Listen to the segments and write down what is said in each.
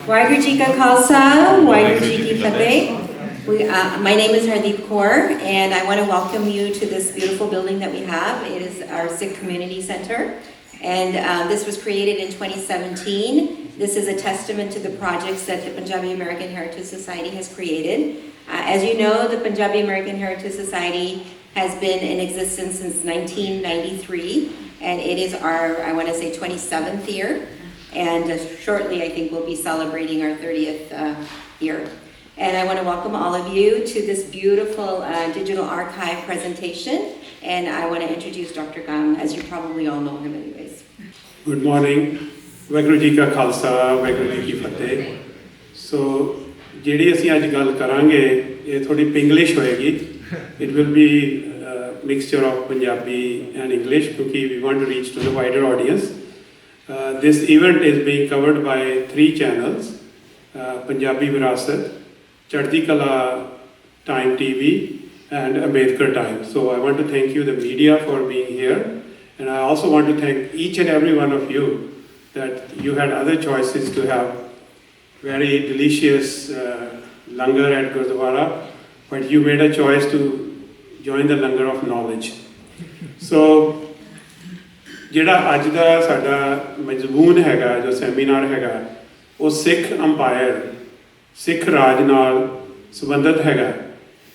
Waheguru Ji Ka Khalsa, Waheguru Ji Ki Fateh. My name is Harmandir Kaur, and I want to welcome you to this beautiful building that we have. It is our Sikh Community Center, and this was created in 2017. This is a testament to the projects that the Punjabi American Heritage Society has created. As you know, the Punjabi American Heritage Society has been in existence since 1993, and it is our, I want to say, 27th year. And shortly, I think we'll be celebrating our 30th year. And I want to welcome all of you to this beautiful digital archive presentation. And I want to introduce Dr. Kang, as you probably all know him anyways. Good morning. Waheguru Ji Ka Khalsa, Waheguru Ji Ki Fateh. So, ਜਿਹੜੀ ਅਸੀਂ ਅੱਜ ਗੱਲ ਕਰਾਂਗੇ ਇਹ ਥੋੜੀ ਪਿੰਗਲਿਸ਼ ਹੋਏਗੀ. It will be a mixture of Punjabi and English because we want to reach to the wider audience. This event is being covered by 3 channels: Punjabi Virasat, Chardikla Time TV, and Ambedkar Time. So I want to thank you, the media, for being here, and I also want to thank each and every one of you that you had other choices to have very delicious langar at Gurdwara, but you made a choice to join the langar of knowledge. So, ਜਿਹੜਾ ਅੱਜ ਦਾ ਸਾਡਾ ਮਜ਼ਮੂਨ ਹੈਗਾ ਜੋ seminar ਹੈਗਾ ਉਹ ਸਿੱਖ umpire ਸਿੱਖ ਰਾਜ ਨਾਲ ਸੰਬੰਧਿਤ ਹੈਗਾ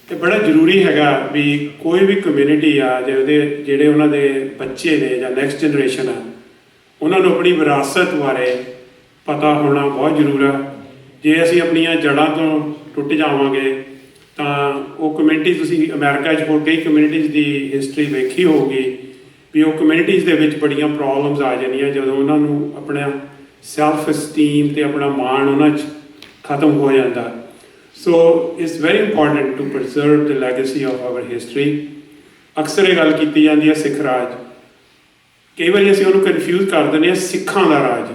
ਤੇ ਬੜਾ ਜ਼ਰੂਰੀ ਹੈਗਾ ਵੀ ਕੋਈ ਵੀ ਕਮਿਊਨਿਟੀ ਆ ਜਿਹੜੇ ਉਹਨਾਂ ਦੇ ਬੱਚੇ ਨੇ ਜਾਂ ਨੈਕਸਟ ਜਨਰੇਸ਼ਨ ਆ ਉਹਨਾਂ ਨੂੰ ਆਪਣੀ ਵਿਰਾਸਤ ਬਾਰੇ ਪਤਾ ਹੋਣਾ ਬਹੁਤ ਜ਼ਰੂਰੀ ਆ। ਜੇ ਅਸੀਂ ਆਪਣੀਆਂ ਜੜ੍ਹਾਂ ਤੋਂ ਟੁੱਟ ਜਾਵਾਂਗੇ ਤਾਂ ਉਹ ਕਮਿਊਨਿਟੀ ਤੁਸੀਂ ਅਮਰੀਕਾ 'ਚ ਹੋਰ ਕਈ ਕਮਿਊਨਿਟੀਜ਼ ਦੀ ਹਿਸਟਰੀ ਵੇਖੀ ਹੋਊਗੀ ਵੀ ਉਹ ਕਮਿਊਨਿਟੀਜ਼ ਦੇ ਵਿੱਚ ਬੜੀਆਂ ਪ੍ਰੋਬਲਮਸ ਆ ਜਾਂਦੀਆਂ ਜਦੋਂ ਉਹਨਾਂ ਨੂੰ ਆਪਣਾ ਸੈਲਫ ਅਸਟੀਮ ਤੇ ਆਪਣਾ ਮਾਣ ਉਹਨਾਂ 'ਚ ਖਤਮ ਹੋ ਜਾਂਦਾ। So it's very important to preserve the legacy of our history. ਅਕਸਰ ਇਹ ਗੱਲ ਕੀਤੀ ਜਾਂਦੀ ਹੈ ਸਿੱਖ ਰਾਜ, ਕਈ ਵਾਰੀ ਅਸੀਂ ਉਹਨੂੰ ਕਨਫਿਊਜ਼ ਕਰ ਦਿੰਦੇ ਹਾਂ ਸਿੱਖਾਂ ਦਾ ਰਾਜ।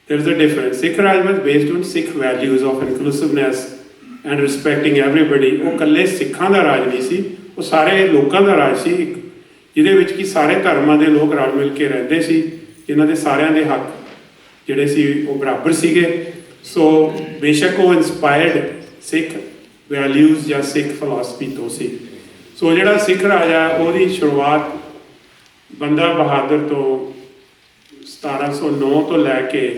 There is a difference. Sikh Raj was based on Sikh values of inclusiveness and respecting everybody. ਉਹ ਇਕੱਲੇ ਸਿੱਖਾਂ ਦਾ ਰਾਜ ਨਹੀਂ ਸੀ, ਉਹ ਸਾਰੇ ਲੋਕਾਂ ਦਾ ਰਾਜ ਸੀ ਜਿਹਦੇ ਵਿੱਚ ਕਿ ਸਾਰੇ ਧਰਮਾਂ ਦੇ ਲੋਕ ਰਲ ਮਿਲ ਕੇ ਰਹਿੰਦੇ ਸੀ, ਜਿਨ੍ਹਾਂ ਦੇ ਸਾਰਿਆਂ ਦੇ ਹੱਕ ਜਿਹੜੇ ਸੀ ਉਹ ਬਰਾਬਰ ਸੀਗੇ। ਸੋ ਬੇਸ਼ੱਕ ਉਹ ਇੰਸਪਾਇਰਡ ਸਿੱਖ ਵੈਲਿਊਜ਼ ਜਾਂ ਸਿੱਖ ਫਿਲਾਸਫੀ ਤੋਂ ਸੀ। ਸੋ ਜਿਹੜਾ ਸਿੱਖ ਰਾਜ ਆ ਉਹਦੀ ਸ਼ੁਰੂਆਤ ਬੰਦਾ ਬਹਾਦਰ ਤੋਂ 1709 ਤੋਂ ਲੈ ਕੇ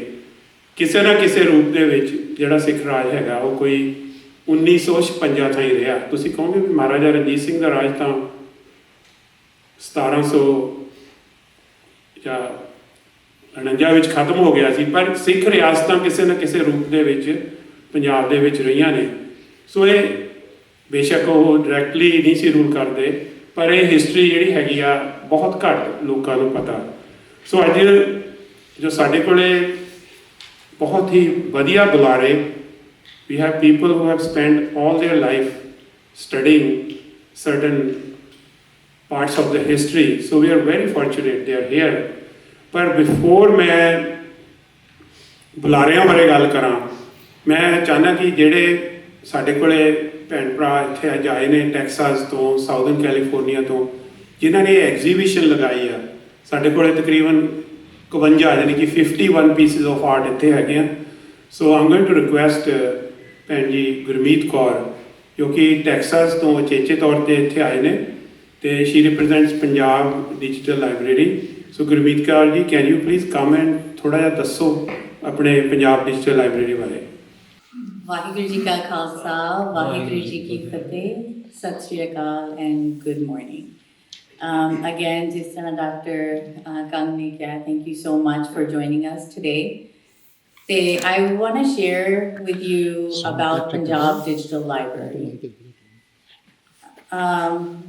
ਕਿਸੇ ਨਾ ਕਿਸੇ ਰੂਪ ਦੇ ਵਿੱਚ ਜਿਹੜਾ ਸਿੱਖ ਰਾਜ ਹੈਗਾ ਉਹ ਕੋਈ 1956 ਤਾਈਂ ਰਿਹਾ। ਤੁਸੀਂ ਕਹੋਗੇ ਵੀ ਮਹਾਰਾਜਾ ਰਣਜੀਤ ਸਿੰਘ ਦਾ ਰਾਜ ਤਾਂ 1700 ਜਾਂ 49 ਵਿੱਚ ਖਤਮ ਹੋ ਗਿਆ ਸੀ, ਪਰ ਸਿੱਖ ਰਿਆਸਤਾਂ ਕਿਸੇ ਨਾ ਕਿਸੇ ਰੂਪ ਦੇ ਵਿੱਚ ਪੰਜਾਬ ਦੇ ਵਿੱਚ ਰਹੀਆਂ ਨੇ। ਸੋ ਇਹ ਬੇਸ਼ੱਕ ਉਹ ਡਾਇਰੈਕਟਲੀ ਨਹੀਂ ਸੀ ਰੂਲ ਕਰਦੇ, ਪਰ ਇਹ ਹਿਸਟਰੀ ਜਿਹੜੀ ਹੈਗੀ ਆ ਬਹੁਤ ਘੱਟ ਲੋਕਾਂ ਨੂੰ ਪਤਾ। ਸੋ ਅੱਜ ਜੋ ਸਾਡੇ ਕੋਲੇ ਬਹੁਤ ਹੀ ਵਧੀਆ ਬੁਲਾਰੇ, we have people who have spent all their life studying certain parts of the history, so we are very fortunate they are here. ਪਰ ਬਿਫੋਰ ਮੈਂ ਬੁਲਾਰਿਆਂ ਬਾਰੇ ਗੱਲ ਕਰਾਂ, ਮੈਂ ਚਾਹੁੰਦਾ ਕਿ ਜਿਹੜੇ ਸਾਡੇ ਕੋਲੇ ਭੈਣ ਭਰਾ ਇੱਥੇ ਅੱਜ ਆਏ ਨੇ ਟੈਕਸਾਸ ਤੋਂ, ਸਾਊਦਰਨ ਕੈਲੀਫੋਰਨੀਆ ਤੋਂ, ਜਿਨ੍ਹਾਂ ਨੇ ਐਗਜ਼ੀਬਿਸ਼ਨ ਲਗਾਈ ਆ। ਸਾਡੇ ਕੋਲੇ ਤਕਰੀਬਨ 51 ਯਾਨੀ ਕਿ 51 ਪੀਸਿਸ ਆਫ ਆਰਟ ਇੱਥੇ ਹੈਗੇ ਆ। ਸੋ ਆਮ ਗੋਇੰਗ ਟੂ ਰਿਕੁਐਸਟ ਭੈਣ ਜੀ ਗੁਰਮੀਤ ਕੌਰ, ਜੋ ਕਿ ਟੈਕਸਾਸ ਤੋਂ ਉਚੇਚੇ ਤੌਰ 'ਤੇ ਇੱਥੇ ਆਏ ਨੇ ਤੇ she represents Punjab digital library. So Gurmeet Kaur ji, can you please come and ਥੋੜ੍ਹਾ ਜਿਹਾ ਦੱਸੋ ਆਪਣੇ ਪੰਜਾਬ ਡਿਜੀਟਲ ਲਾਇਬ੍ਰੇਰੀ ਬਾਰੇ। ਵਾਹਿਗੁਰੂ ਜੀ ਕਾ ਖਾਲਸਾ, ਵਾਹਿਗੁਰੂ ਜੀ ਕੀ ਫਤਿਹ, ਸਤਿ ਸ਼੍ਰੀ ਅਕਾਲ and good morning. Again, ਜਿਸ ਤਰ੍ਹਾਂ Dr. Kang ਨੇ ਕਿਹਾ, thank you so much for joining us today. I want to share with you about Punjab Digital Library.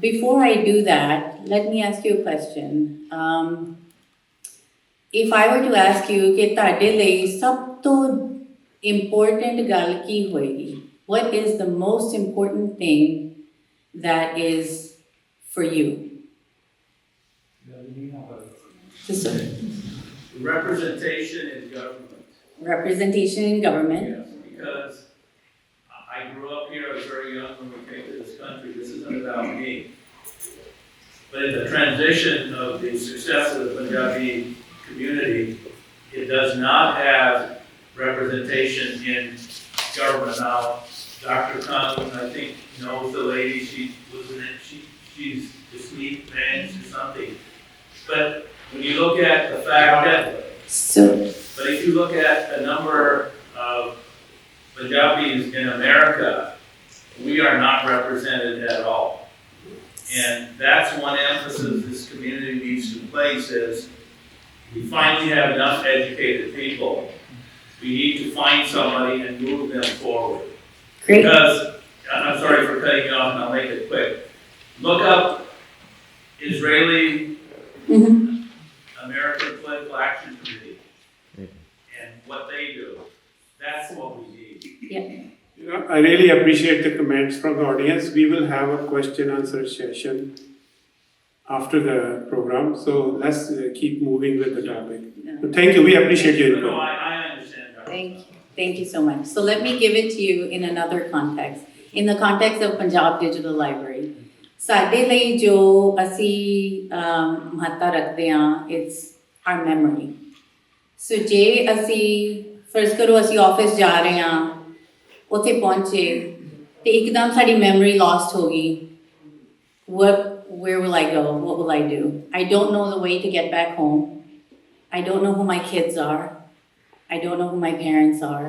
Before I do that, let me ask you a question. If I were to ask you ਕਿ ਤੁਹਾਡੇ ਲਈ ਸਭ ਤੋਂ important ਗੱਲ ਕੀ ਹੋਏਗੀ? What is the most important thing that is for you? Representation in government. Representation in government. Yes, because I grew up here, I was very young when we came to this country. This isn't about me. But in the transition of the success of the Punjabi community, it does not have representation in government. Now, Dr. Kang, I think, knows the lady, she's deceased, man, or something. But when you look at the fact that, but if you look at the number of Punjabis in America, we are not represented at all. And that's one emphasis this community needs to place is we finally have enough educated people. We need to find somebody and move them forward. Great. Because, I'm sorry for cutting you off and I'll make it quick. Look up Israeli American Political Action Committee and what they do. That's what we need. Yeah. You know, I really appreciate the comments from the audience. We will have a question answer session after the program. So let's keep moving with the topic. But thank you. We appreciate your input. No, I understand. Thank you. Thank you so much. So let me give it to you in another context. In the context of Punjab Digital Library. ਸਾਡੇ ਲਈ ਜੋ ਅਸੀਂ ਮਹੱਤਤਾ ਰੱਖਦੇ ਹਾਂ it's our memory. So ਜੇ ਅਸੀਂ ਫਰਜ਼ ਕਰੋ ਅਸੀਂ ਆਫਿਸ ਜਾ ਰਹੇ ਹਾਂ ਉੱਥੇ ਪਹੁੰਚੇ ਤੇ ਇੱਕਦਮ ਸਾਡੀ memory lost ਹੋ ਗਈ where will I go? What will I do? I don't know the way to get back home. I don't know who my kids are. I don't know who my parents are.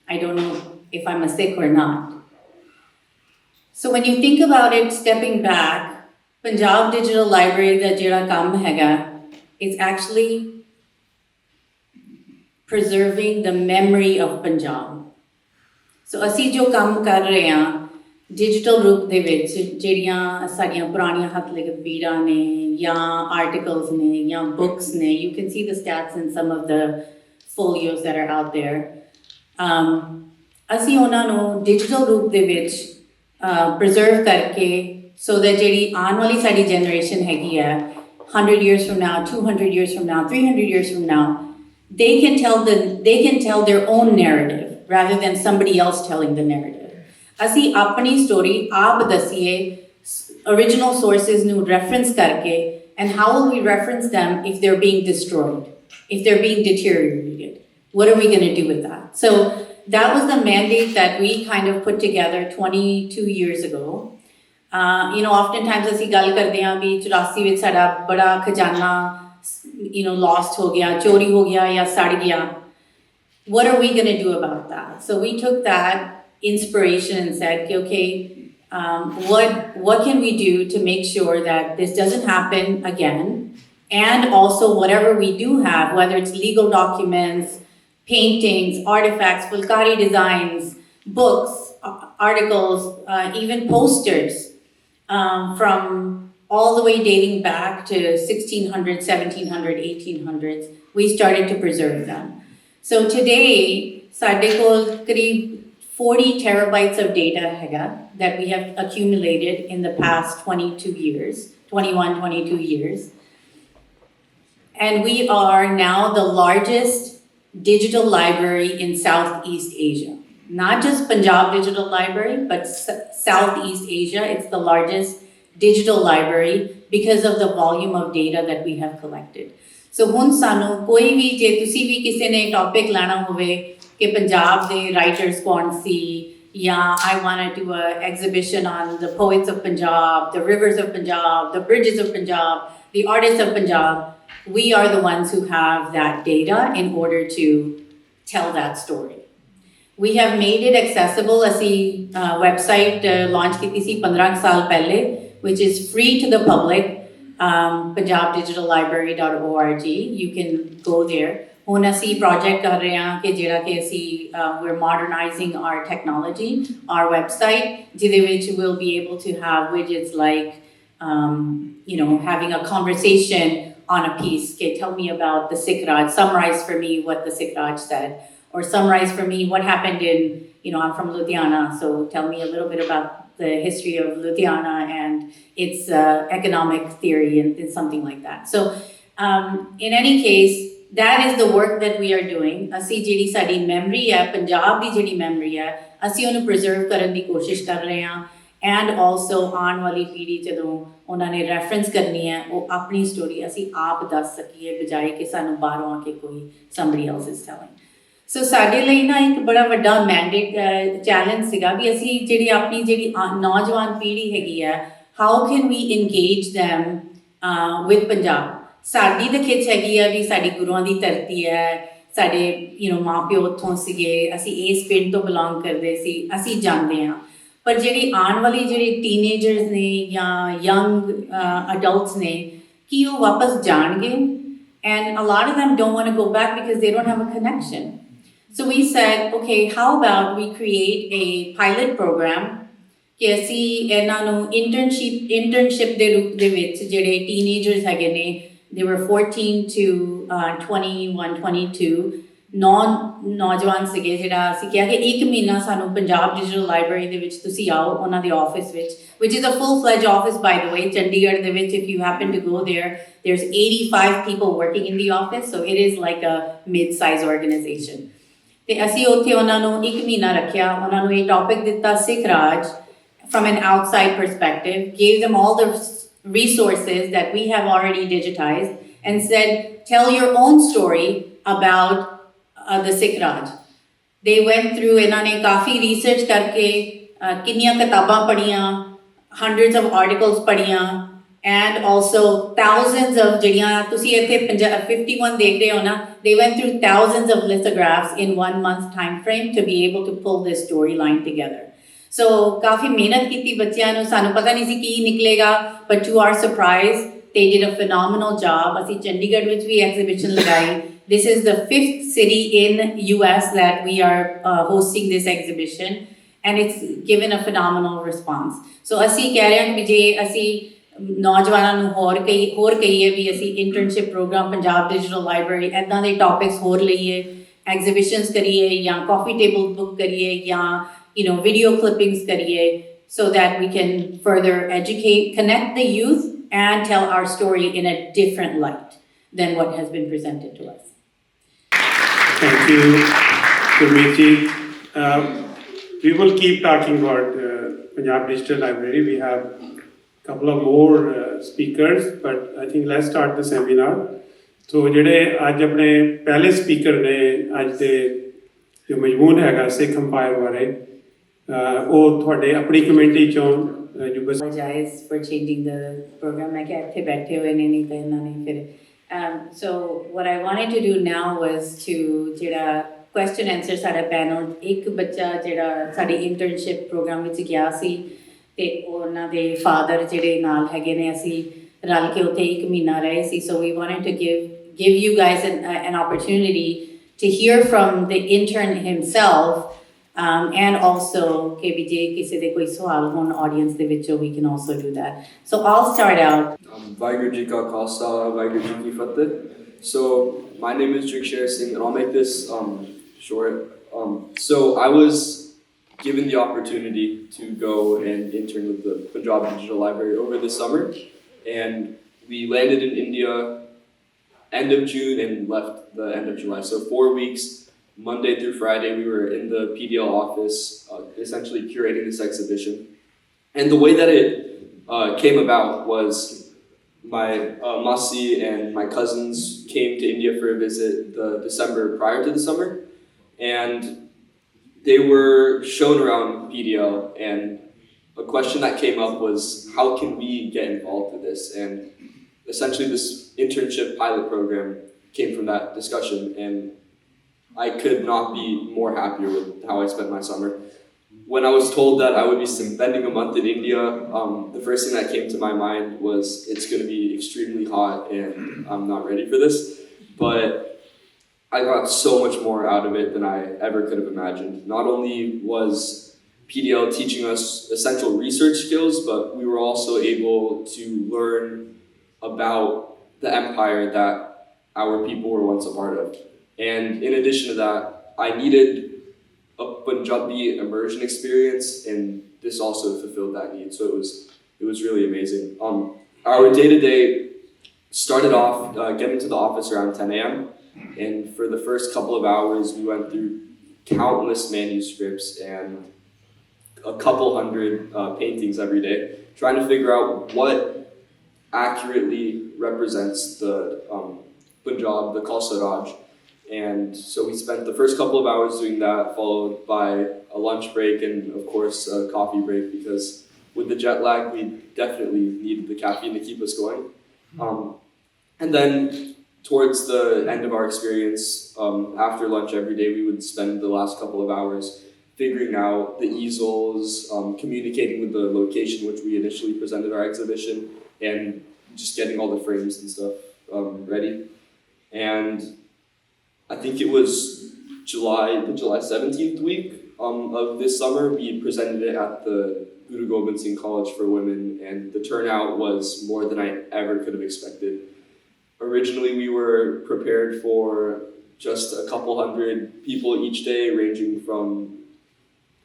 I don't know if I'm a Sikh or not. So when you think about it, stepping back, Punjab Digital Library da jehda kam hega is actually preserving the memory of Punjab. So ਅਸੀਂ ਜੋ ਕੰਮ ਕਰ ਰਹੇ ਹਾਂ digital ਰੂਪ ਦੇ ਵਿੱਚ ਜਿਹੜੀਆਂ ਸਾਡੀਆਂ ਪੁਰਾਣੀਆਂ ਹੱਥ ਲਿਖਤ ਪੀੜਾਂ ਨੇ ਜਾਂ ਆਰਟੀਕਲਸ ਨੇ ਜਾਂ ਬੁੱਕਸ ਨੇ you can see the stats in some of the folios that are out there. ਅਸੀਂ ਉਹਨਾਂ ਨੂੰ ਡਿਜੀਟਲ ਰੂਪ ਦੇ ਵਿੱਚ preserve ਕਰਕੇ so that ਜਿਹੜੀ ਆਉਣ ਵਾਲੀ ਸਾਡੀ generation ਹੈਗੀ ਹੈ 100 years from now, 200 years from now, 300 years from now, they can tell their own narrative rather than somebody else telling the narrative. ਅਸੀਂ ਆਪਣੀ story ਆਪ ਦਸੀਏ original sources ਨੂੰ reference ਕਰਕੇ and how will we reference them if they're being destroyed, if they're being deteriorated? What are we going to do with that? So that was the mandate that we kind of put together 22 years ago. Oftentimes ਅਸੀਂ ਗੱਲ ਕਰਦੇ ਹਾਂ ਵੀ 84 ਵਿੱਚ ਸਾਡਾ ਬੜਾ ਖਜ਼ਾਨਾ lost ਹੋ ਗਿਆ, ਚੋਰੀ ਹੋ ਗਿਆ ਜਾਂ ਸੜ ਗਿਆ. What are we going to do about that? So we took that inspiration and said, okay, what can we do to make sure that this doesn't happen again? And also whatever we do have, whether it's legal documents, paintings, artifacts, fulkari designs, books, articles, even posters from all the way dating back to 1600, 1700, 1800s, we started to preserve them. So today, ਸਾਡੇ ਕੋਲ ਕਰੀਬ 40 terabytes of data ਹੈਗਾ that we have accumulated in the past 22 years. And we are now the largest digital library in Southeast Asia. Not just Punjab Digital Library, but Southeast Asia. It's the largest digital library because of the volume of data that we have collected. So ਹੁਣ ਸਾਨੂੰ ਕੋਈ ਵੀ ਜੇ ਤੁਸੀਂ ਵੀ ਕਿਸੇ ਨੇ topic ਲੈਣਾ ਹੋਵੇ ਕਿ ਪੰਜਾਬ ਦੇ ਰਾਈਟਰਸ ਕੌਣ ਸੀ ਜਾਂ I want to do an exhibition on the poets of Punjab, the rivers of Punjab, the bridges of Punjab, the artists of Punjab, we are the ones who have that data in order to tell that story. We have made it accessible. ਅਸੀਂ website launch ਕੀਤੀ ਸੀ 15 ਸਾਲ ਪਹਿਲੇ, which is free to the public. punjabdigitallibrary.org. You can go there. ਹੁਣ ਅਸੀਂ project ਕਰ ਰਹੇ ਹਾਂ ਕਿ ਜਿਹੜਾ ਕਿ ਅਸੀਂ we're modernizing our technology, our website, ਜਿਹਦੇ ਵਿੱਚ we'll be able to have widgets like having a conversation on a piece. Okay, tell me about the Sikh Raj. Summarize for me what the Sikh Raj said, or summarize for me what happened in I'm from Ludhiana, so tell me a little bit about the history of Ludhiana and its economic theory and something like that. So in any case, that is the work that we are doing. ਅਸੀਂ ਜਿਹੜੀ ਸਾਡੀ memory ਹੈ ਪੰਜਾਬ ਦੀ ਜਿਹੜੀ memory ਹੈ ਅਸੀਂ ਉਹਨੂੰ preserve ਕਰਨ ਦੀ ਕੋਸ਼ਿਸ਼ ਕਰ ਰਹੇ ਹਾਂ and also ਆਉਣ ਵਾਲੀ ਪੀੜ੍ਹੀ ਜਦੋਂ ਉਹਨਾਂ ਨੇ reference ਕਰਨੀ ਹੈ ਉਹ ਆਪਣੀ story ਅਸੀਂ ਆਪ ਦੱਸ ਸਕੀਏ ਬਜਾਏ ਕਿ ਸਾਨੂੰ ਬਾਹਰੋਂ ਆ ਕੇ ਕੋਈ somebody else is telling. ਸੋ ਸਾਡੇ ਲਈ ਨਾ ਇੱਕ ਬੜਾ ਵੱਡਾ ਮੈਂਡੇਟ ਚੈਲੰਜ ਸੀਗਾ ਵੀ ਅਸੀਂ ਜਿਹੜੀ ਆਪਣੀ ਜਿਹੜੀ ਨੌਜਵਾਨ ਪੀੜ੍ਹੀ ਹੈਗੀ ਆ, how can we engage them with Punjab. ਸਾਡੀ ਤਾਂ ਖਿੱਚ ਹੈਗੀ ਆ ਵੀ ਸਾਡੀ ਗੁਰੂਆਂ ਦੀ ਧਰਤੀ ਹੈ, ਸਾਡੇ ਮਾਂ ਪਿਓ ਉੱਥੋਂ ਸੀਗੇ, ਅਸੀਂ ਇਸ ਪਿੰਡ ਤੋਂ ਬਿਲੋਂਗ ਕਰਦੇ ਸੀ, ਅਸੀਂ ਜਾਂਦੇ ਹਾਂ। ਪਰ ਜਿਹੜੀ ਆਉਣ ਵਾਲੀ ਜਿਹੜੀ ਟੀਨੇਜਰਸ ਨੇ ਜਾਂ ਯੰਗ ਅਡਲਟਸ ਨੇ, ਕੀ ਉਹ ਵਾਪਸ ਜਾਣਗੇ? And a lot of them don't want to go back because they don't have a connection. So we said, okay, how about we create a pilot program ਕਿ ਅਸੀਂ ਇਹਨਾਂ ਨੂੰ internship ਦੇ ਰੂਪ ਦੇ ਵਿੱਚ ਜਿਹੜੇ teenagers ਹੈਗੇ ਨੇ, they were 14 to 21, 22, ਨੌਜਵਾਨ ਸੀਗੇ, ਜਿਹੜਾ ਅਸੀਂ ਕਿਹਾ ਕਿ 1 ਮਹੀਨਾ ਸਾਨੂੰ ਪੰਜਾਬ ਡਿਜੀਟਲ ਲਾਇਬ੍ਰੇਰੀ ਦੇ ਵਿੱਚ ਤੁਸੀਂ ਆਓ, ਉਹਨਾਂ ਦੇ ਆਫਿਸ ਵਿੱਚ, which is a full-fledged office by the way, Chandigarh ਦੇ ਵਿੱਚ, if you happen to go there, there's 85 people working in the office, so it is like a mid-size organization. ਤੇ ਅਸੀਂ ਉੱਥੇ ਉਹਨਾਂ ਨੂੰ 1 ਮਹੀਨਾ ਰੱਖਿਆ, ਉਹਨਾਂ ਨੂੰ ਇਹ ਟੌਪਿਕ ਦਿੱਤਾ ਸਿੱਖ ਰਾਜ from an outside perspective, gave them all the resources that we have already digitized and said, tell your own story about the Sikh Raj. They went through, ਇਹਨਾਂ ਨੇ ਕਾਫੀ research ਕਰਕੇ ਕਿੰਨੀਆਂ ਕਿਤਾਬਾਂ ਪੜ੍ਹੀਆਂ, hundreds of articles ਪੜ੍ਹੀਆਂ, and also thousands of ਜਿਹੜੀਆਂ ਤੁਸੀਂ ਇੱਥੇ 51 ਦੇਖ ਰਹੇ ਹੋ ਨਾ, they went through thousands of lithographs in 1 month time frame to be able to pull this storyline together. So ਕਾਫੀ ਮਿਹਨਤ ਕੀਤੀ ਬੱਚਿਆਂ ਨੂੰ, ਸਾਨੂੰ ਪਤਾ ਨਹੀਂ ਸੀ ਕੀ ਨਿਕਲੇਗਾ, but to our surprise they did a phenomenal job. ਅਸੀਂ ਚੰਡੀਗੜ੍ਹ ਵਿੱਚ ਵੀ exhibition ਲਗਾਈ. This is the 5th city in US that we are hosting this exhibition, and it's given a phenomenal response. So ਅਸੀਂ ਕਹਿ ਰਹੇ ਹਾਂ ਕਿ ਜੇ ਅਸੀਂ ਨੌਜਵਾਨਾਂ ਨੂੰ ਹੋਰ ਕਹੀਏ ਵੀ ਅਸੀਂ internship programme Punjab digital library ਇੱਦਾਂ ਦੇ ਟੌਪਿਕਸ ਹੋਰ ਲਈਏ, ਐਗਜ਼ੀਬਿਸ਼ਨਸ ਕਰੀਏ ਜਾਂ ਕਾਫੀ ਟੇਬਲ ਬੁੱਕ ਕਰੀਏ ਜਾਂ video clippings ਕਰੀਏ, so that we can further educate, connect the youth and tell our story in a different light than what has been presented to us. Thank you, Gurmeet ji. We will keep talking about Punjab Digital Library. We have a couple of more speakers, but I think let's start the seminar. So ਜਿਹੜੇ ਅੱਜ ਆਪਣੇ ਪਹਿਲੇ speaker ਨੇ ਅੱਜ ਦੇ ਜੋ ਮਜ਼ਮੂਨ ਹੈਗਾ ਸਿੱਖ umpire ਬਾਰੇ, ਉਹ ਤੁਹਾਡੇ ਆਪਣੀ ਕਮਿਊਨਿਟੀ ਚੋਂ Yuba. Apologize for changing the program. ਮੈਂ ਕਿਹਾ ਇੱਥੇ ਬੈਠੇ ਹੋਏ ਨੇ, ਨਹੀਂ ਤਾਂ ਇਹਨਾਂ ਨੇ ਫਿਰ so what I wanted to do now was to ਜਿਹੜਾ question answer ਸਾਡਾ ਪੈਨਲ, ਇੱਕ ਬੱਚਾ ਜਿਹੜਾ ਸਾਡੀ ਇੰਟਰਨਸ਼ਿਪ ਪ੍ਰੋਗਰਾਮ ਵਿੱਚ ਗਿਆ ਸੀ ਤੇ ਉਹਨਾਂ ਦੇ ਫਾਦਰ ਜਿਹੜੇ ਨਾਲ ਹੈਗੇ ਨੇ, ਅਸੀਂ ਰਲ ਕੇ ਉੱਥੇ 1 ਮਹੀਨਾ ਰਹੇ ਸੀ. So we wanted to give you guys an opportunity to hear from the intern himself, and also ਕਿ ਵੀ ਜੇ ਕਿਸੇ ਦੇ ਕੋਈ ਸਵਾਲ ਹੋਣ audience ਦੇ ਵਿੱਚੋਂ, we can also do that. So I'll start out. Vaheguru Ji Ka Khalsa, Vaheguru Ji Ki Fateh. So my name is Dr.Jasbir Singh, and I'll make this short. So I was given the opportunity to go and intern with the Punjab Digital Library over the summer, and we landed in India end of June and left the end of July. So 4 weeks, Monday through Friday, we were in the PDL office, essentially curating this exhibition. And the way that it came about was my Masi and my cousins came to India for a visit the December prior to the summer, and they were shown around PDL, and a question that came up was, how can we get involved with this? And essentially this internship pilot program came from that discussion, and I could not be more happier with how I spent my summer. When I was told that I would be spending a month in India, the first thing that came to my mind was it's going to be extremely hot and I'm not ready for this. But I got so much more out of it than I ever could have imagined. Not only was PDL teaching us essential research skills, but we were also able to learn about the empire that our people were once a part of. And in addition to that, I needed a Punjabi immersion experience, and this also fulfilled that need. So it was really amazing. Our day-to-day started off getting to the office around 10 a.m. And for the first couple of hours, we went through countless manuscripts and a couple hundred paintings every day, trying to figure out what accurately represents the Punjab, the Khalsa Raj. And so we spent the first couple of hours doing that, followed by a lunch break and, of course, a coffee break, because with the jet lag, we definitely needed the caffeine to keep us going. And then towards the end of our experience, after lunch every day, we would spend the last couple of hours figuring out the easels, communicating with the location which we initially presented our exhibition, and just getting all the frames and stuff ready. And I think it was the July 17th week of this summer, we presented it at the Guru Gobind Singh College for Women, and the turnout was more than I ever could have expected. Originally, we were prepared for just a couple hundred people each day, ranging from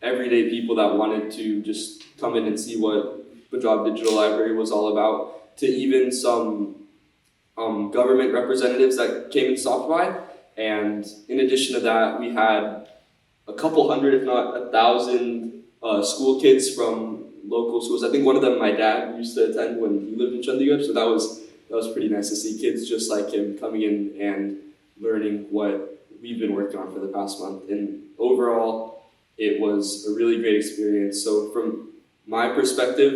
everyday people that wanted to just come in and see what Punjab Digital Library was all about, to even some government representatives that came and stopped by. And in addition to that, we had a couple hundred, if not 1,000, school kids from local schools. I think one of them my dad used to attend when he lived in Chandigarh, so that was pretty nice to see kids just like him coming in and learning what we've been working on for the past month. And overall, it was a really great experience. So from my perspective,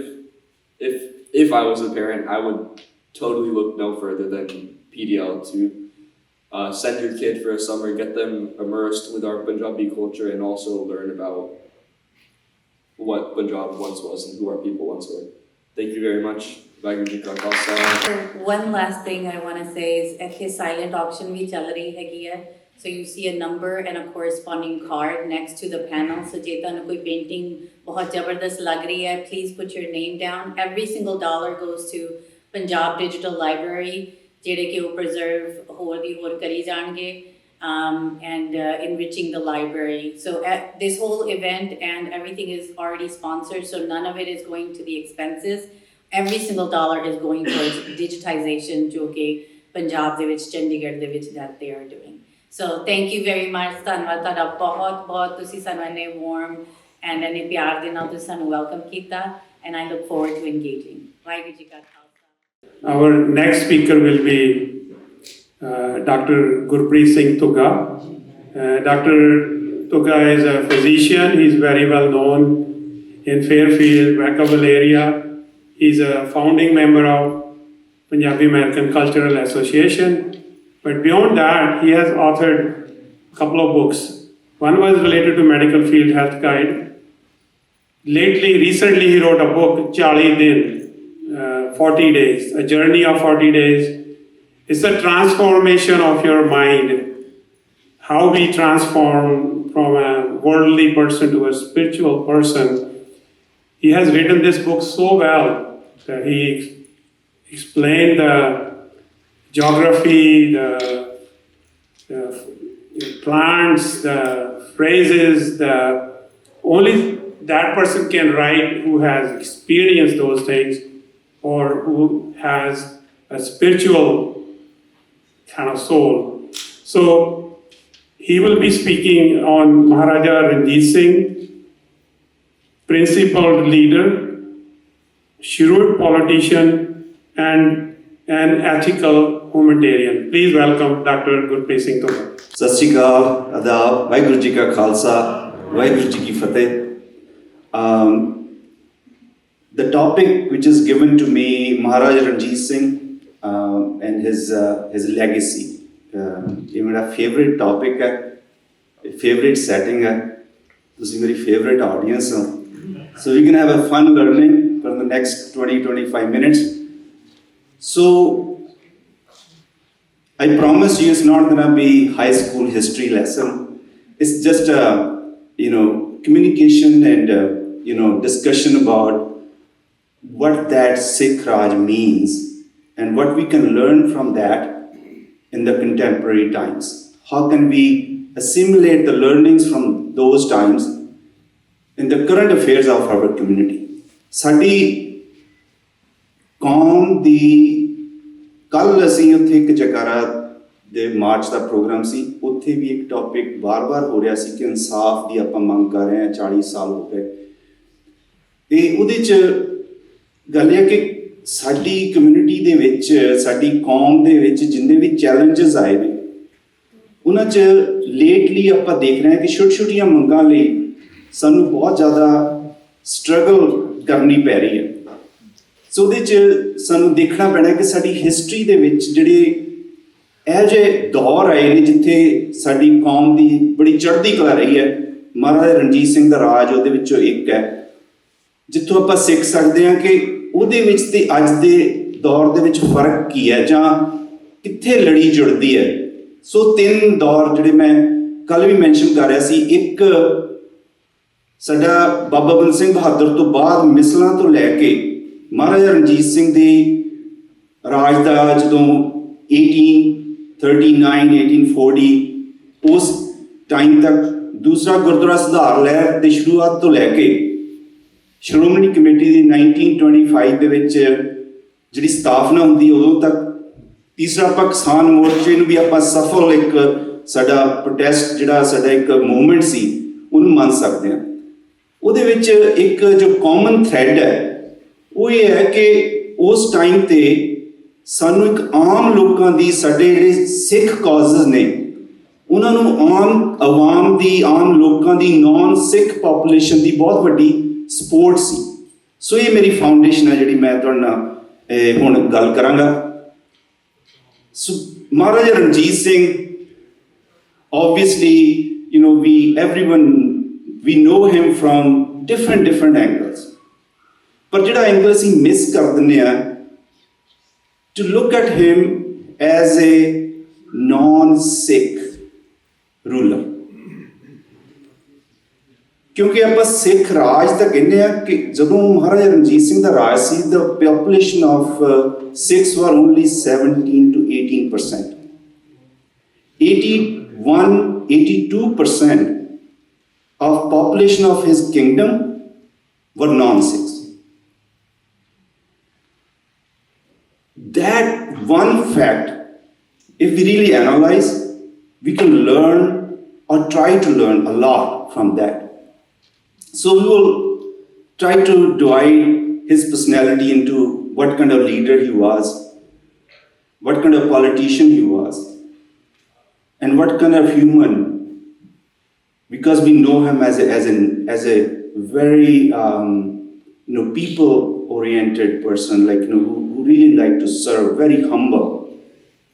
if I was a parent, I would totally look no further than PDL to send your kid for a summer, get them immersed with our Punjabi culture, and also learn about what Punjab once was and who our people once were. Thank you very much. Vaheguru Ji Ka Khalsa. So one last thing I want to say is ਇੱਥੇ silent auction ਵੀ ਚੱਲ ਰਹੀ ਹੈਗੀ ਹੈ. So you see a number and a corresponding card next to the panel. So ਜੇ ਤੁਹਾਨੂੰ ਕੋਈ painting ਬਹੁਤ ਜ਼ਬਰਦਸਤ ਲੱਗ ਰਹੀ ਹੈ, please put your name down. Every single dollar goes to Punjab Digital Library, ਜਿਹੜੇ ਕਿ ਉਹ preserve ਹੋਰ ਦੀ ਹੋਰ ਕਰੀ ਜਾਣਗੇ, and enriching the library. So this whole event and everything is already sponsored, so none of it is going to the expenses. Every single dollar is going towards digitization, ਜੋ ਕਿ ਪੰਜਾਬ ਦੇ ਵਿੱਚ, ਚੰਡੀਗੜ੍ਹ ਦੇ ਵਿੱਚ that they are doing. So thank you very much. ਧੰਨਵਾਦ ਤੁਹਾਡਾ ਬਹੁਤ ਬਹੁਤ, ਤੁਸੀਂ ਸਾਨੂੰ ਇੰਨੇ warm and ਇੰਨੇ ਪਿਆਰ ਦੇ ਨਾਲ ਤੁਸੀਂ ਸਾਨੂੰ welcome ਕੀਤਾ, and I look forward to engaging. Waheguru ji ਕਾ Khalsa. Our next speaker will be Dr. Gurpreet Singh Tugga. Dr. Tugga is a physician. He's very well known in Fairfield, Vacaville area. He's a founding member of Punjabi American Cultural Association. But beyond that, he has authored a couple of books. One was related to medical field health guide. Recently, he wrote a book, 40 Din, 40 days, a journey of 40 days. It's a transformation of your mind, how we transform from a worldly person to a spiritual person. He has written this book so well that he explained the geography, the plants, the phrases, only that person can write who has experienced those things or who has a spiritual kind of soul. So he will be speaking on Maharaja Ranjit Singh, principled leader, shrewd politician, and an ethical humanitarian. Please welcome Dr. Gurpreet Singh Tugga. Sat Shri Akal, Adab, Vaheguru Ji Ka Khalsa, Vaheguru Ji Ki Fateh. The topic which is given to me, Maharaja Ranjit Singh and his legacy. ये मेरा favorite topic है, favorite setting है, तुसी मेरी favorite audience हो. So we can have a fun learning for the next 20-25 minutes. So I promise you it's not going to be high school history lesson. It's just a communication and discussion about what that Sikh Raj means and what we can learn from that in the contemporary times. How can we assimilate the learnings from those times in the current affairs of our community? ਸਾਡੀ ਕੌਮ ਦੀ ਕੱਲ੍ਹ ਅਸੀਂ ਉੱਥੇ ਇੱਕ ਜਕਾਰਾ ਦੇ March ਦਾ programme ਸੀ, ਉੱਥੇ ਵੀ ਇੱਕ topic ਬਾਰ-ਬਾਰ ਹੋ ਰਿਹਾ ਸੀ ਕਿ ਇਨਸਾਫ ਦੀ ਆਪਾਂ ਮੰਗ ਕਰ ਰਹੇ ਹਾਂ, 40 ਸਾਲ ਹੋ ਗਏ। ਤੇ ਉਹਦੇ 'ਚ ਗੱਲ ਇਹ ਕਿ ਸਾਡੀ ਕਮਿਊਨਿਟੀ ਦੇ ਵਿੱਚ, ਸਾਡੀ ਕੌਮ ਦੇ ਵਿੱਚ ਜਿੰਨੇ ਵੀ ਚੈਲੰਜਸ ਆਏ ਨੇ, ਉਹਨਾਂ 'ਚ ਲੇਟਲੀ ਆਪਾਂ ਦੇਖ ਰਹੇ ਹਾਂ ਕਿ ਛੋਟੀਆਂ ਮੰਗਾਂ ਲਈ ਸਾਨੂੰ ਬਹੁਤ ਜ਼ਿਆਦਾ ਸਟਰਗਲ ਕਰਨੀ ਪੈ ਰਹੀ ਹੈ। ਸੋ ਉਹਦੇ 'ਚ ਸਾਨੂੰ ਦੇਖਣਾ ਪੈਣਾ ਕਿ ਸਾਡੀ ਹਿਸਟਰੀ ਦੇ ਵਿੱਚ ਜਿਹੜੇ ਇਹੋ ਜਿਹੇ ਦੌਰ ਆਏ ਨੇ ਜਿੱਥੇ ਸਾਡੀ ਕੌਮ ਦੀ ਬੜੀ ਚੜ੍ਹਦੀ ਕਲਾ ਰਹੀ ਹੈ। ਮਹਾਰਾਜਾ ਰਣਜੀਤ ਸਿੰਘ ਦਾ ਰਾਜ ਉਹਦੇ ਵਿੱਚੋਂ ਇੱਕ ਹੈ, ਜਿੱਥੋਂ ਆਪਾਂ ਸਿੱਖ ਸਕਦੇ ਹਾਂ ਕਿ ਉਹਦੇ ਵਿੱਚ ਤੇ ਅੱਜ ਦੇ ਦੌਰ ਦੇ ਵਿੱਚ ਫਰਕ ਕੀ ਹੈ ਜਾਂ ਕਿੱਥੇ ਲੜੀ ਜੁੜਦੀ ਹੈ। ਸੋ 3 ਦੌਰ ਜਿਹੜੇ ਮੈਂ ਕੱਲ੍ਹ ਵੀ ਮੈਂਸ਼ਨ ਕਰ ਰਿਹਾ ਸੀ, ਇੱਕ ਸਾਡਾ ਬਾਬਾ ਬੰਦਾ ਸਿੰਘ ਬਹਾਦਰ ਤੋਂ ਬਾਅਦ ਮਿਸਲਾਂ ਤੋਂ ਲੈ ਕੇ ਮਹਾਰਾਜਾ ਰਣਜੀਤ ਸਿੰਘ ਦੇ ਰਾਜ ਦਾ ਜਦੋਂ 1839 1840 ਉਸ ਟਾਈਮ ਤੱਕ, ਦੂਸਰਾ ਗੁਰਦੁਆਰਾ ਸੁਧਾਰ ਲਹਿਰ ਦੀ ਸ਼ੁਰੂਆਤ ਤੋਂ ਲੈ ਕੇ ਸ਼੍ਰੋਮਣੀ ਕਮੇਟੀ ਦੀ 1925 ਦੇ ਵਿੱਚ ਜਿਹੜੀ ਸਥਾਪਨਾ ਹੁੰਦੀ ਉਦੋਂ ਤੱਕ, ਤੀਸਰਾ ਆਪਾਂ ਕਿਸਾਨ ਮੋਰਚੇ ਨੂੰ ਵੀ ਆਪਾਂ ਸਫਲ ਇੱਕ ਸਾਡਾ ਪ੍ਰੋਟੈਸਟ ਜਿਹੜਾ ਸਾਡਾ ਇੱਕ ਮੂਵਮੈਂਟ ਸੀ ਉਹਨੂੰ ਮੰਨ ਸਕਦੇ ਹਾਂ। ਉਹਦੇ ਵਿੱਚ ਇੱਕ ਜੋ ਕਾਮਨ ਥ੍ਰੈਡ ਹੈ ਉਹ ਇਹ ਹੈ ਕਿ ਉਸ ਟਾਈਮ 'ਤੇ ਸਾਨੂੰ ਇੱਕ ਆਮ ਲੋਕਾਂ ਦੀ, ਸਾਡੇ ਜਿਹੜੇ ਸਿੱਖ ਕਾਜ਼ਸ ਨੇ ਉਹਨਾਂ ਨੂੰ ਆਮ ਆਵਾਮ ਦੀ, ਆਮ ਲੋਕਾਂ ਦੀ, ਨੌਨ ਸਿੱਖ ਪਾਪੂਲੇਸ਼ਨ ਦੀ ਬਹੁਤ ਵੱਡੀ ਸਪੋਰਟ ਸੀ। ਸੋ ਇਹ ਮੇਰੀ ਫਾਊਂਡੇਸ਼ਨ ਹੈ ਜਿਹੜੀ ਮੈਂ ਤੁਹਾਡੇ ਨਾਲ ਹੁਣ ਗੱਲ ਕਰਾਂਗਾ। ਸੋ Maharaja Ranjit Singh, obviously, we know him from different angles. ਪਰ ਜਿਹੜਾ ਐਂਗਲ ਅਸੀਂ ਮਿਸ ਕਰ ਦਿੰਦੇ ਆ, to look at him as a non-Sikh ruler. ਕਿਉਂਕਿ ਆਪਾਂ ਸਿੱਖ ਰਾਜ ਤਾਂ ਕਹਿੰਦੇ ਆ ਕਿ ਜਦੋਂ ਮਹਾਰਾਜਾ ਰਣਜੀਤ ਸਿੰਘ ਦਾ ਰਾਜ ਸੀ, the population of Sikhs were only 17 to 18%. 82% of population of his kingdom were non-Sikhs. That one fact, if we really analyze, we can learn or try to learn a lot from that. So we will try to divide his personality into what kind of leader he was, what kind of politician he was, and what kind of human, because we know him as a very people-oriented person, who really like to serve, very humble,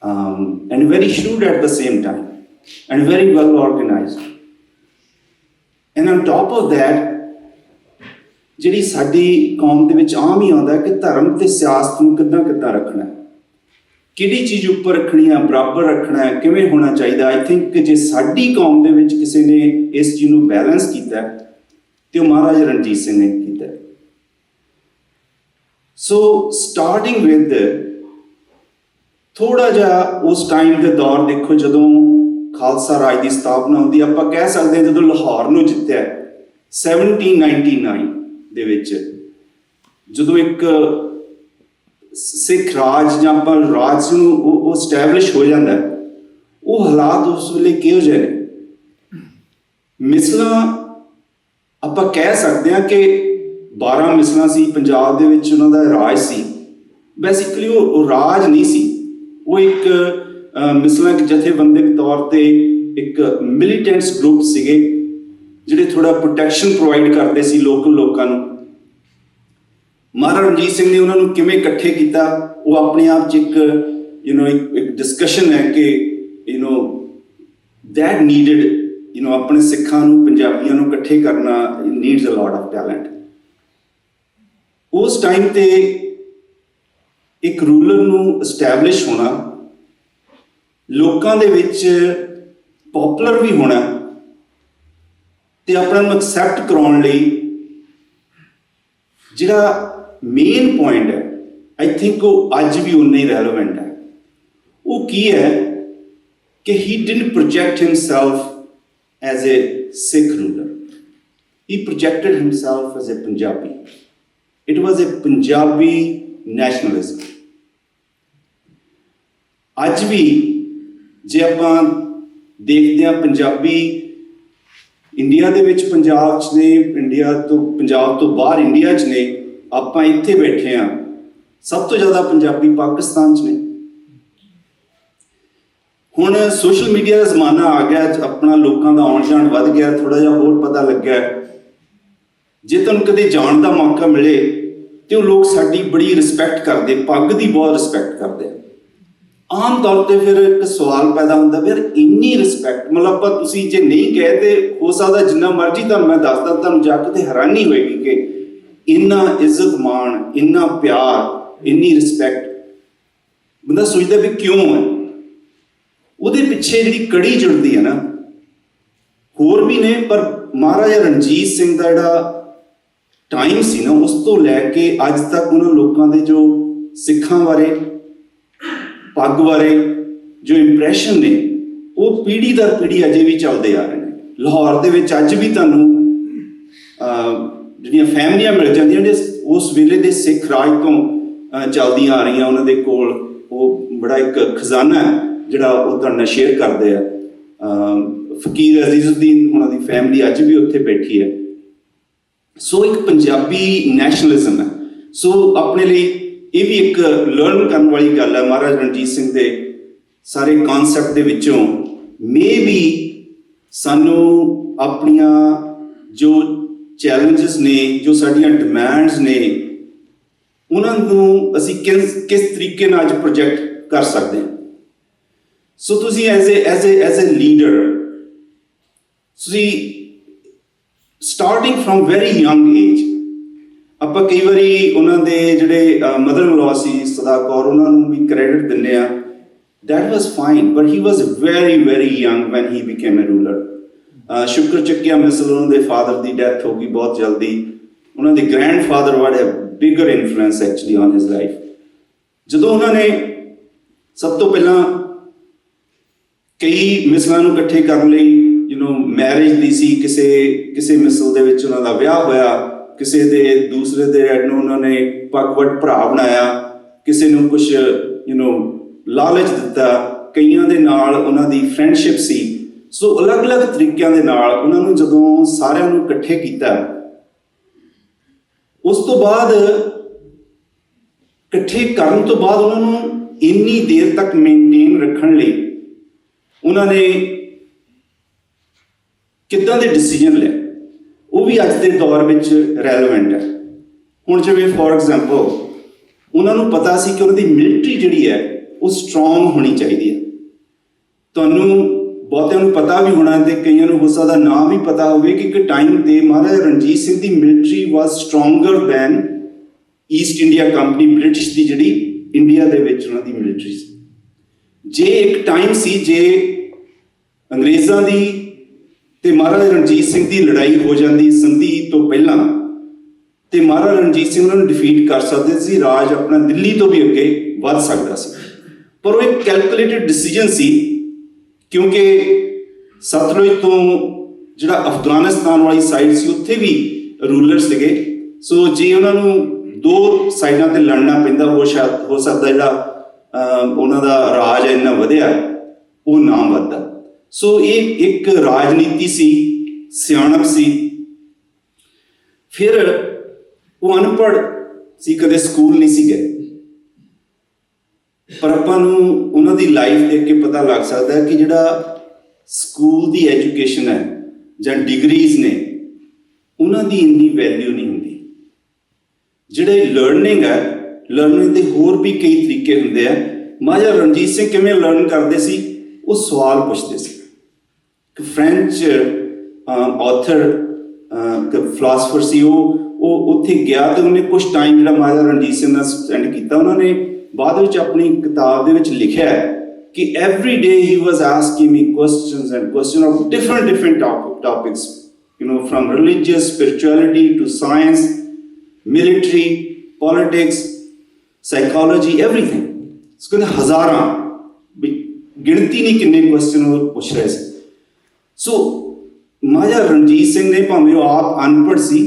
and very shrewd at the same time, and very well organized. And on top of that, ਜਿਹੜੀ ਸਾਡੀ ਕੌਮ ਦੇ ਵਿੱਚ ਆਮ ਹੀ ਆਉਂਦਾ ਕਿ ਧਰਮ ਤੇ ਸਿਆਸਤ ਨੂੰ ਕਿੱਦਾਂ ਰੱਖਣਾ ਹੈ, ਕਿਹੜੀ ਚੀਜ਼ ਉੱਪਰ ਰੱਖਣੀ ਹੈ, ਬਰਾਬਰ ਰੱਖਣਾ ਹੈ, ਕਿਵੇਂ ਹੋਣਾ ਚਾਹੀਦਾ। ਆਈ ਥਿੰਕ ਜੇ ਸਾਡੀ ਕੌਮ ਦੇ ਵਿੱਚ ਕਿਸੇ ਨੇ ਇਸ ਚੀਜ਼ ਨੂੰ ਬੈਲੈਂਸ ਕੀਤਾ ਤੇ ਉਹ ਮਹਾਰਾਜਾ ਰਣਜੀਤ ਸਿੰਘ ਨੇ ਕੀਤਾ। ਸੋ ਸਟਾਰਟਿੰਗ ਵਿਦ ਥੋੜਾ ਜਿਹਾ ਉਸ ਟਾਈਮ ਦੇ ਦੌਰ ਦੇਖੋ, ਜਦੋਂ ਖਾਲਸਾ ਰਾਜ ਦੀ ਸਥਾਪਨਾ ਹੁੰਦੀ, ਆਪਾਂ ਕਹਿ ਸਕਦੇ ਹਾਂ ਜਦੋਂ ਲਾਹੌਰ ਨੂੰ ਜਿੱਤਿਆ 1799 ਦੇ ਵਿੱਚ, ਜਦੋਂ ਇੱਕ ਸਿੱਖ ਰਾਜ ਜਾਂ ਆਪਾਂ ਰਾਜ ਨੂੰ ਉਹ ਸਟੈਬਲਿਸ਼ ਹੋ ਜਾਂਦਾ, ਉਹ ਹਾਲਾਤ ਉਸ ਵੇਲੇ ਕਿਹੋ ਜਿਹੇ ਨੇ। ਮਿਸਲਾਂ ਆਪਾਂ ਕਹਿ ਸਕਦੇ ਹਾਂ ਕਿ 12 ਮਿਸਲਾਂ ਸੀ ਪੰਜਾਬ ਦੇ ਵਿੱਚ, ਉਹਨਾਂ ਦਾ ਰਾਜ ਸੀ। ਬੇਸਿਕਲੀ ਉਹ ਰਾਜ ਨਹੀਂ ਸੀ, ਉਹ ਇੱਕ ਮਿਸਲਾਂ ਇੱਕ ਜਥੇਬੰਦਕ ਤੌਰ ਤੇ ਇੱਕ ਮਿਲੀਟੈਂਟਸ ਗਰੁੱਪ ਸੀਗੇ ਜਿਹੜੇ ਥੋੜਾ ਪ੍ਰੋਟੈਕਸ਼ਨ ਪ੍ਰੋਵਾਈਡ ਕਰਦੇ ਸੀ ਲੋਕਲ ਲੋਕਾਂ ਨੂੰ। ਮਹਾਰਾਜਾ ਰਣਜੀਤ ਸਿੰਘ ਨੇ ਉਹਨਾਂ ਨੂੰ ਕਿਵੇਂ ਇਕੱਠੇ ਕੀਤਾ, ਉਹ ਆਪਣੇ ਆਪ 'ਚ ਇੱਕ ਡਿਸਕਸ਼ਨ ਹੈ ਕਿ that needed, ਆਪਣੇ ਸਿੱਖਾਂ ਨੂੰ, ਪੰਜਾਬੀਆਂ ਨੂੰ ਇਕੱਠੇ ਕਰਨਾ needs a lot of talent. ਉਸ ਟਾਈਮ ਤੇ ਇੱਕ ਰੂਲਰ ਨੂੰ ਐਸਟੈਬਲਿਸ਼ ਹੋਣਾ, ਲੋਕਾਂ ਦੇ ਵਿੱਚ ਪੋਪੂਲਰ ਵੀ ਹੋਣਾ ਤੇ ਆਪਣਾ ਨੂੰ ਐਕਸੈਪਟ ਕਰਾਉਣ ਲਈ ਜਿਹੜਾ ਮੇਨ ਪੁਆਇੰਟ ਹੈ, ਆਈ ਥਿੰਕ ਉਹ ਅੱਜ ਵੀ ਉਨਾ ਹੀ ਰੈਲੇਵੈਂਟ ਹੈ। ਉਹ ਕੀ ਹੈ ਕਿ he didn't project himself as a Sikh ruler. He projected himself as a Punjabi. It was a Punjabi nationalism. ਅੱਜ ਵੀ ਜੇ ਆਪਾਂ ਦੇਖਦੇ ਹਾਂ, ਪੰਜਾਬੀ ਇੰਡੀਆ ਦੇ ਵਿੱਚ ਪੰਜਾਬ 'ਚ ਨੇ, ਪੰਜਾਬ ਤੋਂ ਬਾਹਰ ਇੰਡੀਆ 'ਚ ਨੇ, ਆਪਾਂ ਇੱਥੇ ਬੈਠੇ ਹਾਂ, ਸਭ ਤੋਂ ਜ਼ਿਆਦਾ ਪੰਜਾਬੀ ਪਾਕਿਸਤਾਨ 'ਚ ਨੇ। ਹੁਣ ਸੋਸ਼ਲ ਮੀਡੀਆ ਦਾ ਜ਼ਮਾਨਾ ਆ ਗਿਆ, ਆਪਣਾ ਲੋਕਾਂ ਦਾ ਆਉਣ ਜਾਣ ਵੱਧ ਗਿਆ, ਥੋੜ੍ਹਾ ਜਿਹਾ ਹੋਰ ਪਤਾ ਲੱਗਿਆ। ਜੇ ਤੁਹਾਨੂੰ ਕਦੇ ਜਾਣ ਦਾ ਮੌਕਾ ਮਿਲੇ ਤੇ ਉਹ ਲੋਕ ਸਾਡੀ ਬੜੀ ਰਿਸਪੈਕਟ ਕਰਦੇ, ਪੱਗ ਦੀ ਬਹੁਤ ਰਿਸਪੈਕਟ ਕਰਦੇ ਆ। ਆਮ ਤੌਰ ਤੇ ਫਿਰ ਇੱਕ ਸਵਾਲ ਪੈਦਾ ਹੁੰਦਾ ਵੀ ਯਾਰ ਇੰਨੀ ਰਿਸਪੈਕਟ, ਮਤਲਬ ਆਪਾਂ ਤੁਸੀਂ ਜੇ ਨਹੀਂ ਕਹੇ ਤੇ ਹੋ ਸਕਦਾ ਜਿੰਨਾ ਮਰਜ਼ੀ ਤੁਹਾਨੂੰ ਮੈਂ ਦੱਸਦਾ, ਤੁਹਾਨੂੰ ਜਾ ਕੇ ਤੇ ਹੈਰਾਨੀ ਹੋਏਗੀ ਕਿ ਇੰਨਾ ਇੱਜ਼ਤ ਮਾਣ, ਇੰਨਾ ਪਿਆਰ, ਇੰਨੀ ਰਿਸਪੈਕਟ। ਬੰਦਾ ਸੋਚਦਾ ਵੀ ਕਿਉਂ ਹੈ। ਉਹਦੇ ਪਿੱਛੇ ਜਿਹੜੀ ਕੜੀ ਜੁੜਦੀ ਹੈ ਨਾ, ਹੋਰ ਵੀ ਨੇ, ਪਰ ਮਹਾਰਾਜਾ ਰਣਜੀਤ ਸਿੰਘ ਦਾ ਜਿਹੜਾ ਟਾਈਮ ਸੀ ਨਾ, ਉਸ ਤੋਂ ਲੈ ਕੇ ਅੱਜ ਤੱਕ ਉਹਨਾਂ ਲੋਕਾਂ ਦੇ ਜੋ ਸਿੱਖਾਂ ਬਾਰੇ, ਪੱਗ ਬਾਰੇ ਜੋ ਇੰਪ੍ਰੈਸ਼ਨ ਨੇ, ਉਹ ਪੀੜ੍ਹੀ ਦਰ ਪੀੜ੍ਹੀ ਅਜੇ ਵੀ ਚੱਲਦੇ ਆ ਰਹੇ ਨੇ। ਲਾਹੌਰ ਦੇ ਵਿੱਚ ਅੱਜ ਵੀ ਤੁਹਾਨੂੰ ਜਿਹੜੀਆਂ ਫੈਮਲੀਆਂ ਮਿਲ ਜਾਂਦੀਆਂ ਨੇ ਉਸ ਵੇਲੇ ਦੇ ਸਿੱਖ ਰਾਜ ਤੋਂ ਚੱਲਦੀਆਂ ਆ ਰਹੀਆਂ, ਉਹਨਾਂ ਦੇ ਕੋਲ ਉਹ ਬੜਾ ਇੱਕ ਖਜ਼ਾਨਾ ਹੈ ਜਿਹੜਾ ਉਹ ਤੁਹਾਡੇ ਨਾਲ ਸ਼ੇਅਰ ਕਰਦੇ ਆ। ਫਕੀਰ ਅਜ਼ੀਜ਼ੁਦੀਨ ਉਹਨਾਂ ਦੀ ਫੈਮਿਲੀ ਅੱਜ ਵੀ ਉੱਥੇ ਬੈਠੀ ਹੈ। ਸੋ ਇੱਕ ਪੰਜਾਬੀ ਨੈਸ਼ਨਲਿਜ਼ਮ ਹੈ। ਸੋ ਆਪਣੇ ਲਈ ਇਹ ਵੀ ਇੱਕ ਲਰਨ ਕਰਨ ਵਾਲੀ ਗੱਲ ਹੈ। ਮਹਾਰਾਜਾ ਰਣਜੀਤ ਸਿੰਘ ਦੇ ਸਾਰੇ ਕਨਸੈਪਟ ਦੇ ਵਿੱਚੋਂ ਮੇ ਵੀ ਸਾਨੂੰ ਆਪਣੀਆਂ ਜੋ ਚੈਲੰਜਸ ਨੇ, ਜੋ ਸਾਡੀਆਂ ਡਿਮਾਂਡਸ ਨੇ, ਉਹਨਾਂ ਨੂੰ ਅਸੀਂ ਕਿਸ ਤਰੀਕੇ ਨਾਲ ਅੱਜ ਪ੍ਰੋਜੈਕਟ ਕਰ ਸਕਦੇ ਹਾਂ। ਸੋ ਤੁਸੀਂ ਐਜ਼ ਏ ਲੀਡਰ, ਤੁਸੀਂ starting from very young age, ਆਪਾਂ ਕਈ ਵਾਰੀ ਉਹਨਾਂ ਦੇ ਜਿਹੜੇ ਮਦਰ ਇਨ ਲਾਅ ਸੀ ਸਦਾ ਕੌਰ, ਉਹਨਾਂ ਨੂੰ ਵੀ ਕ੍ਰੈਡਿਟ ਦਿੰਦੇ ਆ। That was fine, but he was very young when he became a ruler. Sukerchakia ਮਿਸਲ, ਉਹਨਾਂ ਦੇ ਫਾਦਰ ਦੀ ਡੈਥ ਹੋ ਗਈ ਬਹੁਤ ਜਲਦੀ। ਉਹਨਾਂ ਦੇ ਗ੍ਰੈਂਡਫਾਦਰ ਵਾਟ ਹੈ bigger influence actually on his life. ਜਦੋਂ ਉਹਨਾਂ ਨੇ ਸਭ ਤੋਂ ਪਹਿਲਾਂ ਕਈ ਮਿਸਲਾਂ ਨੂੰ ਇਕੱਠੇ ਕਰਨ ਲਈ ਮੈਰਿਜ ਦੀ ਸੀ, ਕਿਸੇ ਮਿਸਲ ਦੇ ਵਿੱਚ ਉਹਨਾਂ ਦਾ ਵਿਆਹ ਹੋਇਆ, ਕਿਸੇ ਦੇ ਦੂਸਰੇ ਦੇ ਨੂੰ ਉਹਨਾਂ ਨੇ ਪੱਗਵਟ ਭਰਾ ਬਣਾਇਆ, ਕਿਸੇ ਨੂੰ ਕੁਛ ਲਾਲਚ ਦਿੱਤਾ, ਕਈਆਂ ਦੇ ਨਾਲ ਉਹਨਾਂ ਦੀ ਫਰੈਂਡਸ਼ਿਪ ਸੀ। ਸੋ ਅਲੱਗ-ਅਲੱਗ ਤਰੀਕਿਆਂ ਦੇ ਨਾਲ ਉਹਨਾਂ ਨੂੰ ਜਦੋਂ ਸਾਰਿਆਂ ਨੂੰ ਇਕੱਠੇ ਕੀਤਾ, ਉਸ ਤੋਂ ਬਾਅਦ ਇਕੱਠੇ ਕਰਨ ਤੋਂ ਬਾਅਦ ਉਹਨਾਂ ਨੂੰ ਇੰਨੀ ਦੇਰ ਤੱਕ ਮੇਨਟੇਨ ਰੱਖਣ ਲਈ ਉਹਨਾਂ ਨੇ ਕਿੱਦਾਂ ਦੇ ਡਿਸੀਜਨ ਲਏ, ਉਹ ਵੀ ਅੱਜ ਦੇ ਦੌਰ ਵਿੱਚ ਰੈਲੇਵੈਂਟ ਹੈ। ਹੁਣ ਜਿਵੇਂ ਫੋਰ ਐਗਜ਼ਾਮਪਲ ਉਹਨਾਂ ਨੂੰ ਪਤਾ ਸੀ ਕਿ ਉਹਨਾਂ ਦੀ ਮਿਲਟਰੀ ਜਿਹੜੀ ਹੈ ਉਹ ਸਟਰੋਂਗ ਹੋਣੀ ਚਾਹੀਦੀ ਹੈ। ਤੁਹਾਨੂੰ ਬਹੁਤਿਆਂ ਨੂੰ ਪਤਾ ਵੀ ਹੋਣਾ ਤੇ ਕਈਆਂ ਨੂੰ ਹੋ ਸਕਦਾ ਨਾ ਵੀ ਪਤਾ ਹੋਵੇ ਕਿ ਇੱਕ ਟਾਈਮ 'ਤੇ ਮਹਾਰਾਜਾ ਰਣਜੀਤ ਸਿੰਘ ਦੀ military was stronger than East India Company, British ਦੀ ਜਿਹੜੀ ਇੰਡੀਆ ਦੇ ਵਿੱਚ ਉਹਨਾਂ ਦੀ ਮਿਲਟਰੀ ਸੀ। ਜੇ ਇੱਕ ਟਾਈਮ ਸੀ ਜੇ ਅੰਗਰੇਜ਼ਾਂ ਦੀ ਤੇ ਮਹਾਰਾਜਾ ਰਣਜੀਤ ਸਿੰਘ ਦੀ ਲੜਾਈ ਹੋ ਜਾਂਦੀ ਸੰਧੀ ਤੋਂ ਪਹਿਲਾਂ, ਤੇ ਮਹਾਰਾਜਾ ਰਣਜੀਤ ਸਿੰਘ ਉਹਨਾਂ ਨੂੰ ਡਿਫੀਟ ਕਰ ਸਕਦੇ ਸੀ, ਰਾਜ ਆਪਣਾ ਦਿੱਲੀ ਤੋਂ ਵੀ ਅੱਗੇ ਵੱਧ ਸਕਦਾ ਸੀ। ਪਰ ਉਹ ਇੱਕ ਕੈਲਕੂਲੇਟਡ ਡਿਸੀਜਨ ਸੀ, ਕਿਉਂਕਿ ਸਤਲੁਜ ਤੋਂ ਜਿਹੜਾ ਅਫਗਾਨਿਸਤਾਨ ਵਾਲੀ ਸਾਈਡ ਸੀ ਉੱਥੇ ਵੀ ਰੂਲਰ ਸੀਗੇ। ਸੋ ਜੇ ਉਹਨਾਂ ਨੂੰ ਦੋ ਸਾਈਡਾਂ ਤੇ ਲੜਨਾ ਪੈਂਦਾ, ਹੋ ਸਕਦਾ ਜਿਹੜਾ ਉਹਨਾਂ ਦਾ ਰਾਜ ਇੰਨਾ ਵਧਿਆ ਉਹ ਨਾ ਵੱਧਦਾ। ਸੋ ਇਹ ਇੱਕ ਰਾਜਨੀਤੀ ਸੀ, ਸਿਆਣਪ ਸੀ। ਫਿਰ ਉਹ ਅਨਪੜ੍ਹ ਸੀ, ਕਦੇ ਸਕੂਲ ਨਹੀਂ ਸੀ ਗਏ, ਪਰ ਆਪਾਂ ਨੂੰ ਉਹਨਾਂ ਦੀ ਲਾਈਫ ਦੇਖ ਕੇ ਪਤਾ ਲੱਗ ਸਕਦਾ ਹੈ ਕਿ ਜਿਹੜਾ ਸਕੂਲ ਦੀ ਐਜੂਕੇਸ਼ਨ ਹੈ ਜਾਂ ਡਿਗਰੀਜ਼ ਨੇ, ਉਹਨਾਂ ਦੀ ਇੰਨੀ ਵੈਲਿਊ ਨਹੀਂ ਹੁੰਦੀ। ਜਿਹੜੇ ਲਰਨਿੰਗ ਹੈ, ਲਰਨਿੰਗ ਦੇ ਹੋਰ ਵੀ ਕਈ ਤਰੀਕੇ ਹੁੰਦੇ ਆ। ਮਹਾਰਾਜਾ ਰਣਜੀਤ ਸਿੰਘ ਕਿਵੇਂ ਲਰਨ ਕਰਦੇ ਸੀ? ਉਹ ਸਵਾਲ ਪੁੱਛਦੇ ਸੀ। ਇੱਕ ਫ੍ਰੈਂਚ ਆਥਰ ਫਿਲਾਸਫਰ ਸੀ, ਉਹ ਉੱਥੇ ਗਿਆ ਤੇ ਉਹਨੇ ਕੁਛ ਟਾਈਮ ਜਿਹੜਾ ਮਹਾਰਾਜਾ ਰਣਜੀਤ ਸਿੰਘ ਨਾਲ ਸਪੈਂਡ ਕੀਤਾ। ਉਹਨਾਂ ਨੇ ਬਾਅਦ ਵਿੱਚ ਆਪਣੀ ਕਿਤਾਬ ਦੇ ਵਿੱਚ ਲਿਖਿਆ ਕਿ every day he was asking me questions of different topics, from religious, spirituality to science, military, politics, psychology, everything. ਇਸ ਕਹਿੰਦੇ ਹਜ਼ਾਰਾਂ, ਗਿਣਤੀ ਨਹੀਂ ਕਿੰਨੇ ਕੁਐਸਚਨ ਉਹ ਪੁੱਛ ਰਹੇ ਸੀ। ਸੋ ਮਹਾਰਾਜਾ ਰਣਜੀਤ ਸਿੰਘ ਨੇ, ਭਾਵੇਂ ਉਹ ਆਪ ਅਨਪੜ੍ਹ ਸੀ,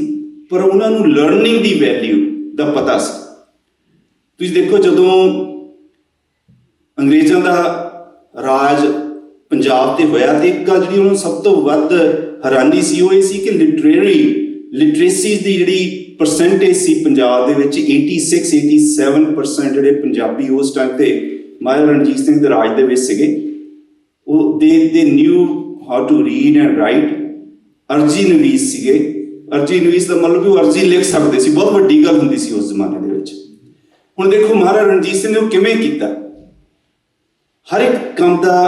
ਪਰ ਉਹਨਾਂ ਨੂੰ ਲਰਨਿੰਗ ਦੀ ਵੈਲਿਊ ਦਾ ਪਤਾ ਸੀ। ਤੁਸੀਂ ਦੇਖੋ, ਜਦੋਂ ਅੰਗਰੇਜ਼ਾਂ ਦਾ ਰਾਜ ਪੰਜਾਬ ਤੇ ਹੋਇਆ ਤੇ ਇੱਕ ਗੱਲ ਜਿਹੜੀ ਉਹਨਾਂ ਨੂੰ ਸਭ ਤੋਂ ਵੱਧ ਹੈਰਾਨੀ ਸੀ ਉਹ ਇਹ ਸੀ ਕਿ ਲਿਟਰੇਸੀ ਦੀ ਜਿਹੜੀ ਪਰਸੈਂਟੇਜ ਸੀ ਪੰਜਾਬ ਦੇ ਵਿੱਚ 86-87% ਜਿਹੜੇ ਪੰਜਾਬੀ ਉਸ ਟਾਈਮ ਤੇ ਮਹਾਰਾਜਾ ਰਣਜੀਤ ਸਿੰਘ ਦੇ ਰਾਜ ਦੇ ਵਿੱਚ ਸੀਗੇ। they knew how to read and write। ਅਰਜੀ ਨਵੀਸ ਸੀਗੇ। ਅਰਜੀ ਨਵੀਸ ਦਾ ਮਤਲਬ ਕਿ ਉਹ ਅਰਜੀ ਲਿਖ ਸਕਦੇ ਸੀ, ਬਹੁਤ ਵੱਡੀ ਗੱਲ ਹੁੰਦੀ ਸੀ ਉਸ ਜ਼ਮਾਨੇ ਦੇ ਵਿੱਚ। ਹੁਣ ਦੇਖੋ ਮਹਾਰਾਜਾ ਰਣਜੀਤ ਸਿੰਘ ਨੇ ਉਹ ਕਿਵੇਂ ਕੀਤਾ। ਹਰ ਇੱਕ ਕੰਮ ਦਾ,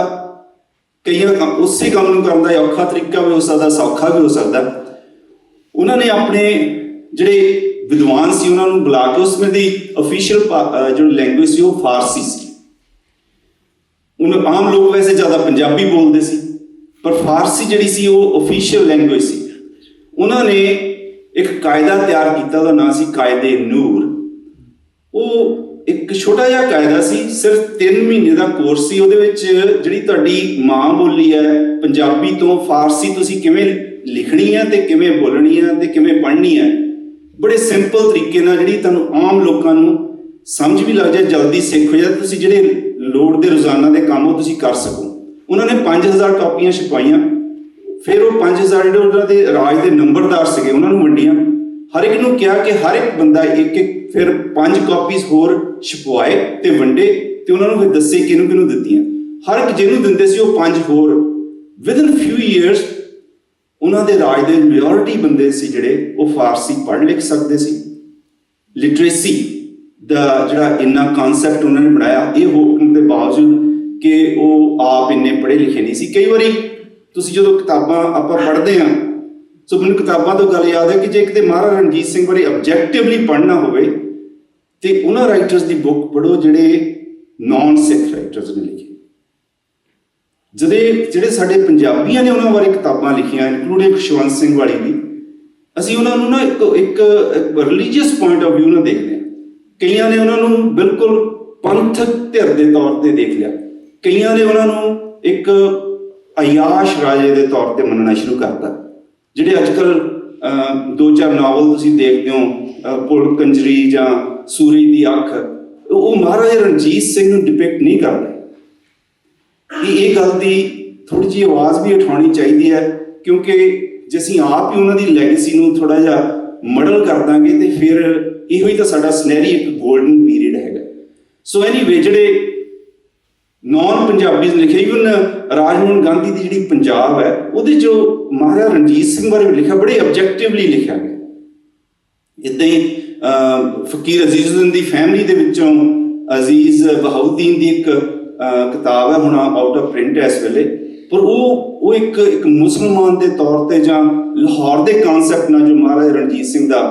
ਕਈਆਂ ਕੰਮ ਉਸੇ ਕੰਮ ਨੂੰ ਕਰਨ ਦਾ ਔਖਾ ਤਰੀਕਾ ਵੀ ਹੋ ਸਕਦਾ, ਸੌਖਾ ਵੀ ਹੋ ਸਕਦਾ। ਉਹਨਾਂ ਨੇ ਆਪਣੇ ਜਿਹੜੇ ਵਿਦਵਾਨ ਸੀ ਉਹਨਾਂ ਨੂੰ ਬੁਲਾ ਕੇ, ਉਸ ਦੀ ਅਫੀਸ਼ੀਅਲ ਜਿਹੜੀ ਲੈਂਗੁਏਜ ਸੀ ਉਹ ਫਾਰਸੀ ਸੀ। ਆਮ ਲੋਕ ਵੈਸੇ ਜ਼ਿਆਦਾ ਪੰਜਾਬੀ ਬੋਲਦੇ ਸੀ, ਪਰ ਫਾਰਸੀ ਜਿਹੜੀ ਸੀ ਉਹ ਅਫੀਸ਼ੀਅਲ ਲੈਂਗੁਏਜ ਸੀ। ਉਹਨਾਂ ਨੇ ਇੱਕ ਕਾਇਦਾ ਤਿਆਰ ਕੀਤਾ, ਉਹਦਾ ਨਾਂ ਸੀ ਕਾਇਦੇ ਨੂਰ। ਉਹ ਇੱਕ ਛੋਟਾ ਜਿਹਾ ਕਾਇਦਾ ਸੀ, ਸਿਰਫ 3 ਮਹੀਨੇ ਦਾ ਕੋਰਸ ਸੀ। ਉਹਦੇ ਵਿੱਚ ਜਿਹੜੀ ਤੁਹਾਡੀ ਮਾਂ ਬੋਲੀ ਹੈ ਪੰਜਾਬੀ ਤੋਂ ਫਾਰਸੀ ਤੁਸੀਂ ਕਿਵੇਂ ਲਿਖਣੀ ਹੈ ਅਤੇ ਕਿਵੇਂ ਬੋਲਣੀ ਹੈ ਅਤੇ ਕਿਵੇਂ ਪੜ੍ਹਨੀ ਹੈ, ਬੜੇ ਸਿੰਪਲ ਤਰੀਕੇ ਨਾਲ ਜਿਹੜੀ ਤੁਹਾਨੂੰ ਆਮ ਲੋਕਾਂ ਨੂੰ ਸਮਝ ਵੀ ਲੱਗ ਜਾਏ, ਜਲਦੀ ਸਿੱਖ ਹੋ ਜਾਏ, ਤੁਸੀਂ ਜਿਹੜੇ ਲੋੜ ਦੇ ਰੋਜ਼ਾਨਾ ਦੇ ਕੰਮ ਉਹ ਤੁਸੀਂ ਕਰ ਸਕੋ। ਉਹਨਾਂ ਨੇ 5000 ਕਾਪੀਆਂ ਛਪਾਈਆਂ। ਫਿਰ ਉਹ 5000 ਜਿਹੜੇ ਉਹਨਾਂ ਦੇ ਰਾਜ ਦੇ ਨੰਬਰਦਾਰ ਸੀਗੇ ਉਹਨਾਂ ਨੂੰ ਵੰਡੀਆਂ। ਹਰ ਇੱਕ ਨੂੰ ਕਿਹਾ ਕਿ ਹਰ ਇੱਕ ਬੰਦਾ ਇੱਕ ਇੱਕ ਫਿਰ 5 ਕਾਪੀਜ਼ ਹੋਰ ਛਪਵਾਏ ਅਤੇ ਵੰਡੇ, ਅਤੇ ਉਹਨਾਂ ਨੂੰ ਫਿਰ ਦੱਸੇ ਕਿਹਨੂੰ ਕਿਹਨੂੰ ਦਿੱਤੀਆਂ। ਹਰ ਇੱਕ ਜਿਹਨੂੰ ਦਿੰਦੇ ਸੀ ਉਹ 5 ਹੋਰ। ਵਿਦਨ ਫਿਊ ਈਅਰਸ ਉਹਨਾਂ ਦੇ ਰਾਜ ਦੇ ਮੈਜੋਰਿਟੀ ਬੰਦੇ ਸੀ ਜਿਹੜੇ ਉਹ ਫਾਰਸੀ ਪੜ੍ਹ ਲਿਖ ਸਕਦੇ ਸੀ। ਲਿਟਰੇਸੀ ਦਾ ਜਿਹੜਾ ਇੰਨਾ ਕਨਸੈਪਟ ਉਹਨਾਂ ਨੇ ਬਣਾਇਆ, ਇਹ ਹੁਕਮ ਦੇ ਬਾਵਜੂਦ ਕਿ ਉਹ ਆਪ ਇੰਨੇ ਪੜ੍ਹੇ ਲਿਖੇ ਨਹੀਂ ਸੀ। ਕਈ ਵਾਰੀ ਤੁਸੀਂ ਜਦੋਂ ਕਿਤਾਬਾਂ ਆਪਾਂ ਪੜ੍ਹਦੇ ਹਾਂ, ਸੋ ਮੈਨੂੰ ਕਿਤਾਬਾਂ ਤੋਂ ਗੱਲ ਯਾਦ ਹੈ ਕਿ ਜੇ ਕਿਤੇ ਮਹਾਰਾਜਾ ਰਣਜੀਤ ਸਿੰਘ ਬਾਰੇ ਆਬਜੈਕਟਿਵਲੀ ਪੜ੍ਹਨਾ ਹੋਵੇ ਤੇ ਉਹਨਾਂ ਰਾਈਟਰਸ ਦੀ ਬੁੱਕ ਪੜ੍ਹੋ ਜਿਹੜੇ ਨਾਨ ਸਿੱਖ ਰਾਈਟਰਸ ਨੇ ਲਿਖੇ। ਜਿਹੜੇ ਸਾਡੇ ਪੰਜਾਬੀਆਂ ਨੇ ਉਹਨਾਂ ਬਾਰੇ ਕਿਤਾਬਾਂ ਲਿਖੀਆਂ, ਇਨਕਲੂਡਿੰਗ ਖੁਸ਼ਵੰਤ ਸਿੰਘ ਵਾਲੀ ਵੀ, ਅਸੀਂ ਉਹਨਾਂ ਨੂੰ ਨਾ ਇੱਕ ਰਿਲੀਜੀਅਸ ਪੁਆਇੰਟ ਆਫ ਵਿਊ ਨਾਲ ਦੇਖਦੇ ਹਾਂ। ਕਈਆਂ ਨੇ ਉਹਨਾਂ ਨੂੰ ਬਿਲਕੁਲ ਪੰਥਕ ਧਿਰ ਦੇ ਤੌਰ 'ਤੇ ਦੇਖ ਲਿਆ, ਕਈਆਂ ਨੇ ਉਹਨਾਂ ਨੂੰ ਇੱਕ ਅਯਾਸ਼ ਰਾਜੇ ਦੇ ਤੌਰ 'ਤੇ ਮੰਨਣਾ ਸ਼ੁਰੂ ਕਰਤਾ। ਜਿਹੜੇ ਅੱਜ ਕੱਲ੍ਹ 2-4 ਨਾਵਲ ਤੁਸੀਂ ਦੇਖਦੇ ਹੋ, ਪੁਲ ਕੰਜਰੀ ਜਾਂ ਸੂਰਜ ਦੀ ਅੱਖ, ਉਹ ਮਹਾਰਾਜਾ ਰਣਜੀਤ ਸਿੰਘ ਨੂੰ ਡਿਪਿਕਟ ਨਹੀਂ ਕਰਦੇ। ਇਹ ਗੱਲ ਦੀ ਥੋੜ੍ਹੀ ਜਿਹੀ ਆਵਾਜ਼ ਵੀ ਉਠਾਉਣੀ ਚਾਹੀਦੀ ਹੈ, ਕਿਉਂਕਿ ਜੇ ਅਸੀਂ ਆਪ ਹੀ ਉਹਨਾਂ ਦੀ ਲੈਗੇਸੀ ਨੂੰ ਥੋੜ੍ਹਾ ਜਿਹਾ ਮਡਲ ਕਰ ਦਾਂਗੇ ਤੇ ਫਿਰ ਇਹੋ ਹੀ ਤਾਂ ਸਾਡਾ ਸੁਨਹਿਰੀ ਇੱਕ ਗੋਲਡਨ ਪੀਰੀਅਡ ਹੈਗਾ। ਸੋ ਐਨੀਵੇ ਜਿਹੜੇ ਨੌਨ ਪੰਜਾਬੀਜ਼ ਨੇ ਲਿਖਿਆ, ਈਵਨ ਰਾਜਮੋਹਨ ਗਾਂਧੀ ਦੀ ਜਿਹੜੀ ਪੰਜਾਬ ਹੈ ਉਹਦੇ 'ਚ ਮਹਾਰਾਜਾ ਰਣਜੀਤ ਸਿੰਘ ਬਾਰੇ ਵੀ ਲਿਖਿਆ, ਬੜੇ ਆਬਜੈਕਟਿਵਲੀ ਲਿਖਿਆ ਗਿਆ। ਇੱਦਾਂ ਹੀ ਫਕੀਰ ਅਜ਼ੀਜ਼ੁਦੀਨ ਦੀ ਫੈਮਿਲੀ ਦੇ ਵਿੱਚੋਂ ਅਜ਼ੀਜ਼ ਬਹਾਉਦੀਨ ਦੀ ਇੱਕ ਕਿਤਾਬ ਹੈ, ਹੁਣ ਆਊਟ ਆਫ ਪ੍ਰਿੰਟ ਹੈ ਇਸ ਵੇਲੇ, ਪਰ ਉਹ ਇੱਕ ਮੁਸਲਮਾਨ ਦੇ ਤੌਰ 'ਤੇ ਜਾਂ ਲਾਹੌਰ ਦੇ ਕਨਸੈਪਟ ਨਾਲ ਜੋ ਮਹਾਰਾਜਾ ਰਣਜੀਤ ਸਿੰਘ ਦਾ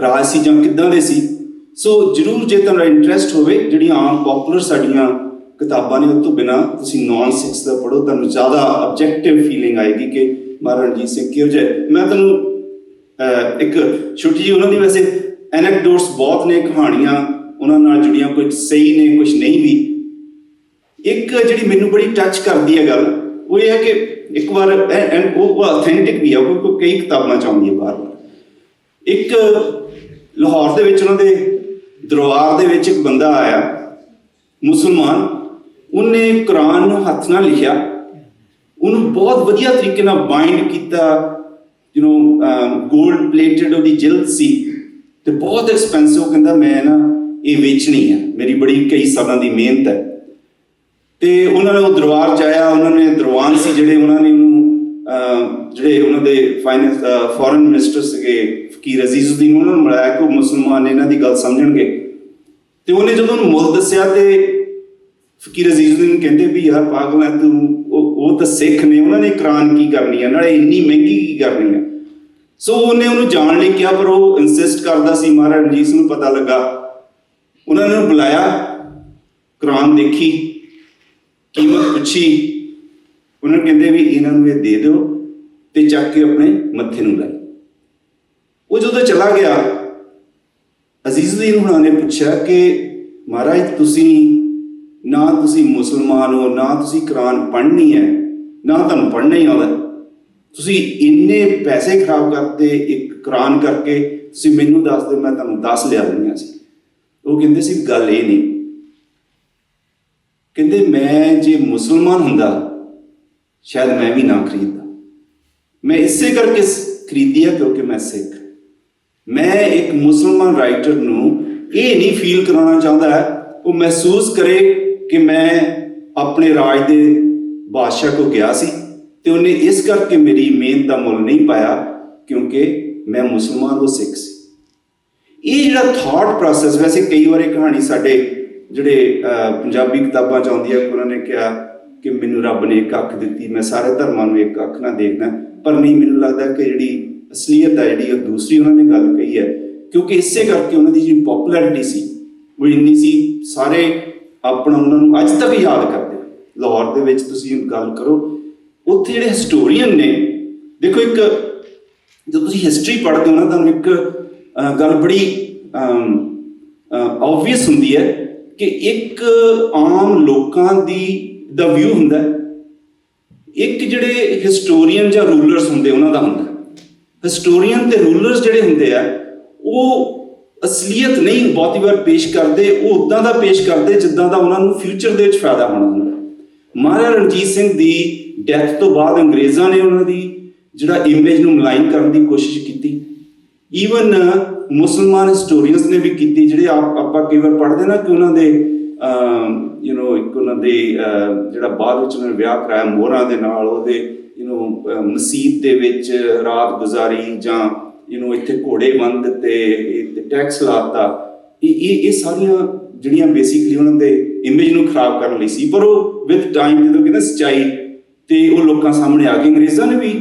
ਰਾਜ ਸੀ ਜਾਂ ਕਿੱਦਾਂ ਦੇ ਸੀ। ਸੋ ਜ਼ਰੂਰ ਜੇ ਤੁਹਾਨੂੰ ਇੰਟਰਸਟ ਹੋਵੇ, ਜਿਹੜੀਆਂ ਆਮ ਪੋਪੂਲਰ ਸਾਡੀਆਂ ਕਿਤਾਬਾਂ ਨੇ ਉਹ ਤੋਂ ਬਿਨਾਂ ਤੁਸੀਂ ਨੌਨ ਸਿੱਖਸ ਦਾ ਪੜ੍ਹੋ, ਤੁਹਾਨੂੰ ਜ਼ਿਆਦਾ ਆਬਜੈਕਟਿਵ ਫੀਲਿੰਗ ਆਏਗੀ ਕਿ ਮਹਾਰਾਜਾ ਰਣਜੀਤ ਸਿੰਘ ਕਿਹੋ ਜਿਹਾ। ਮੈਂ ਤੁਹਾਨੂੰ ਇੱਕ ਛੋਟੀ ਜਿਹੀ ਉਹਨਾਂ ਦੀ ਵੈਸੇ ਐਨੈਕਡੋਟਸ ਬਹੁਤ ਨੇ, ਕਹਾਣੀਆਂ ਉਹਨਾਂ ਨਾਲ ਜੁੜੀਆਂ, ਕੁਝ ਸਹੀ ਨੇ ਕੁਝ ਨਹੀਂ ਵੀ। ਇੱਕ ਜਿਹੜੀ ਮੈਨੂੰ ਬੜੀ ਟੱਚ ਕਰਦੀ ਹੈ ਗੱਲ, ਉਹ ਇਹ ਹੈ ਕਿ ਇੱਕ ਵਾਰ ਐਂਡ ਉਹ ਆਥੈਂਟਿਕ ਵੀ ਆ, ਕਿਉਂਕਿ ਕਈ ਕਿਤਾਬਾਂ 'ਚ ਆਉਂਦੀ ਹੈ ਬਾਰ-ਬਾਰ। ਇੱਕ ਲਾਹੌਰ ਦੇ ਵਿੱਚ ਉਹਨਾਂ ਦੇ ਦਰਬਾਰ ਦੇ ਵਿੱਚ ਇੱਕ ਬੰਦਾ ਆਇਆ ਮੁਸਲਮਾਨ, ਉਹਨੇ ਕੁਰਾਨ ਨੂੰ ਹੱਥ ਨਾਲ ਲਿਖਿਆ, ਉਹਨੂੰ ਬਹੁਤ ਵਧੀਆ ਤਰੀਕੇ ਨਾਲ ਬਾਈਂਡ ਕੀਤਾ, ਗੋਲਡ ਪਲੇਟਡ ਉਹਦੀ ਜਿਲਦ ਸੀ ਅਤੇ ਬਹੁਤ ਐਕਸਪੈਂਸਿਵ। ਕਹਿੰਦਾ ਮੈਂ ਨਾ ਇਹ ਵੇਚਣੀ ਹੈ, ਮੇਰੀ ਬੜੀ ਕਈ ਸਾਲਾਂ ਦੀ ਮਿਹਨਤ ਹੈ। ਅਤੇ ਉਹਨਾਂ ਨੇ ਉਹ ਦਰਬਾਰ 'ਚ ਆਇਆ, ਉਹਨਾਂ ਨੇ ਦਰਬਾਨ ਸੀ ਜਿਹੜੇ, ਉਹਨਾਂ ਨੇ ਉਹਨੂੰ ਜਿਹੜੇ ਉਹਨਾਂ ਦੇ ਫੋਰਨ ਮਿਨਿਸਟਰ ਸੀਗੇ ਫਕੀਰ ਅਜ਼ੀਜ਼ੁਦੀਨ, ਉਹਨਾਂ ਨੂੰ ਮਿਲਾਇਆ ਕਿ ਉਹ ਮੁਸਲਮਾਨ ਨੇ, ਇਹਨਾਂ ਦੀ ਗੱਲ ਸਮਝਣਗੇ। ਅਤੇ ਉਹਨੇ ਜਦੋਂ ਉਹਨੂੰ ਮੁੱਲ ਦੱਸਿਆ ਅਤੇ ਫਕੀਰ ਅਜ਼ੀਜ਼ੁਦੀਨ ਕਹਿੰਦੇ ਵੀ ਯਾਰ ਪਾਗਲ ਹੈ ਤੂੰ, ਉਹ ਤਾਂ ਸਿੱਖ ਨੇ, ਉਹਨਾਂ ਨੇ ਕੁਰਾਨ ਕੀ ਕਰਨੀ ਹੈ, ਨਾਲੇ ਇੰਨੀ ਮਹਿੰਗੀ ਕੀ ਕਰਨੀ ਹੈ। ਸੋ ਉਹਨੇ ਉਹਨੂੰ ਜਾਣ ਲਈ ਕਿਹਾ, ਪਰ ਉਹ ਇਨਸਿਸਟ ਕਰਦਾ ਸੀ। ਮਹਾਰਾਜਾ ਰਣਜੀਤ ਸਿੰਘ ਨੂੰ ਪਤਾ ਲੱਗਾ, ਉਹਨਾਂ ਨੇ ਉਹਨੂੰ ਬੁਲਾਇਆ, ਕੁਰਾਨ ਦੇਖੀ, ਕੀਮਤ ਪੁੱਛੀ, ਉਹਨਾਂ ਨੂੰ ਕਹਿੰਦੇ ਵੀ ਇਹਨਾਂ ਨੂੰ ਇਹ ਦੇ ਦਿਓ ਅਤੇ ਚੱਕ ਕੇ ਆਪਣੇ ਮੱਥੇ ਨੂੰ ਲਾਈ। ਉਹ ਜਦੋਂ ਚਲਾ ਗਿਆ, ਅਜ਼ੀਜ਼ੁਦੀਨ ਹੁਣਾਂ ਨੇ ਪੁੱਛਿਆ ਕਿ ਮਹਾਰਾਜ ਤੁਸੀਂ ਮੁਸਲਮਾਨ ਹੋ, ਨਾ ਤੁਸੀਂ ਕੁਰਾਨ ਪੜ੍ਹਨੀ ਹੈ, ਨਾ ਤੁਹਾਨੂੰ ਪੜ੍ਹਨਾ ਹੀ ਆਉਂਦਾ, ਤੁਸੀਂ ਇੰਨੇ ਪੈਸੇ ਖਰਾਬ ਕਰਤੇ ਇੱਕ ਕੁਰਾਨ ਕਰਕੇ, ਤੁਸੀਂ ਮੈਨੂੰ ਦੱਸ ਦਿਓ, ਮੈਂ ਤੁਹਾਨੂੰ 10 ਲਿਆ ਦਿੰਦੀਆਂ ਸੀ। ਉਹ ਕਹਿੰਦੇ ਸੀ ਗੱਲ ਇਹ ਨਹੀਂ, ਕਹਿੰਦੇ ਮੈਂ ਜੇ ਮੁਸਲਮਾਨ ਹੁੰਦਾ ਸ਼ਾਇਦ ਮੈਂ ਵੀ ਨਾ ਖਰੀਦਦਾ, ਮੈਂ ਇਸੇ ਕਰਕੇ ਖਰੀਦੀ ਹੈ ਕਿਉਂਕਿ ਮੈਂ ਸਿੱਖ। ਮੈਂ ਇੱਕ ਮੁਸਲਮਾਨ ਰਾਈਟਰ ਨੂੰ ਇਹ ਨਹੀਂ ਫੀਲ ਕਰਾਉਣਾ ਚਾਹੁੰਦਾ, ਉਹ ਮਹਿਸੂਸ ਕਰੇ ਕਿ ਮੈਂ ਆਪਣੇ ਰਾਜ ਦੇ ਬਾਦਸ਼ਾਹ ਕੋਲ ਗਿਆ ਸੀ ਤੇ ਉਹਨੇ ਇਸ ਕਰਕੇ ਮੇਰੀ ਮਿਹਨਤ ਦਾ ਮੁੱਲ ਨਹੀਂ ਪਾਇਆ ਕਿਉਂਕਿ ਮੈਂ ਮੁਸਲਮਾਨ, ਉਹ ਸਿੱਖ ਸੀ। ਇਹ ਜਿਹੜਾ ਥਾਟ ਪ੍ਰੋਸੈਸ, ਵੈਸੇ ਕਈ ਵਾਰੀ ਕਹਾਣੀ ਸਾਡੇ ਜਿਹੜੇ ਪੰਜਾਬੀ ਕਿਤਾਬਾਂ 'ਚ ਆਉਂਦੀ ਹੈ, ਉਹਨਾਂ ਨੇ ਕਿਹਾ ਕਿ ਮੈਨੂੰ ਰੱਬ ਨੇ ਇੱਕ ਅੱਖ ਦਿੱਤੀ, ਮੈਂ ਸਾਰੇ ਧਰਮਾਂ ਨੂੰ ਇੱਕ ਅੱਖ ਨਾਲ ਦੇਖਦਾ, ਪਰ ਨਹੀਂ, ਮੈਨੂੰ ਲੱਗਦਾ ਕਿ ਜਿਹੜੀ ਅਸਲੀਅਤ ਹੈ ਜਿਹੜੀ ਉਹ ਦੂਸਰੀ ਉਹਨਾਂ ਨੇ ਗੱਲ ਕਹੀ ਹੈ, ਕਿਉਂਕਿ ਇਸੇ ਕਰਕੇ ਉਹਨਾਂ ਦੀ ਜਿਹੜੀ ਪੋਪੂਲੈਰਿਟੀ ਸੀ ਉਹ ਇੰਨੀ ਸੀ, ਸਾਰੇ ਆਪਣਾ ਉਹਨਾਂ ਨੂੰ ਅੱਜ ਤੱਕ ਯਾਦ ਕਰਦੇ। ਲਾਹੌਰ ਦੇ ਵਿੱਚ ਤੁਸੀਂ ਗੱਲ ਕਰੋ, ਉੱਥੇ ਜਿਹੜੇ ਹਿਸਟੋਰੀਅਨ ਨੇ, ਦੇਖੋ ਇੱਕ ਜਦੋਂ ਤੁਸੀਂ ਹਿਸਟਰੀ ਪੜ੍ਹਦੇ ਹੋ ਨਾ, ਤੁਹਾਨੂੰ ਇੱਕ ਗੱਲ ਬੜੀ ਆਬਵੀਅਸ ਹੁੰਦੀ ਹੈ ਕਿ ਇੱਕ ਆਮ ਲੋਕਾਂ ਦਾ ਵਿਊ ਹੁੰਦਾ, ਇੱਕ ਜਿਹੜੇ ਹਿਸਟੋਰੀਅਨ ਜਾਂ ਰੂਲਰਸ ਹੁੰਦੇ ਉਹਨਾਂ ਦਾ ਹੁੰਦਾ। ਹਿਸਟੋਰੀਅਨ ਤੇ ਰੂਲਰਸ ਜਿਹੜੇ ਹੁੰਦੇ ਆ ਉਹ ਅਸਲੀਅਤ ਨਹੀਂ ਬਹੁਤੀ ਵਾਰ ਪੇਸ਼ ਕਰਦੇ, ਉਹ ਉੱਦਾਂ ਦਾ ਪੇਸ਼ ਕਰਦੇ ਜਿੱਦਾਂ ਦਾ ਉਹਨਾਂ ਨੂੰ ਫਿਊਚਰ ਦੇ ਵਿੱਚ ਫਾਇਦਾ ਹੋਣਾ ਹੁੰਦਾ। ਮਹਾਰਾਜਾ ਰਣਜੀਤ ਸਿੰਘ ਦੀ ਡੈਥ ਤੋਂ ਬਾਅਦ ਅੰਗਰੇਜ਼ਾਂ ਨੇ ਉਹਨਾਂ ਦੀ ਜਿਹੜਾ ਇਮੇਜ ਨੂੰ ਮਲਾਈਨ ਕਰਨ ਦੀ ਕੋਸ਼ਿਸ਼ ਕੀਤੀ। ਈਵਨ ਮੁਸਲਮਾਨ ਹਿਸਟੋਰੀਅਨਸ ਨੇ ਵੀ ਕੀਤੀ, ਜਿਹੜੇ ਆਪਾਂ ਕਈ ਵਾਰ ਪੜ੍ਹਦੇ ਨਾ ਕਿ ਉਹਨਾਂ ਦੇ ਇੱਕ ਉਹਨਾਂ ਦੇ ਜਿਹੜਾ ਬਾਅਦ ਵਿੱਚ ਉਹਨਾਂ ਨੇ ਵਿਆਹ ਕਰਾਇਆ ਮੋਹਰਾਂ ਦੇ ਨਾਲ, ਉਹਦੇ ਮਸੀਤ ਦੇ ਵਿੱਚ ਰਾਤ ਗੁਜ਼ਾਰੀ, ਜਾਂ ਇੱਥੇ ਘੋੜੇ ਬੰਨ ਦਿੱਤੇ, ਟੈਕਸ ਲਾਤਾ, ਇਹ ਸਾਰੀਆਂ ਜਿਹੜੀਆਂ ਬੇਸਿਕਲੀ ਉਹਨਾਂ ਦੇ ਇਮੇਜ ਨੂੰ ਖਰਾਬ ਕਰਨ ਲਈ ਸੀ। ਪਰ ਉਹ ਵਿਦ ਟਾਈਮ ਜਦੋਂ ਕਹਿੰਦੇ ਸੱਚਾਈ ਤੇ ਉਹ ਲੋਕਾਂ ਸਾਹਮਣੇ ਆ ਗਈ। ਅੰਗਰੇਜ਼ਾਂ ਨੇ ਵੀ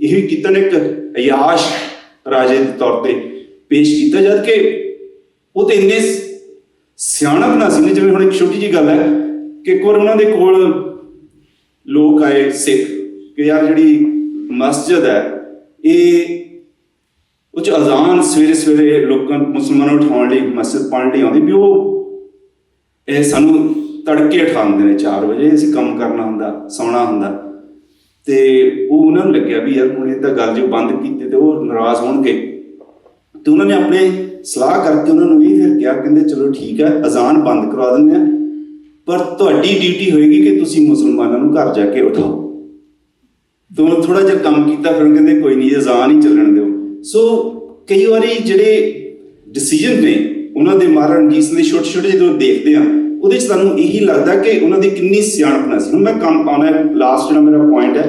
ਇਹ ਵੀ ਕੀਤਾ ਨੇ, ਇੱਕ ਅਯਾਸ਼ ਰਾਜੇ ਦੇ ਤੌਰ ਤੇ ਪੇਸ਼ ਕੀਤਾ, ਜਦ ਕਿ ਉਹ ਤੇ ਇੰਨੇ ਸਿਆਣਪ ਨਾ ਸੀ ਨੇ। ਜਿਵੇਂ ਹੁਣ ਇੱਕ ਛੋਟੀ ਜਿਹੀ ਗੱਲ ਹੈ ਕਿ ਇੱਕ ਵਾਰ ਉਹਨਾਂ ਦੇ ਕੋਲ ਲੋਕ ਆਏ ਸਿੱਖ ਕਿ ਯਾਰ ਜਿਹੜੀ ਮਸਜਿਦ ਹੈ ਇਹ ਉਹ 'ਚ ਅਜ਼ਾਨ ਸਵੇਰੇ ਸਵੇਰੇ ਲੋਕਾਂ ਮੁਸਲਮਾਨਾਂ ਨੂੰ ਉਠਾਉਣ ਲਈ, ਮਸਜਿਦ ਪੜ੍ਹਨ ਲਈ ਆਉਂਦੀ ਵੀ, ਉਹ ਇਹ ਸਾਨੂੰ ਤੜਕੇ ਉਠਾਉਂਦੇ ਨੇ 4 ਵਜੇ, ਅਸੀਂ ਕੰਮ ਕਰਨਾ ਹੁੰਦਾ, ਸੌਣਾ ਹੁੰਦਾ। ਤੇ ਉਹ ਉਹਨਾਂ ਨੂੰ ਲੱਗਿਆ ਵੀ ਯਾਰ ਹੁਣ ਇਹ ਤਾਂ ਗੱਲ ਜੋ ਬੰਦ ਕੀਤੀ ਤੇ ਉਹ ਨਾਰਾਜ਼ ਹੋਣਗੇ, ਤੇ ਉਹਨਾਂ ਨੇ ਆਪਣੇ ਸਲਾਹ ਕਰਕੇ ਉਹਨਾਂ ਨੂੰ ਵੀ ਫਿਰ ਕਿਹਾ, ਕਹਿੰਦੇ ਚਲੋ ਠੀਕ ਹੈ, ਅਜ਼ਾਨ ਬੰਦ ਕਰਵਾ ਦਿੰਦੇ ਹਾਂ, ਪਰ ਤੁਹਾਡੀ ਡਿਊਟੀ ਹੋਏਗੀ ਕਿ ਤੁਸੀਂ ਮੁਸਲਮਾਨਾਂ ਨੂੰ ਘਰ ਜਾ ਕੇ ਉਠਾਓ। ਤੇ ਉਹਨੇ ਥੋੜ੍ਹਾ ਜਿਹਾ ਕੰਮ ਕੀਤਾ, ਫਿਰ ਕਹਿੰਦੇ ਕੋਈ ਨਹੀਂ, ਅਜ਼ਾਨ ਹੀ ਚੱਲਣ ਦਿਓ। ਸੋ ਕਈ ਵਾਰੀ ਜਿਹੜੇ ਡਿਸੀਜਨ ਨੇ ਉਹਨਾਂ ਦੇ ਮਹਾਰਾਜਾ ਰਣਜੀਤ ਸਿੰਘ ਦੇ ਛੋਟੇ ਛੋਟੇ ਜਦੋਂ ਦੇਖਦੇ ਹਾਂ, ਉਹਦੇ 'ਚ ਸਾਨੂੰ ਇਹੀ ਲੱਗਦਾ ਕਿ ਉਹਨਾਂ ਦੀ ਕਿੰਨੀ ਸਿਆਣਪ ਸੀ। ਹੁਣ ਮੈਂ ਕੰਮ ਪਾਉਣਾ, ਲਾਸਟ ਜਿਹੜਾ ਮੇਰਾ ਪੁਆਇੰਟ ਹੈ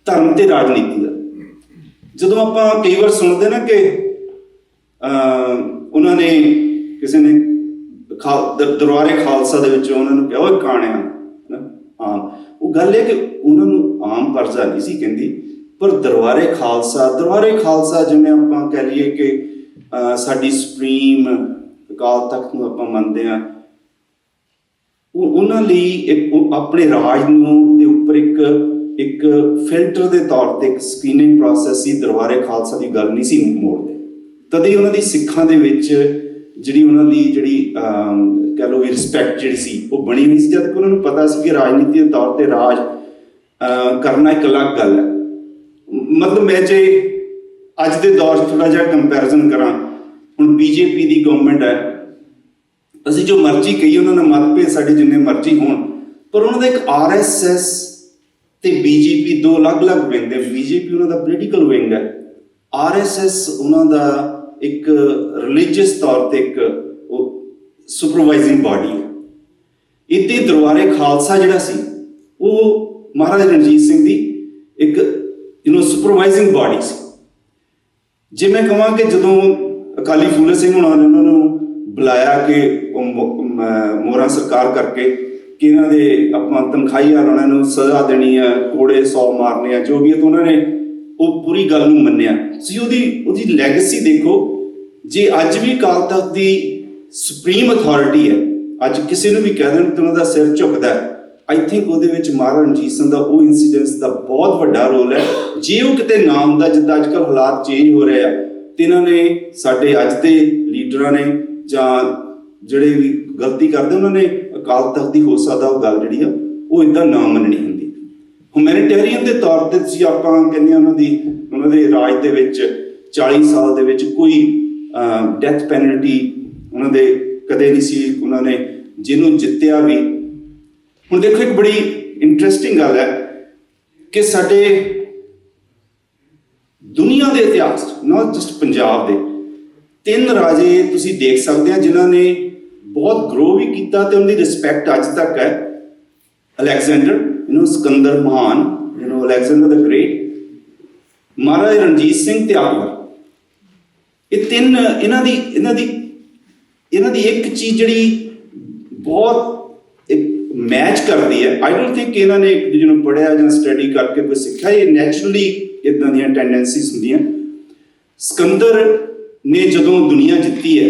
ਧਰਮ ਤੇ ਰਾਜਨੀਤੀ ਦਾ। ਜਦੋਂ ਆਪਾਂ ਕਈ ਵਾਰ ਸੁਣਦੇ ਨਾ ਕਿ ਉਹਨਾਂ ਨੇ ਕਿਸੇ ਨੇ ਦਰਬਾਰੇ ਖਾਲਸਾ ਦੇ ਵਿੱਚ ਉਹਨਾਂ ਨੂੰ ਕਿਹਾ ਉਹ ਕਾਣਿਆ ਆਮ, ਉਹ ਗੱਲ ਹੈ ਕਿ ਉਹਨਾਂ ਨੂੰ ਆਮ ਪਰਜਾ ਨਹੀਂ ਸੀ ਕਹਿੰਦੀ, ਪਰ ਦਰਬਾਰੇ ਖਾਲਸਾ ਜਿਵੇਂ ਆਪਾਂ ਕਹਿ ਲਈਏ ਕਿ ਸਾਡੀ ਸੁਪਰੀਮ ਅਕਾਲ ਤਖਤ ਨੂੰ ਆਪਾਂ ਮੰਨਦੇ ਹਾਂ, ਉਹਨਾਂ ਲਈ ਇੱਕ ਆਪਣੇ ਰਾਜ ਨੂੰ ਦੇ ਉੱਪਰ ਇੱਕ ਫਿਲਟਰ ਦੇ ਤੌਰ ਤੇ ਇੱਕ ਸਕਰੀਨਿੰਗ ਪ੍ਰੋਸੈਸ ਸੀ। ਦਰਬਾਰੇ ਖਾਲਸਾ ਦੀ ਗੱਲ ਨਹੀਂ ਸੀ ਮੋੜਦੇ। ਤਦੇ ਹੀ ਉਹਨਾਂ ਦੀ ਸਿੱਖਾਂ ਦੇ ਵਿੱਚ ਜਿਹੜੀ ਉਹਨਾਂ ਦੀ ਕਹਿ ਲਓ ਰਿਸਪੈਕਟ ਜਿਹੜੀ ਸੀ ਉਹ ਬਣੀ ਹੋਈ ਸੀ, ਜਦ ਕਿ ਉਹਨਾਂ ਨੂੰ ਪਤਾ ਸੀ ਕਿ ਰਾਜਨੀਤੀ ਦੇ ਤੌਰ ਤੇ ਰਾਜ ਕਰਨਾ ਇੱਕ ਅਲੱਗ ਗੱਲ ਹੈ। ਮਤਲਬ ਮੈਂ ਜੇ ਅੱਜ ਦੇ ਦੌਰ 'ਚ ਥੋੜ੍ਹਾ ਜਿਹਾ ਕੰਪੈਰੀਜ਼ਨ ਕਰਾਂ, ਹੁਣ ਬੀਜੇਪੀ ਦੀ ਗਵਰਨਮੈਂਟ ਹੈ, ਅਸੀਂ ਜੋ ਮਰਜ਼ੀ ਕਹੀਏ, ਉਹਨਾਂ ਨਾਲ ਮਤਭੇਦ ਸਾਡੇ ਜਿੰਨੇ ਮਰਜ਼ੀ ਹੋਣ, ਪਰ ਉਹਨਾਂ ਦਾ ਇੱਕ RSS ਤੇ BJP ਦੋ ਅਲੱਗ-ਅਲੱਗ ਵਿੰਗ ਹੈ। BJP ਉਹਨਾਂ ਦਾ ਪੋਲੀਟੀਕਲ ਵਿੰਗ ਹੈ, RSS ਉਹਨਾਂ ਦਾ ਇੱਕ ਰਿਲੀਜੀਅਸ ਤੌਰ ਤੇ ਇੱਕ ਸੁਪਰਵਾਈਜ਼ਿੰਗ ਬਾਡੀ ਹੈ। ਇੱਥੇ ਦਰਬਾਰੇ ਖਾਲਸਾ ਜਿਹੜਾ ਸੀ ਉਹ ਮਹਾਰਾਜਾ ਰਣਜੀਤ ਸਿੰਘ ਦੀ ਇੱਕ ਸੁਪਰਵਾਈਜ਼ਿੰਗ ਬਾਡੀ ਸੀ। ਜੇ ਮੈਂ ਕਹਾਂ ਕਿ ਜਦੋਂ ਅਕਾਲੀ ਫੂਲੇ ਸਿੰਘ ਹੋਣਾ ਨੇ ਉਹਨਾਂ ਨੂੰ ਬੁਲਾਇਆ ਕਿ ਮੋਹਰਾਂ ਸਰਕਾਰ ਕਰਕੇ ਕਿ ਇਹਨਾਂ ਦੇ ਆਪਾਂ ਤਨਖਾਹੀਆ ਉਹਨਾਂ ਨੂੰ ਸਜ਼ਾ ਦੇਣੀ ਆ, ਕੋੜੇ 100 ਮਾਰਨੇ ਆ, ਜੋ ਵੀ ਹੈ, ਤਾਂ ਉਹਨਾਂ ਨੇ ਉਹ ਪੂਰੀ ਗੱਲ ਨੂੰ ਮੰਨਿਆ ਸੀ। ਉਹਦੀ ਲੈਗੇਸੀ ਦੇਖੋ। ਜੇ ਅੱਜ ਵੀ ਅਕਾਲ ਤਖਤ ਦੀ ਸੁਪਰੀਮ ਅਥਾਰਟੀ ਹੈ, ਅੱਜ ਕਿਸੇ ਨੂੰ ਵੀ ਕਹਿ ਦੇਣ ਤਾਂ ਉਹਨਾਂ ਦਾ ਸਿਰ ਝੁਕਦਾ। ਆਈ ਥਿੰਕ ਉਹਦੇ ਵਿੱਚ ਮਹਾਰਾਜਾ ਰਣਜੀਤ ਸਿੰਘ ਦਾ ਉਹ ਇਨਸੀਡੈਂਸ ਦਾ ਬਹੁਤ ਵੱਡਾ ਰੋਲ ਹੈ। ਜੇ ਉਹ ਕਿਤੇ ਨਾ ਹੁੰਦਾ, ਜਿੱਦਾਂ ਅੱਜ ਕੱਲ੍ਹ ਹਾਲਾਤ ਚੇਂਜ ਹੋ ਰਹੇ ਆ, ਤੇ ਇਹਨਾਂ ਨੇ ਸਾਡੇ ਅੱਜ ਦੇ ਲੀਡਰਾਂ ਨੇ ਜਾਂ ਜਿਹੜੇ ਵੀ ਗਲਤੀ ਕਰਦੇ ਉਹਨਾਂ ਨੇ ਅਕਾਲ ਤਖਤ ਦੀ ਹੋ ਸਕਦਾ ਉਹ ਗੱਲ ਜਿਹੜੀ ਆ ਉਹ ਇੱਦਾਂ ਨਾ ਮੰਨਣੀ ਹੁੰਦੀ। ਹਿਊਮੈਨਿਟੇਰੀਅਨ ਦੇ ਤੌਰ ਤੇ ਤੁਸੀਂ ਆਪਾਂ ਕਹਿੰਦੇ ਉਹਨਾਂ ਦੇ ਰਾਜ ਦੇ ਵਿੱਚ 40 ਸਾਲ ਦੇ ਵਿੱਚ ਕੋਈ ਡੈਥ ਪੈਨਲਟੀ ਉਹਨਾਂ ਦੇ ਕਦੇ ਨਹੀਂ ਸੀ। ਉਹਨਾਂ ਨੇ ਜਿਹਨੂੰ ਜਿੱਤਿਆ ਵੀ। ਹੁਣ ਦੇਖੋ ਇੱਕ ਬੜੀ ਇੰਟਰਸਟਿੰਗ ਗੱਲ ਹੈ ਕਿ ਸਾਡੇ ਦੁਨੀਆ ਦੇ ਇਤਿਹਾਸ 'ਚ, ਨਾਟ ਜਸਟ ਪੰਜਾਬ ਦੇ, 3 ਰਾਜੇ ਤੁਸੀਂ ਦੇਖ ਸਕਦੇ ਆ ਜਿਨ੍ਹਾਂ ਨੇ ਬਹੁਤ ਗਰੋ ਵੀ ਕੀਤਾ ਤੇ ਉਹਨਾਂ ਦੀ ਰਿਸਪੈਕਟ ਅੱਜ ਤੱਕ ਹੈ। ਅਲੈਗਜ਼ੈਂਡਰ ਸਿਕੰਦਰ ਮਹਾਨ, ਅਲੈਗਜ਼ੈਂਡਰ ਦ ਗ੍ਰੇਟ, ਮਹਾਰਾਜਾ ਰਣਜੀਤ ਸਿੰਘ ਤੇ ਅਕਬਰ, ਇਹ ਤਿੰਨ ਇਹਨਾਂ ਦੀ ਇੱਕ ਚੀਜ਼ ਜਿਹੜੀ ਬਹੁਤ ਇੱਕ ਮੈਚ ਕਰਦੀ ਹੈ। ਆਈ ਡੋਂਟ ਥਿੰਕ ਇਹਨਾਂ ਨੇ ਇੱਕ ਦੂਜੇ ਨੂੰ ਪੜ੍ਹਿਆ ਜਾਂ ਸਟੱਡੀ ਕਰਕੇ ਕੋਈ ਸਿੱਖਿਆ, ਇਹ ਨੈਚੁਰਲੀ ਇੱਦਾਂ ਦੀਆਂ ਟੈਂਡੈਂਸੀਜ਼ ਹੁੰਦੀਆਂ। ਸਿਕੰਦਰ ਨੇ ਜਦੋਂ ਦੁਨੀਆ ਜਿੱਤੀ ਹੈ,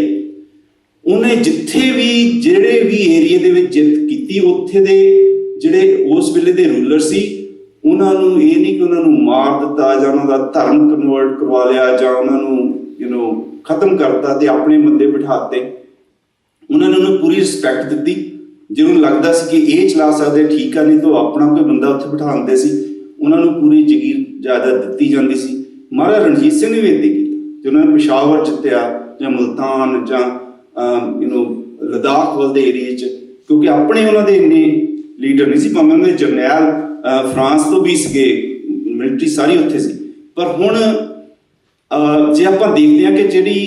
ਉਹਨੇ ਜਿੱਥੇ ਵੀ ਜਿਹੜੇ ਵੀ ਏਰੀਏ ਦੇ ਵਿੱਚ ਜਿੱਤ ਕੀਤੀ, ਉੱਥੇ ਦੇ ਜਿਹੜੇ ਉਸ ਵੇਲੇ ਦੇ ਰੂਲਰ ਸੀ, ਉਹਨਾਂ ਨੂੰ ਇਹ ਨਹੀਂ ਕਿ ਉਹਨਾਂ ਨੂੰ ਮਾਰ ਦਿੱਤਾ ਜਾਂ ਉਹਨਾਂ ਦਾ ਧਰਮ ਕਨਵਰਟ ਕਰਵਾ ਲਿਆ ਜਾਂ ਉਹਨਾਂ ਨੂੰ ਖਤਮ ਕਰਤਾ ਤੇ ਆਪਣੇ ਬੰਦੇ ਬਿਠਾਤੇ। ਉਹਨਾਂ ਨੇ ਉਹਨੂੰ ਪੂਰੀ ਰਿਸਪੈਕਟ ਦਿੱਤੀ। ਜੇ ਉਹਨੂੰ ਲੱਗਦਾ ਸੀ ਕਿ ਇਹ ਚਲਾ ਸਕਦੇ ਠੀਕ ਆ, ਨਹੀਂ ਤਾਂ ਆਪਣਾ ਕੋਈ ਬੰਦਾ ਉੱਥੇ ਬਿਠਾਉਂਦੇ ਸੀ। ਉਹਨਾਂ ਨੂੰ ਪੂਰੀ ਜ਼ਗੀਰ ਜਾਇਦਾਦ ਦਿੱਤੀ ਜਾਂਦੀ ਸੀ। ਮਹਾਰਾਜਾ ਰਣਜੀਤ ਸਿੰਘ ਨੇ ਵੀ ਇੱਦਾਂ ਕੀਤਾ। ਜੇ ਉਹਨਾਂ ਨੇ ਪਿਸ਼ਾਵਰ ਜਿੱਤਿਆ ਜਾਂ ਮੁਲਤਾਨ ਜਾਂ ਲਦਾਖ ਵੱਲ ਦੇ ਏਰੀਏ 'ਚ, ਕਿਉਂਕਿ ਆਪਣੇ ਉਹਨਾਂ ਦੇ ਇੰਨੇ ਲੀਡਰ ਨਹੀਂ ਸੀ, ਭਾਵੇਂ ਉਹਨਾਂ ਦੇ ਜਰਨੈਲ ਫਰਾਂਸ ਤੋਂ ਵੀ ਸੀਗੇ, ਮਿਲਟਰੀ ਸਾਰੀ ਉੱਥੇ ਸੀ। ਪਰ ਹੁਣ ਜੇ ਆਪਾਂ ਦੇਖਦੇ ਹਾਂ ਕਿ ਜਿਹੜੀ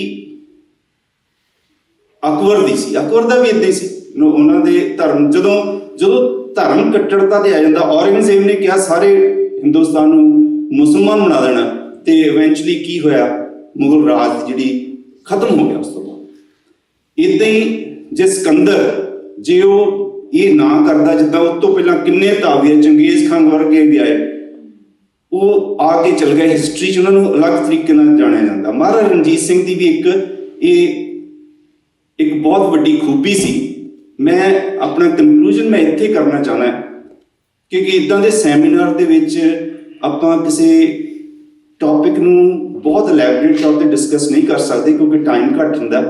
ਅਕਬਰ ਦੀ ਸੀ, ਅਕਬਰ ਦਾ ਵੀ ਇੱਦਾਂ ਹੀ ਸੀ। ਉਹਨਾਂ ਦੇ ਧਰਮ ਜਦੋਂ ਧਰਮ ਕੱਟੜਤਾ ਤੇ ਆ ਜਾਂਦਾ, ਔਰੰਗਜ਼ੇਬ ਨੇ ਕਿਹਾ ਸਾਰੇ ਹਿੰਦੁਸਤਾਨ ਨੂੰ ਮੁਸਲਮਾਨ ਬਣਾ ਦੇਣਾ, ਤੇ ਇਵੈਂਚੁਅਲੀ ਕੀ ਹੋਇਆ, ਮੁਗਲ ਰਾਜ ਜਿਹੜੀ ਖਤਮ ਹੋ ਗਿਆ ਉਸ ਤੋਂ ਬਾਅਦ। ਇੱਦਾਂ ਹੀ ਜੇ ਸਿਕੰਦਰ ਜੇ ਉਹ ਇਹ ਨਾ ਕਰਦਾ, ਜਿੱਦਾਂ ਉਸ ਤੋਂ ਪਹਿਲਾਂ ਕਿੰਨੇ ਤਾਬੀਏ ਚੰਗੇਜ਼ ਖਾਨ ਵਰਗੇ ਵੀ ਆਏ, ਉਹ ਆ ਕੇ ਚਲ ਗਏ ਹਿਸਟਰੀ 'ਚ, ਉਹਨਾਂ ਨੂੰ ਅਲੱਗ ਤਰੀਕੇ ਨਾਲ ਜਾਣਿਆ ਜਾਂਦਾ। ਮਹਾਰਾਜਾ ਰਣਜੀਤ ਸਿੰਘ ਦੀ ਵੀ ਇੱਕ ਬਹੁਤ ਵੱਡੀ ਖੂਬੀ ਸੀ। ਮੈਂ ਆਪਣਾ ਕਨਕਲੂਜਨ ਮੈਂ ਇੱਥੇ ਕਰਨਾ ਚਾਹੁੰਦਾ, ਕਿਉਂਕਿ ਇੱਦਾਂ ਦੇ ਸੈਮੀਨਾਰ ਦੇ ਵਿੱਚ ਆਪਾਂ ਕਿਸੇ ਟੌਪਿਕ ਨੂੰ ਬਹੁਤ ਇਲੈਬੋਰੇਟ ਤੌਰ 'ਤੇ ਡਿਸਕਸ ਨਹੀਂ ਕਰ ਸਕਦੇ, ਕਿਉਂਕਿ ਟਾਈਮ ਘੱਟ ਹੁੰਦਾ।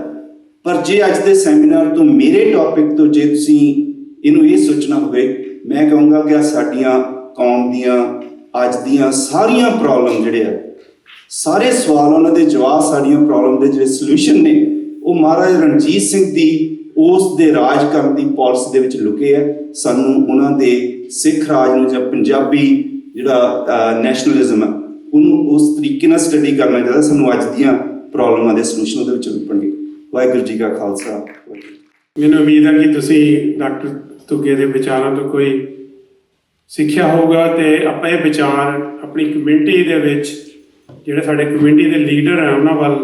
ਪਰ ਜੇ ਅੱਜ ਦੇ ਸੈਮੀਨਾਰ ਤੋਂ, ਮੇਰੇ ਟੌਪਿਕ ਤੋਂ ਜੇ ਤੁਸੀਂ ਇਹਨੂੰ ਇਹ ਸੋਚਣਾ ਹੋਵੇ, ਮੈਂ ਕਹੂੰਗਾ ਕਿ ਸਾਡੀਆਂ ਕੌਮ ਦੀਆਂ ਅੱਜ ਦੀਆਂ ਸਾਰੀਆਂ ਪ੍ਰੋਬਲਮ ਜਿਹੜੇ ਆ, ਸਾਰੇ ਸਵਾਲ, ਉਹਨਾਂ ਦੇ ਜਵਾਬ, ਸਾਡੀਆਂ ਪ੍ਰੋਬਲਮ ਦੇ ਜਿਹੜੇ ਸੋਲੂਸ਼ਨ ਨੇ, ਉਹ ਮਹਾਰਾਜਾ ਰਣਜੀਤ ਸਿੰਘ ਦੀ ਉਸ ਦੇ ਰਾਜ ਕਰਨ ਦੀ ਪਾਲਿਸੀ ਦੇ ਵਿੱਚ ਲੁਕੇ ਆ। ਸਾਨੂੰ ਉਹਨਾਂ ਦੇ ਸਿੱਖ ਰਾਜ ਨੂੰ ਜਾਂ ਪੰਜਾਬੀ ਜਿਹੜਾ ਨੈਸ਼ਨਲਿਜ਼ਮ ਹੈ, ਉਹਨੂੰ ਉਸ ਤਰੀਕੇ ਨਾਲ ਸਟੱਡੀ ਕਰਨਾ ਚਾਹੀਦਾ। ਸਾਨੂੰ ਅੱਜ ਦੀਆਂ ਪ੍ਰੋਬਲਮਾਂ ਦੇ ਸੋਲੂਸ਼ਨ ਉਹਦੇ ਵਿੱਚ ਲੱਭਣਗੇ। ਵਾਹਿਗੁਰੂ ਜੀ ਕਾ ਖਾਲਸਾ। ਮੈਨੂੰ ਉਮੀਦ ਹੈ ਕਿ ਤੁਸੀਂ ਡਾਕਟਰ ਤੁੱਗੇ ਦੇ ਵਿਚਾਰਾਂ ਤੋਂ ਕੋਈ ਸਿੱਖਿਆ ਹੋਊਗਾ, ਅਤੇ ਆਪਾਂ ਇਹ ਵਿਚਾਰ ਆਪਣੀ ਕਮਿਊਨਿਟੀ ਦੇ ਵਿੱਚ, ਜਿਹੜੇ ਸਾਡੇ ਕਮਿਊਨਿਟੀ ਦੇ ਲੀਡਰ ਹੈ, ਉਹਨਾਂ ਵੱਲ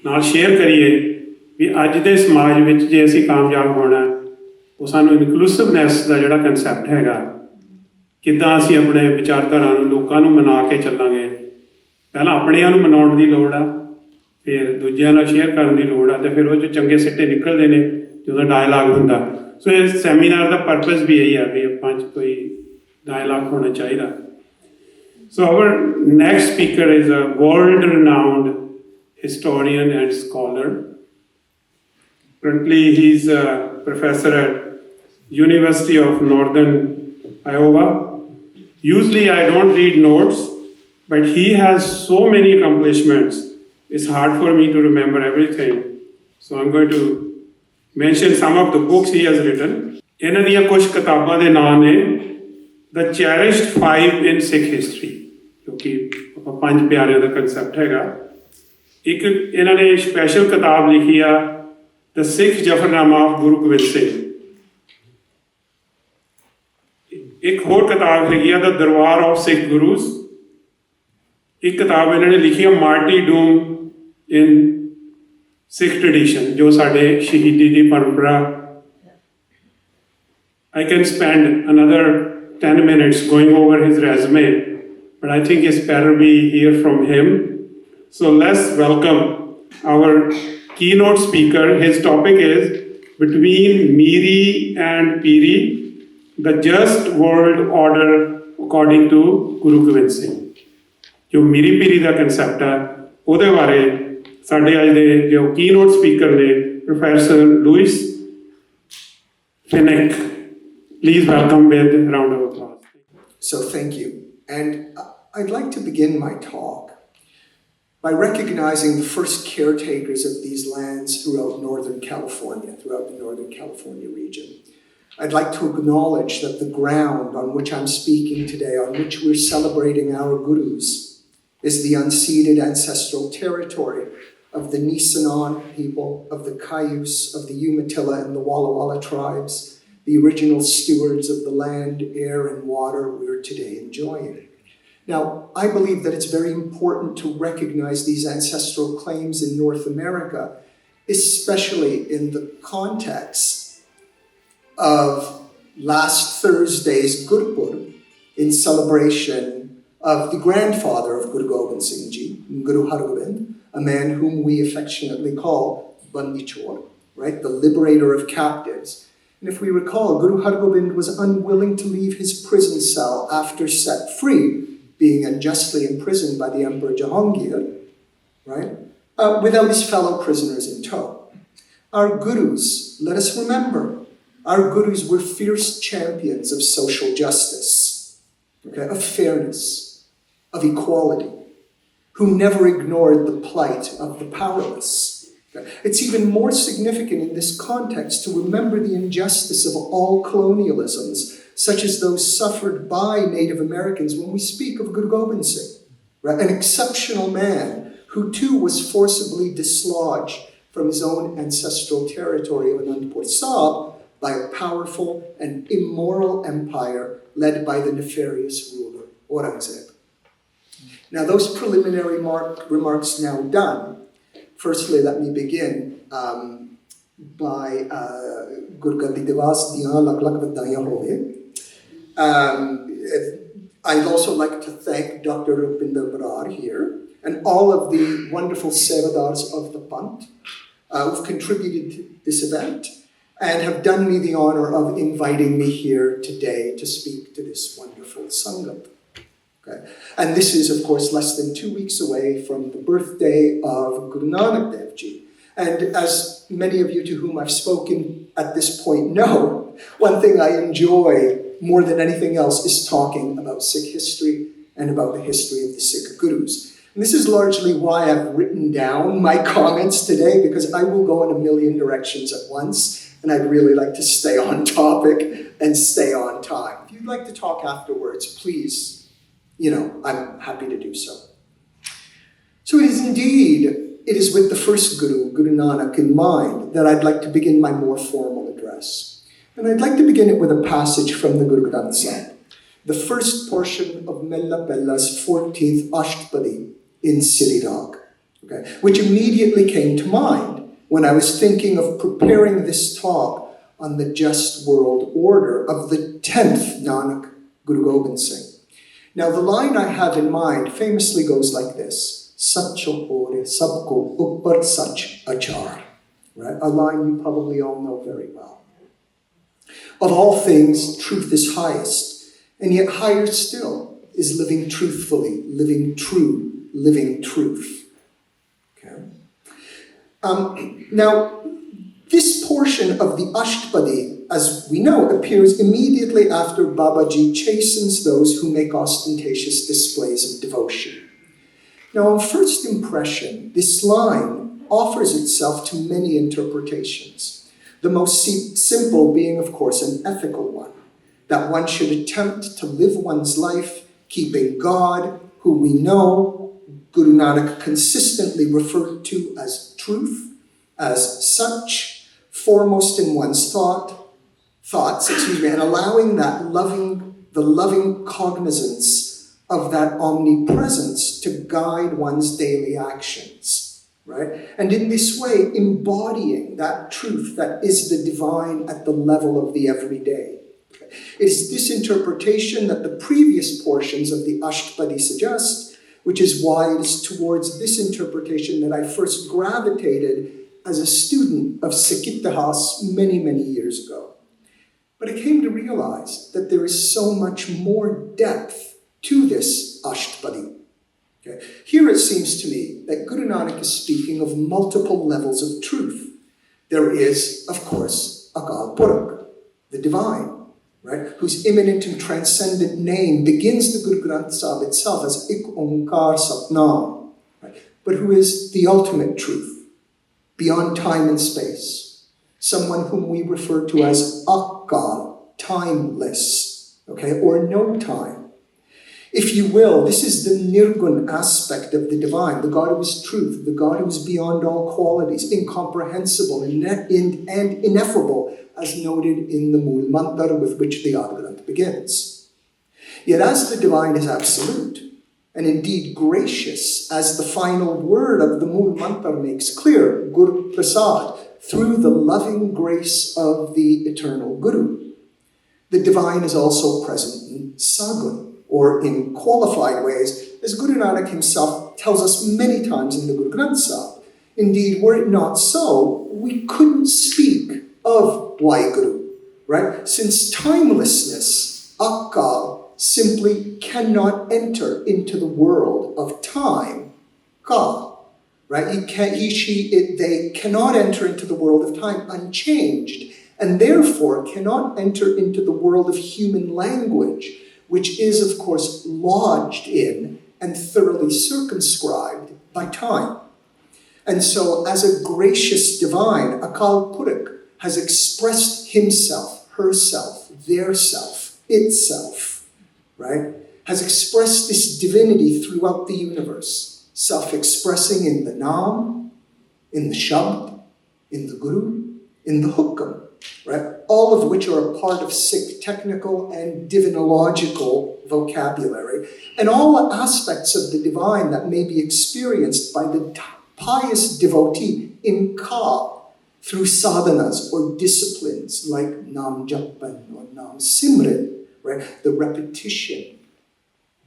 ਨਾਲ ਸ਼ੇਅਰ ਕਰੀਏ ਵੀ ਅੱਜ ਦੇ ਸਮਾਜ ਵਿੱਚ ਜੇ ਅਸੀਂ ਕਾਮਯਾਬ ਹੋਣਾ, ਉਹ ਸਾਨੂੰ ਇਨਕਲੂਸਿਵਨੈਸ ਦਾ ਜਿਹੜਾ ਕਨਸੈਪਟ ਹੈਗਾ, ਕਿੱਦਾਂ ਅਸੀਂ ਆਪਣੇ ਵਿਚਾਰਧਾਰਾ ਨੂੰ, ਲੋਕਾਂ ਨੂੰ ਮਨਾ ਕੇ ਚੱਲਾਂਗੇ। ਪਹਿਲਾਂ ਆਪਣਿਆਂ ਨੂੰ ਮਨਾਉਣ ਦੀ ਲੋੜ ਆ, ਫਿਰ ਦੂਜਿਆਂ ਨਾਲ ਸ਼ੇਅਰ ਕਰਨ ਦੀ ਲੋੜ ਆ, ਅਤੇ ਫਿਰ ਉਹ 'ਚ ਚੰਗੇ ਸਿੱਟੇ ਨਿਕਲਦੇ ਨੇ ਜਦੋਂ ਡਾਇਲਾਗ ਹੁੰਦਾ। ਸੋ ਇਹ ਸੈਮੀਨਾਰ ਦਾ ਪਰਪਸ ਵੀ ਇਹੀ ਆ ਵੀ ਆਪਾਂ 'ਚ ਕੋਈ dialogue ਹੋਣਾ ਚਾਹੀਦਾ। So our next speaker is a world-renowned historian and scholar. Currently he is a professor at University of Northern Iowa. Usually I don't read notes, but he has so many accomplishments. It's hard for me to remember everything. So I'm going to mention some of the books he has written. ਇਹਨਾਂ ਦੀਆਂ ਕੁਝ ਕਿਤਾਬਾਂ ਦੇ ਨਾਂ ਨੇ The Cherished Five in Sikh History, ਕਿਉਂਕਿ ਆਪਾਂ ਪੰਜ ਪਿਆਰਿਆਂ ਦਾ ਕੰਸੈਪਟ ਹੈਗਾ। ਇੱਕ ਇਹਨਾਂ ਨੇ ਸਪੈਸ਼ਲ ਕਿਤਾਬ ਲਿਖੀ ਆ The Sikh Zafarnama of Guru Gobind Singh. ਇੱਕ ਹੋਰ ਕਿਤਾਬ ਹੈਗੀ ਆ The Darbar of Sikh Gurus। ਇੱਕ ਕਿਤਾਬ ਇਹਨਾਂ ਨੇ ਲਿਖੀ ਆ Martyrdom in Sikh Tradition, ਜੋ ਸਾਡੇ ਸ਼ਹੀਦੀ ਦੀ ਪਰੰਪਰਾ। I can spend another 10 minutes going over his resume, but I think it's better we hear from him. So let's welcome our keynote speaker. His topic is Between Miri and Piri, the Just World Order According to Guru Gobind Singh. ਜੋ ਮੀਰੀ ਪੀਰੀ ਦਾ concept ਹੈ, ਉਹਦੇ ਬਾਰੇ ਸਾਡੇ ਅੱਜ ਦੇ ਜੋ keynote speaker ਨੇ professor Louis Fenech. Please welcome with a round of applause. So thank you. And I'd like to begin my talk by recognizing the first caretakers of these lands throughout Northern California, throughout the Northern California region. I'd like to acknowledge that the ground on which I'm speaking today, on which we're celebrating our gurus, is the unceded ancestral territory of the Nisenan people, of the Cayuse, of the Umatilla and the Walla Walla tribes, the original stewards of the land, air, and water we're today enjoying. Now, I believe that it's very important to recognize these ancestral claims in North America, especially in the context of last Thursday's Gurpurab, in celebration of the grandfather of Guru Gobind Singh Ji, Guru Hargobind, a man whom we affectionately call Bandi Chor, right, the liberator of captives. And if we recall, Guru Hargobind was unwilling to leave his prison cell after set free, being unjustly imprisoned by the Emperor Jahangir, right, without his fellow prisoners in tow. Our gurus, let us remember, our gurus were fierce champions of social justice, okay, of fairness, of equality, who never ignored the plight of the powerless. Okay? It's even more significant in this context to remember the injustice of all colonialisms, such as those suffered by Native Americans when we speak of Guru Gobind Singh, right? An exceptional man who too was forcibly dislodged from his own ancestral territory of Anandpur Sahib by a powerful and immoral empire led by the nefarious ruler, Aurangzeb. Now, those preliminary remarks now done, firstly, let me begin by Gurgandi Divas Diyan Lak Lak Vadaiyan Hove. I'd also like to thank Dr. Rupinder Brar here and all of the wonderful Sevadars of the Pant who've contributed to this event and have done me the honor of inviting me here today to speak to this wonderful Sangam. Okay. And this is, of course, less than 2 weeks away from the birthday of Guru Nanak Dev Ji. And as many of you to whom I've spoken at this point know, one thing I enjoy more than anything else is talking about Sikh history and about the history of the Sikh Gurus. And this is largely why I've written down my comments today, because I will go in a million directions at once, and I'd really like to stay on topic and stay on time. If you'd like to talk afterwards, please, I'm happy to do so. So it is with the first Guru, Guru Nanak, in mind that I'd like to begin my more formal address. And I'd like to begin it with a passage from the Guru Granth Sahib, the first portion of Mella Pella's 14th Ashtapadi in Sirirag, okay, which immediately came to mind when I was thinking of preparing this talk on the just world order of the 10th Nanak, Guru Gobind Singh. Now, the line I have in mind famously goes like this: Satcho Hore Sabko Uppar Sach Achar. Right? A line you probably all know very well. Of all things, truth is highest, and yet higher still is living truthfully, living true, living truth. Okay? Now, this portion of the Ashtapadi, as we know, appears immediately after Babaji chastens those who make ostentatious displays of devotion. Now, on first impression, this line offers itself to many interpretations, the most simple being, of course, an ethical one, that one should attempt to live one's life keeping God, who we know Guru Nanak consistently referred to as truth, as such, foremost in one's thoughts, and allowing the loving cognizance of that omnipresence to guide one's daily actions, right? And in this way, embodying that truth that is the divine at the level of the everyday. It is this interpretation that the previous portions of the Ashtapadi suggest, which is why it is towards this interpretation that I first gravitated as a student of Sikh Itihas many, many years ago. But I came to realize that there is so much more depth to this Ashtapadi. Okay. Here it seems to me that Guru Nanak is speaking of multiple levels of truth. There is, of course, Akal Purakh, the divine, right, whose immanent and transcendent name begins the Guru Granth Sahib itself as Ik Onkar Satnam, right, but who is the ultimate truth, beyond time and space, someone whom we refer to as Akal, timeless, okay, or no time. If you will, this is the nirgun aspect of the divine, the God who is truth, the God who is beyond all qualities, incomprehensible and ineffable, as noted in the Mool Mantra with which the Adgranth begins. Yet as the divine is absolute, and indeed gracious, as the final word of the Mool Mantra makes clear, Guru Prasad, through the loving grace of the eternal Guru, the divine is also present in Sagun, or in qualified ways, as Guru Nanak himself tells us many times in the Guru Granth Sahib. Indeed, were it not so, we couldn't speak of Waheguru, right? Since timelessness, Akal, simply cannot enter into the world of time, God, right? They cannot enter into the world of time unchanged, and therefore cannot enter into the world of human language, which is, of course, lodged in and thoroughly circumscribed by time. And so, as a gracious divine, Akal Purakh has expressed himself, herself, their self, itself, right? Has expressed this divinity throughout the universe, self-expressing in the Naam, in the Shabd, in the Guru, in the Hukam, right? All of which are a part of Sikh technical and divinological vocabulary, and all aspects of the divine that may be experienced by the pious devotee in Ka through sadhanas or disciplines like Nam Japan or Nam Simran, right? The repetition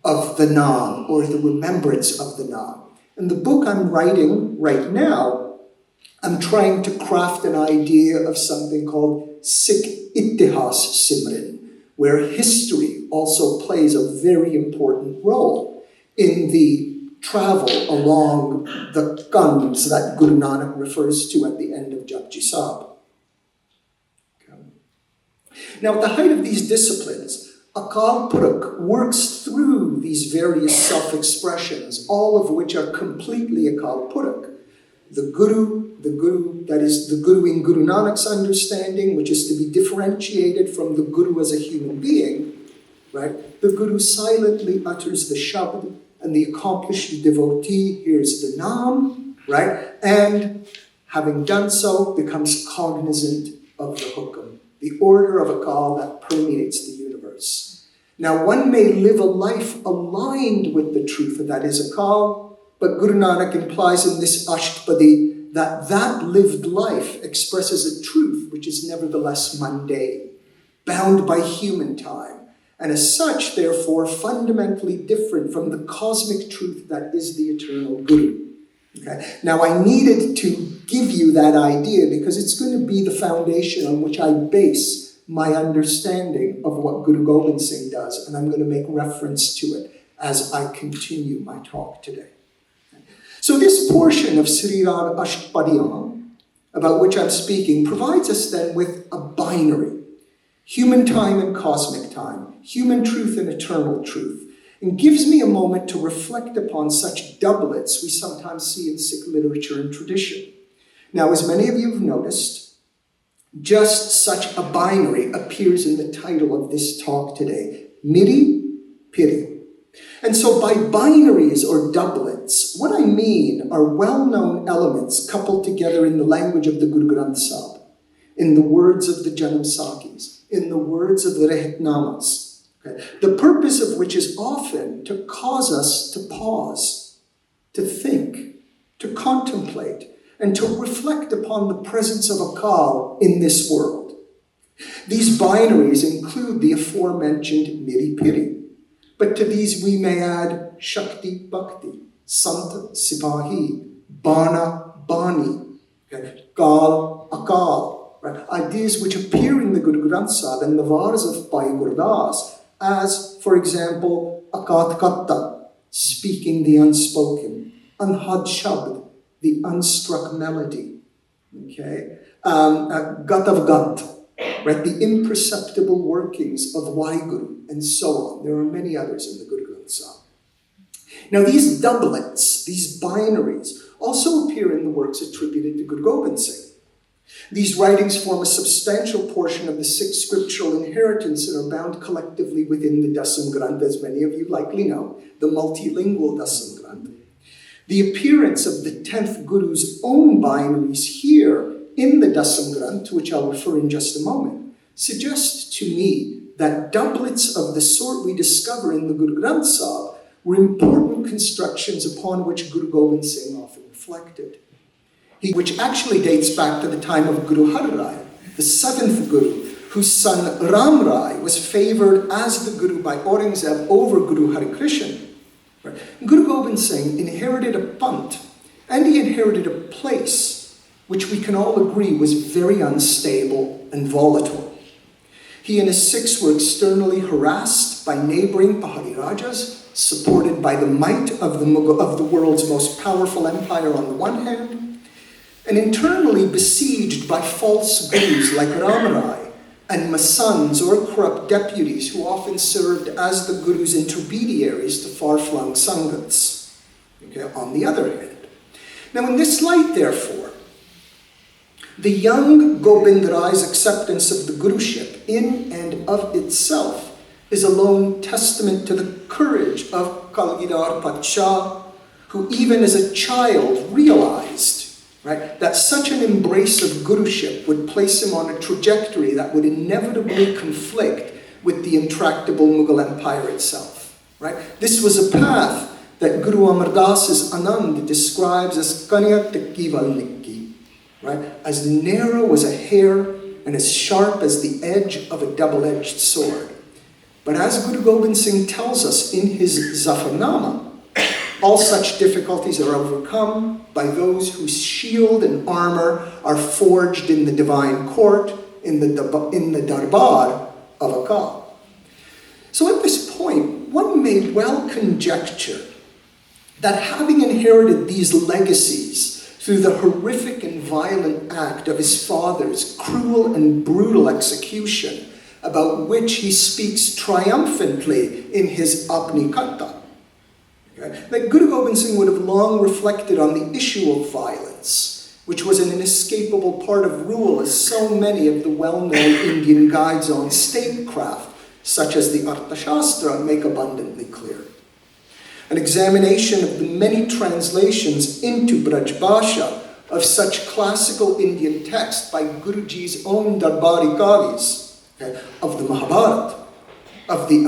of the Nam or the remembrance of the Nam. And the book I'm writing right now, I'm trying to craft an idea of something called Sikh Ittihas Simran, where history also plays a very important role in the travel along the guns that Guru Nanak refers to at the end of Japji Sahib. Okay. Now, at the height of these disciplines, Akal Purakh works through these various self-expressions, all of which are completely Akal Purakh. The Guru, that is the Guru in Guru Nanak's understanding, which is to be differentiated from the Guru as a human being, right? The Guru silently utters the Shabd, and the accomplished devotee hears the Naam, right? And having done so, becomes cognizant of the Hukam, the order of Akal that permeates the universe. Now, one may live a life aligned with the truth that is Akal, but Guru Nanak implies in this Ashtpadi that that lived life expresses a truth which is nevertheless mundane, bound by human time, and as such, therefore, fundamentally different from the cosmic truth that is the eternal Guru. Okay? Now, I needed to give you that idea because it's going to be the foundation on which I base my understanding of what Guru Gobind Singh does, and I'm going to make reference to it as I continue my talk today. So this portion of Sri Rag Ashtpadiyam, about which I'm speaking, provides us then with a binary. Human time and cosmic time, human truth and eternal truth, and gives me a moment to reflect upon such doublets we sometimes see in Sikh literature and tradition. Now, as many of you have noticed, just such a binary appears in the title of this talk today, Miri Piri. And so by binaries or doublets, what I mean are well-known elements coupled together in the language of the Guru Granth Sahib, in the words of the Janam Sakhis, in the words of the Rehetnamas, okay? The purpose of which is often to cause us to pause, to think, to contemplate, and to reflect upon the presence of Akal in this world. These binaries include the aforementioned Miri Piri, but to these we may add Shakti Bhakti, Sant Sipahi, Bana Bani, okay? Kal Akal. Right? Ideas which appear in the Guru Granth Sahib and the Vars of Bhai Gurdas as, for example, Akat Katta, speaking the unspoken, Anhad Shabd, the unstruck melody, okay? Gat of Gat, right? The imperceptible workings of Waheguru, and so on. There are many others in the Guru Granth Sahib. Now, these doublets, these binaries, also appear in the works attributed to Guru Gobind Singh. These writings form a substantial portion of the Sikh scriptural inheritance and are bound collectively within the Dasam Granth, as many of you likely know, the multilingual Dasam Granth. The appearance of the 10th Guru's own binaries here in the Dasam Granth, to which I'll refer in just a moment, suggests to me that doublets of the sort we discover in the Guru Granth Sahib were important constructions upon which Guru Gobind Singh often reflected. Which actually dates back to the time of Guru Har Rai, the 7th Guru, whose son Ram Rai was favored as the Guru by Aurangzeb over Guru Hari Krishna. Right? Guru Gobind Singh inherited a pant, and he inherited a place which we can all agree was very unstable and volatile. He and his Sikhs were externally harassed by neighboring Pahari Rajas, supported by the might of the world's most powerful empire on the one hand, and internally besieged by false gurus like Ram Rai and masands or corrupt deputies who often served as the guru's intermediaries to far-flung sangats. Okay, on the other hand. Now in this light, therefore, the young Gobind Rai's acceptance of the guruship in and of itself is a lone testament to the courage of Kalgidar Pacha, who even as a child realized, right, that such an embrace of guruship would place him on a trajectory that would inevitably conflict with the intractable Mughal Empire itself. Right? This was a path that Guru Amar Das's Anand describes as Kanya Tikki Valnikki, right? As narrow as a hair and as sharp as the edge of a double-edged sword. But as Guru Gobind Singh tells us in his Zafarnama, all such difficulties are overcome by those whose shield and armor are forged in the divine court, in the darbar of Akal. So at this point, one may well conjecture that having inherited these legacies through the horrific and violent act of his father's cruel and brutal execution, about which he speaks triumphantly in his Apni Katha, that Guru Gobind Singh would have long reflected on the issue of violence, which was an inescapable part of rule, as so many of the well-known Indian guides on statecraft, such as the Arthashastra, make abundantly clear. An examination of the many translations into Braj Bhasha of such classical Indian texts by Guruji's own Darbari Kavis, of the Mahabharata, of the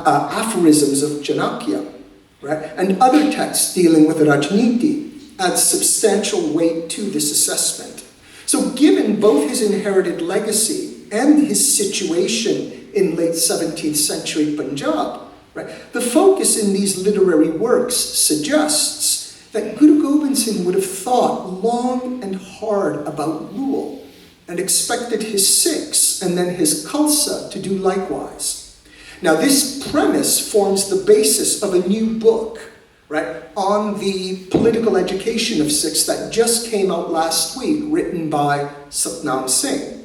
aphorisms of Chanakya, right, and other texts dealing with Rajniti adds substantial weight to this assessment. So given both his inherited legacy and his situation in late 17th century Punjab, right, the focus in these literary works suggests that Guru Gobind Singh would have thought long and hard about rule and expected his Sikhs and then his Khalsa to do likewise. Now this premise forms the basis of a new book, right, on the political education of Sikhs that just came out last week, written by Satnam Singh.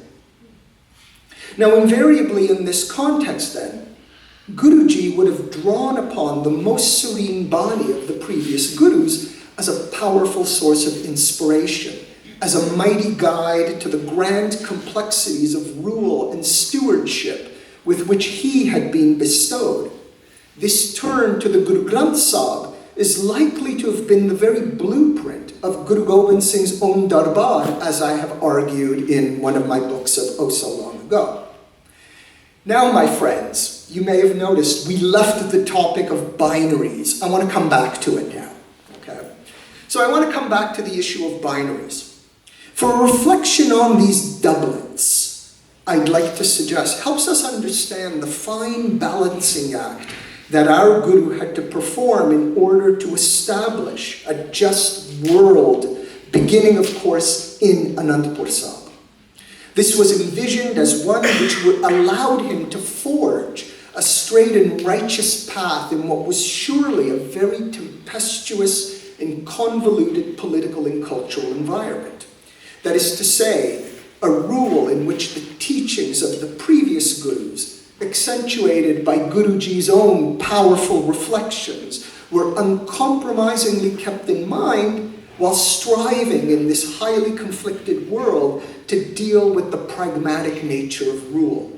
Now invariably in this context then, Guruji would have drawn upon the most serene body of the previous Gurus as a powerful source of inspiration, as a mighty guide to the grand complexities of rule and stewardship with which he had been bestowed. This turn to the Guru Granth Sahib is likely to have been the very blueprint of Guru Gobind Singh's own darbar, as I have argued in one of my books of oh so long ago. Now, my friends, you may have noticed we left the topic of binaries. I want to come back to it now. Okay? So I want to come back to the issue of binaries. For a reflection on these doublets, I'd like to suggest helps us understand the fine balancing act that our Guru had to perform in order to establish a just world, beginning, of course, in Anandpur Sahib. This was envisioned as one which allowed him to forge a straight and righteous path in what was surely a very tempestuous and convoluted political and cultural environment. That is to say, a rule in which the teachings of the previous Gurus, accentuated by Guruji's own powerful reflections, were uncompromisingly kept in mind, while striving in this highly conflicted world to deal with the pragmatic nature of rule.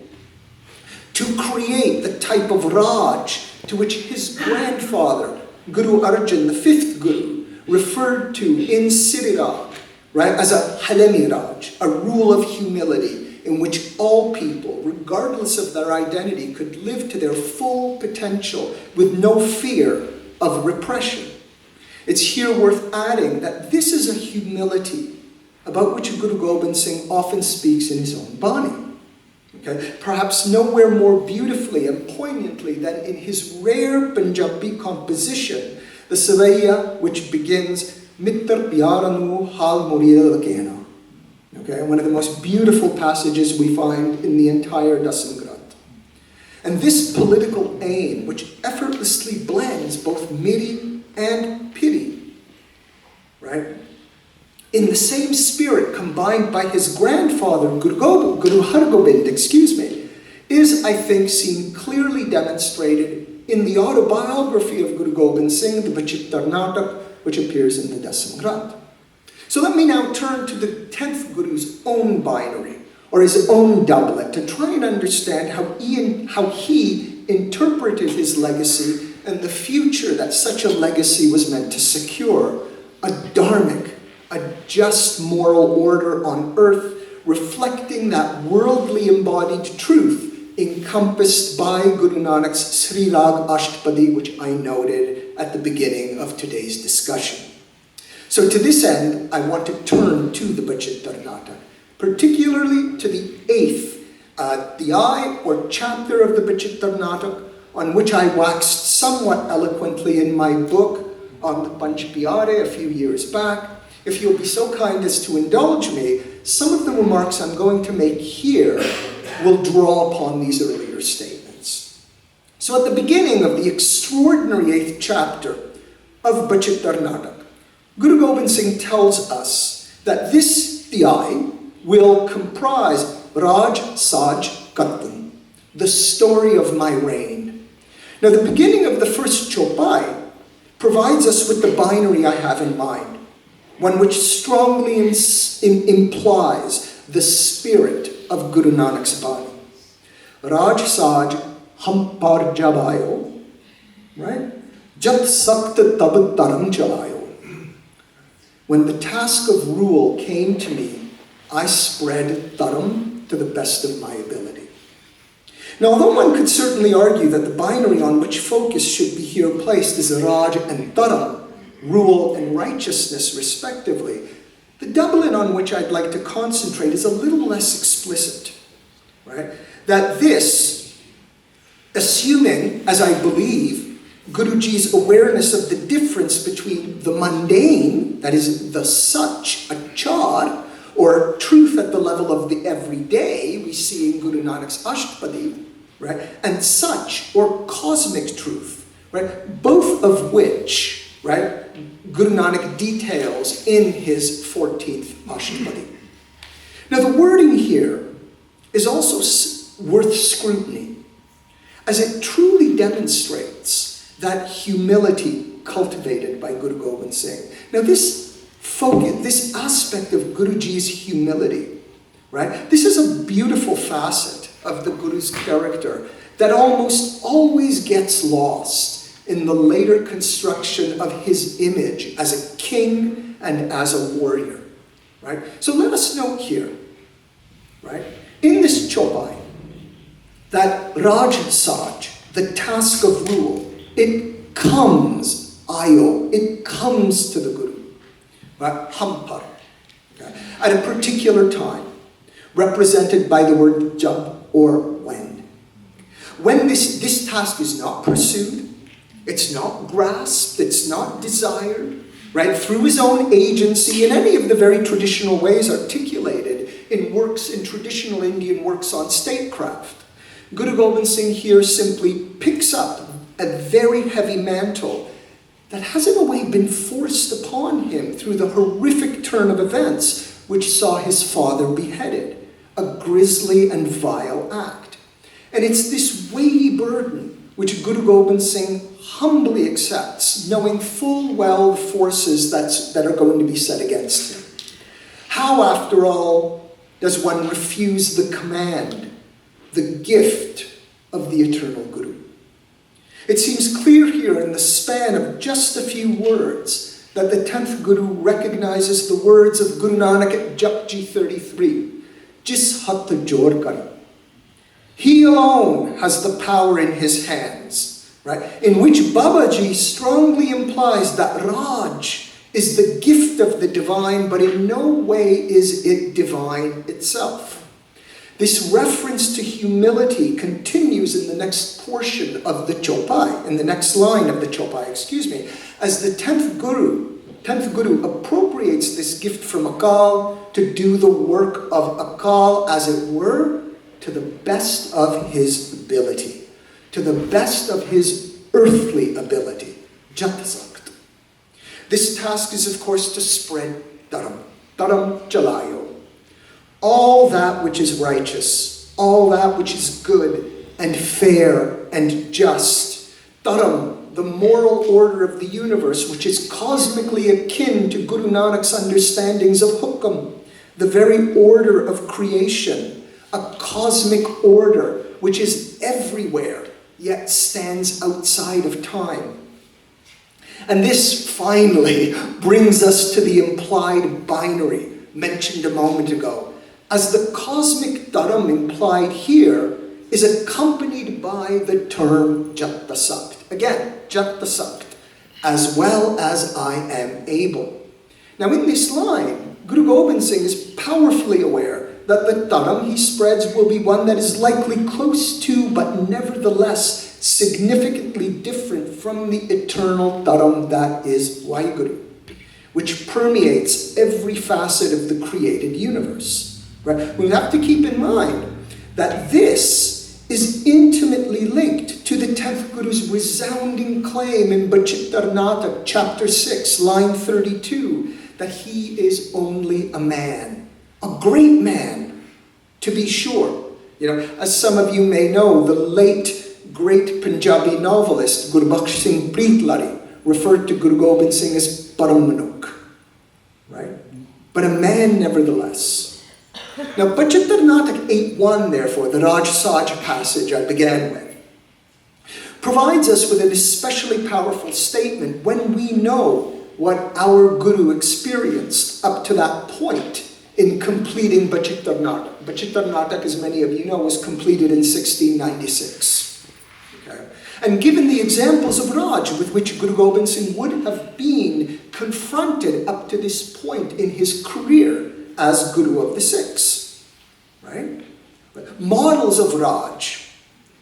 To create the type of Raj to which his grandfather, Guru Arjan, the fifth Guru, referred to in Siriraj, right, as a Halemi Raj, a rule of humility in which all people, regardless of their identity, could live to their full potential with no fear of repression. It's here worth adding that this is a humility about which Guru Gobind Singh often speaks in his own Bani. Okay? Perhaps nowhere more beautifully and poignantly than in his rare Punjabi composition, the Savaiya, which begins Mittar Pyaranu Hal Murida Lakena. Okay, one of the most beautiful passages we find in the entire Dasam Granth. And this political aim, which effortlessly blends both miri and piri, right? In the same spirit combined by his grandfather, Guru Hargobind, is, I think, seen clearly demonstrated in the autobiography of Guru Gobind Singh, the Bachittar Natak, which appears in the Dasam Granth. So let me now turn to the 10th Guru's own binary, or his own doublet, to try and understand how he interpreted his legacy and the future that such a legacy was meant to secure. A dharmic, a just moral order on earth, reflecting that worldly embodied truth encompassed by Guru Nanak's Sri Rag Ashtapadi, which I noted at the beginning of today's discussion. So to this end, I want to turn to the Bachittar Natak, particularly to the 8th Adhyay or chapter of the Bachittar Natak, on which I waxed somewhat eloquently in my book on the Panch Pyare a few years back. If you'll be so kind as to indulge me, some of the remarks I'm going to make here will draw upon these earlier statements. So at the beginning of the extraordinary 8th chapter of Bachittar Natak, Guru Gobind Singh tells us that this Adhyay will comprise Raj Saj Kattan, the story of my reign. Now the beginning of the first Chopai provides us with the binary I have in mind, one which strongly implies the spirit of Guru Nanak's Bani. Raj Saj Hum Par Jabayo, right? Jat Sakt Tab Taram Chalayo. When the task of rule came to me, I spread Taram to the best of my ability. Now, although one could certainly argue that the binary on which focus should be here placed is Raj and Taram, rule and righteousness respectively, the doublet on which I'd like to concentrate is a little less explicit, right? That this, assuming, as I believe, Guruji's awareness of the difference between the mundane, that is the such, achar, or truth at the level of the everyday, we see in Guru Nanak's Ashtapadi, right? And such, or cosmic truth, right? Both of which, right, Guru Nanak details in his 14th Ashtapadi. Now the wording here is also worth scrutiny, as it truly demonstrates that humility cultivated by Guru Gobind Singh. Now this focus, this aspect of Guruji's humility, right? This is a beautiful facet of the Guru's character that almost always gets lost in the later construction of his image as a king and as a warrior, right? So let us note here, right? In this Chopai, that Raj Saj, the task of rule, it comes, it comes to the Guru, right? Hampar, okay? At a particular time, represented by the word jab or when. When this task is not pursued, it's not grasped, it's not desired, right? Through his own agency in any of the very traditional ways articulated in works, in traditional Indian works on statecraft. Guru Gobind Singh here simply picks up a very heavy mantle that has in a way been forced upon him through the horrific turn of events which saw his father beheaded, a grisly and vile act. And it's this weighty burden which Guru Gobind Singh humbly accepts, knowing full well the forces that are going to be set against him. How, after all, does one refuse the command, the gift of the eternal Guru? It seems clear here in the span of just a few words that the 10th Guru recognizes the words of Guru Nanak at Japji 33, Jis hat jor kar. He alone has the power in his hands, right? In which Babaji strongly implies that Raj is the gift of the divine, but in no way is it divine itself. This reference to humility continues in the next portion of the Chopai, in the next line of the Chopai, as the 10th Guru appropriates this gift from Akal to do the work of Akal, as it were, to the best of his ability, to the best of his earthly ability, Jatasakt. This task is, of course, to spread Dharam, Dharam Chalayo, all that which is righteous, all that which is good and fair and just. Dharam, the moral order of the universe, which is cosmically akin to Guru Nanak's understandings of Hukam, the very order of creation, a cosmic order which is everywhere, yet stands outside of time. And this finally brings us to the implied binary mentioned a moment ago, as the cosmic dharam implied here is accompanied by the term Jatasakt. Again, Jatasakt, as well as I am able. Now in this line, Guru Gobind Singh is powerfully aware that the dharam he spreads will be one that is likely close to, but nevertheless significantly different from the eternal dharam that is Waheguru, which permeates every facet of the created universe. Right? We have to keep in mind that this is intimately linked to the 10th Guru's resounding claim in Bachittar Natak, chapter 6, line 32, that he is only a man, a great man, to be sure. You know, as some of you may know, the late great Punjabi novelist Gurbaksh Singh Preetlari referred to Guru Gobind Singh as Param Manukh, right? But a man nevertheless. Now, Bachittar Natak 8.1, therefore, the Rajsaj passage I began with, provides us with an especially powerful statement when we know what our Guru experienced up to that point in completing Bachittar Natak. Bachittar Natak, as many of you know, was completed in 1696. Okay? And given the examples of Raj with which Guru Gobind Singh would have been confronted up to this point in his career as Guru of the Sikhs, right? Models of Raj,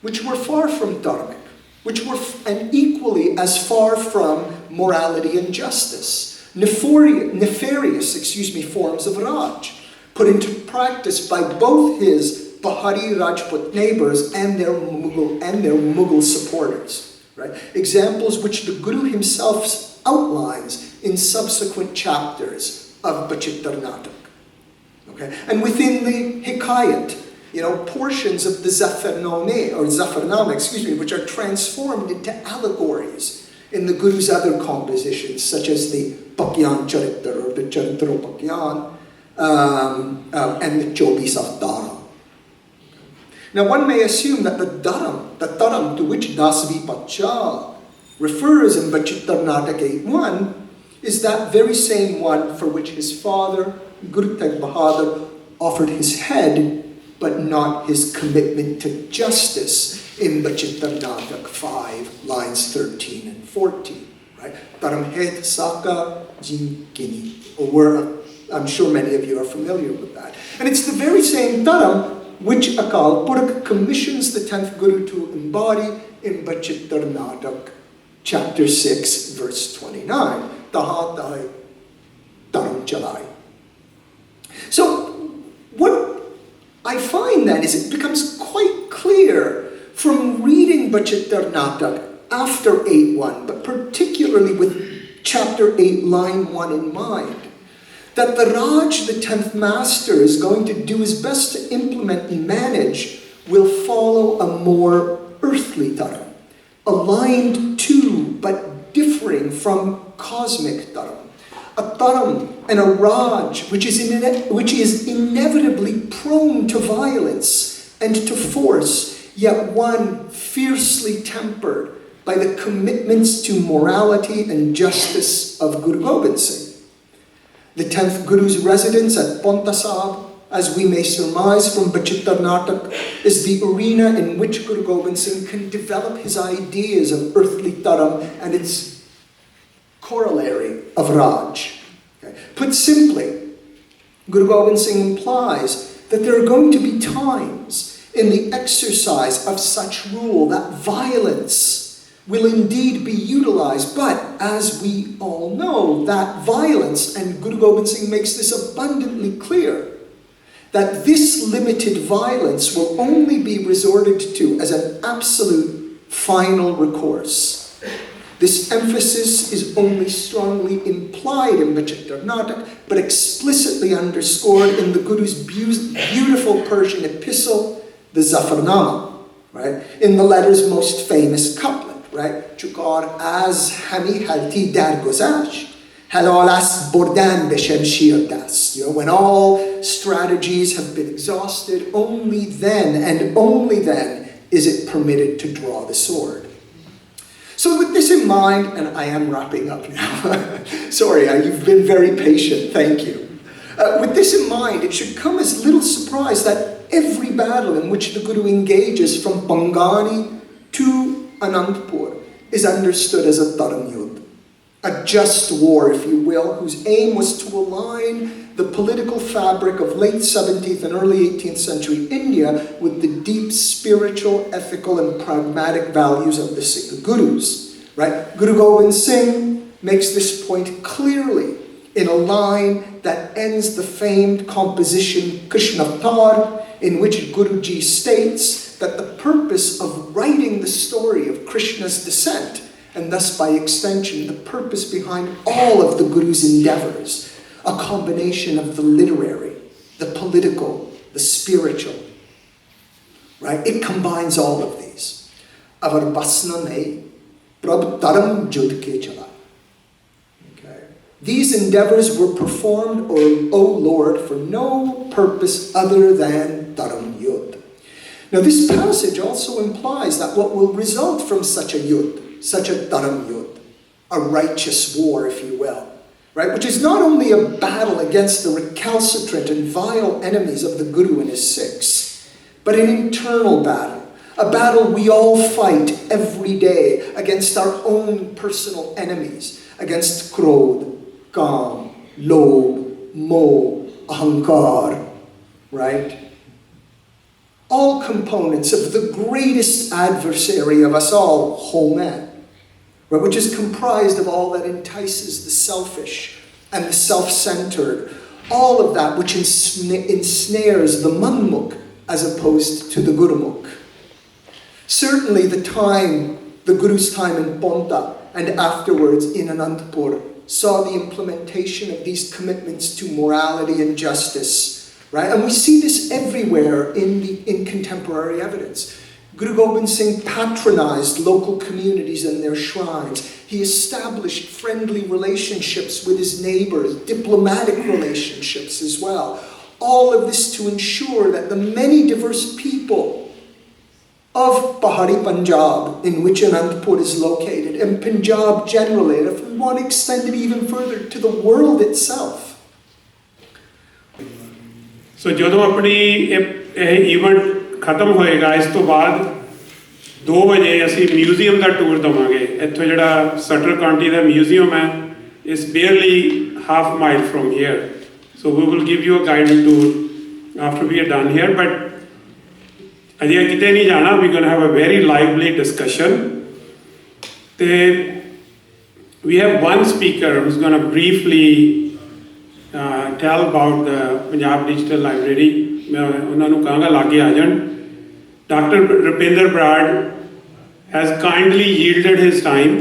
which were far from dharmic, which were and equally as far from morality and justice, nefarious forms of Raj, put into practice by both his Bahari Rajput neighbors and their Mughal supporters, right? Examples which the Guru himself outlines in subsequent chapters of Bachittar Natak. Okay? And within the Hikayat, portions of the Zafarnama, which are transformed into allegories in the Guru's other compositions, such as the Pakyan Charitra or the Charitra Pakyan, and the Chobis Avtara. Now one may assume that the dharam to which Dasvi Pacha refers in Bachittar Natak 8.1 is that very same one for which his father, Guru Tegh Bahadur, offered his head, but not his commitment to justice in Bachittar Natak 5, lines 13 and 14. Right? Dharam het saka ji kini. I'm sure many of you are familiar with that. And it's the very same dharam which Akal Purakh commissions the 10th Guru to embody in Bachittar Natak, chapter 6, verse 29. Taha Tahai Dharam Chalai. So, what I find then is it becomes quite clear from reading Bachittar Natak after 8.1, but particularly with chapter 8, line 1 in mind, that the Raj, the 10th master, is going to do his best to implement and manage will follow a more earthly dharam, aligned to but differing from cosmic dharam. A dharam and a raj which is inevitably prone to violence and to force, yet one fiercely tempered by the commitments to morality and justice of Guru Gobind Singh. The 10th Guru's residence at Paonta Sahib, as we may surmise from Bachittar Natak, is the arena in which Guru Gobind Singh can develop his ideas of earthly dharam and its corollary of Raj. Okay. Put simply, Guru Gobind Singh implies that there are going to be times in the exercise of such rule that violence will indeed be utilized, but as we all know, that violence, and Guru Gobind Singh makes this abundantly clear, that this limited violence will only be resorted to as an absolute final recourse. This emphasis is only strongly implied in Bachittar Natak, but explicitly underscored in the Guru's beautiful Persian epistle, the Zafarnama, right? In the letter's most famous couplet, right? Chukar az hami halti dar gozasht, halal ast bordan be shamshir dast. You know, when all strategies have been exhausted, only then and only then is it permitted to draw the sword. So with this in mind, and I am wrapping up now. Sorry, you've been very patient, thank you. With this in mind, it should come as little surprise that every battle in which the Guru engages from Bangani to Anandpur is understood as a dharam yudh, a just war, if you will, whose aim was to align the political fabric of late 17th and early 18th century India with the deep spiritual, ethical, and pragmatic values of the Sikh Gurus. Right? Guru Gobind Singh makes this point clearly in a line that ends the famed composition Krishna Avtar, in which Guruji states that the purpose of writing the story of Krishna's descent, and thus by extension the purpose behind all of the Guru's endeavors, a combination of the literary, the political, the spiritual, right? It combines all of these. Avar basna nahi, prab dharam judh ke chala. Okay. These endeavors were performed, O Lord, for no purpose other than dharam yudh. Now this passage also implies that what will result from such a yudh, such a dharam yudh, a righteous war, if you will, right, which is not only a battle against the recalcitrant and vile enemies of the Guru and his Sikhs, but an internal battle, a battle we all fight every day against our own personal enemies, against Krodh, Kang, Lobh, Moh, Ahankar, right? All components of the greatest adversary of us all, Ho Man, right, which is comprised of all that entices the selfish and the self-centered, all of that which ensnares the Manmukh as opposed to the Gurumukh. Certainly the Guru's time in Paonta and afterwards in Anandpur saw the implementation of these commitments to morality and justice, right? And we see this everywhere in contemporary evidence. Guru Gobind Singh patronized local communities and their shrines. He established friendly relationships with his neighbors, diplomatic relationships as well. All of this to ensure that the many diverse people of Pahari Punjab, in which Anandpur is located, and Punjab generally, and if we want to extend it even further, to the world itself. So ਜਦੋਂ ਆਪਣੀ ਇਹ event ਖਤਮ ਹੋਏਗਾ ਇਸ ਤੋਂ ਬਾਅਦ 2 ਵਜੇ ਅਸੀਂ ਮਿਊਜ਼ੀਅਮ ਦਾ ਟੂਰ ਦਵਾਂਗੇ। ਇੱਥੋਂ ਜਿਹੜਾ ਸਟਰ ਕਾਉਂਟੀ ਦਾ ਮਿਊਜ਼ੀਅਮ ਹੈ is barely half mile from here. So we will give you a guided tour after we are done here. But ਅਜੇ ਕਿਤੇ ਨਹੀਂ ਜਾਣਾ, we're going to have a very lively discussion. ਤੇ we have one speaker who's going to briefly tell about the Punjab Digital Library. मैं ਉਹਨਾਂ ਨੂੰ ਕਹਾਂਗਾ ਲਾਗੇ ਆ ਜਾਣ। Dr. Rupinder Brad has kindly yielded his time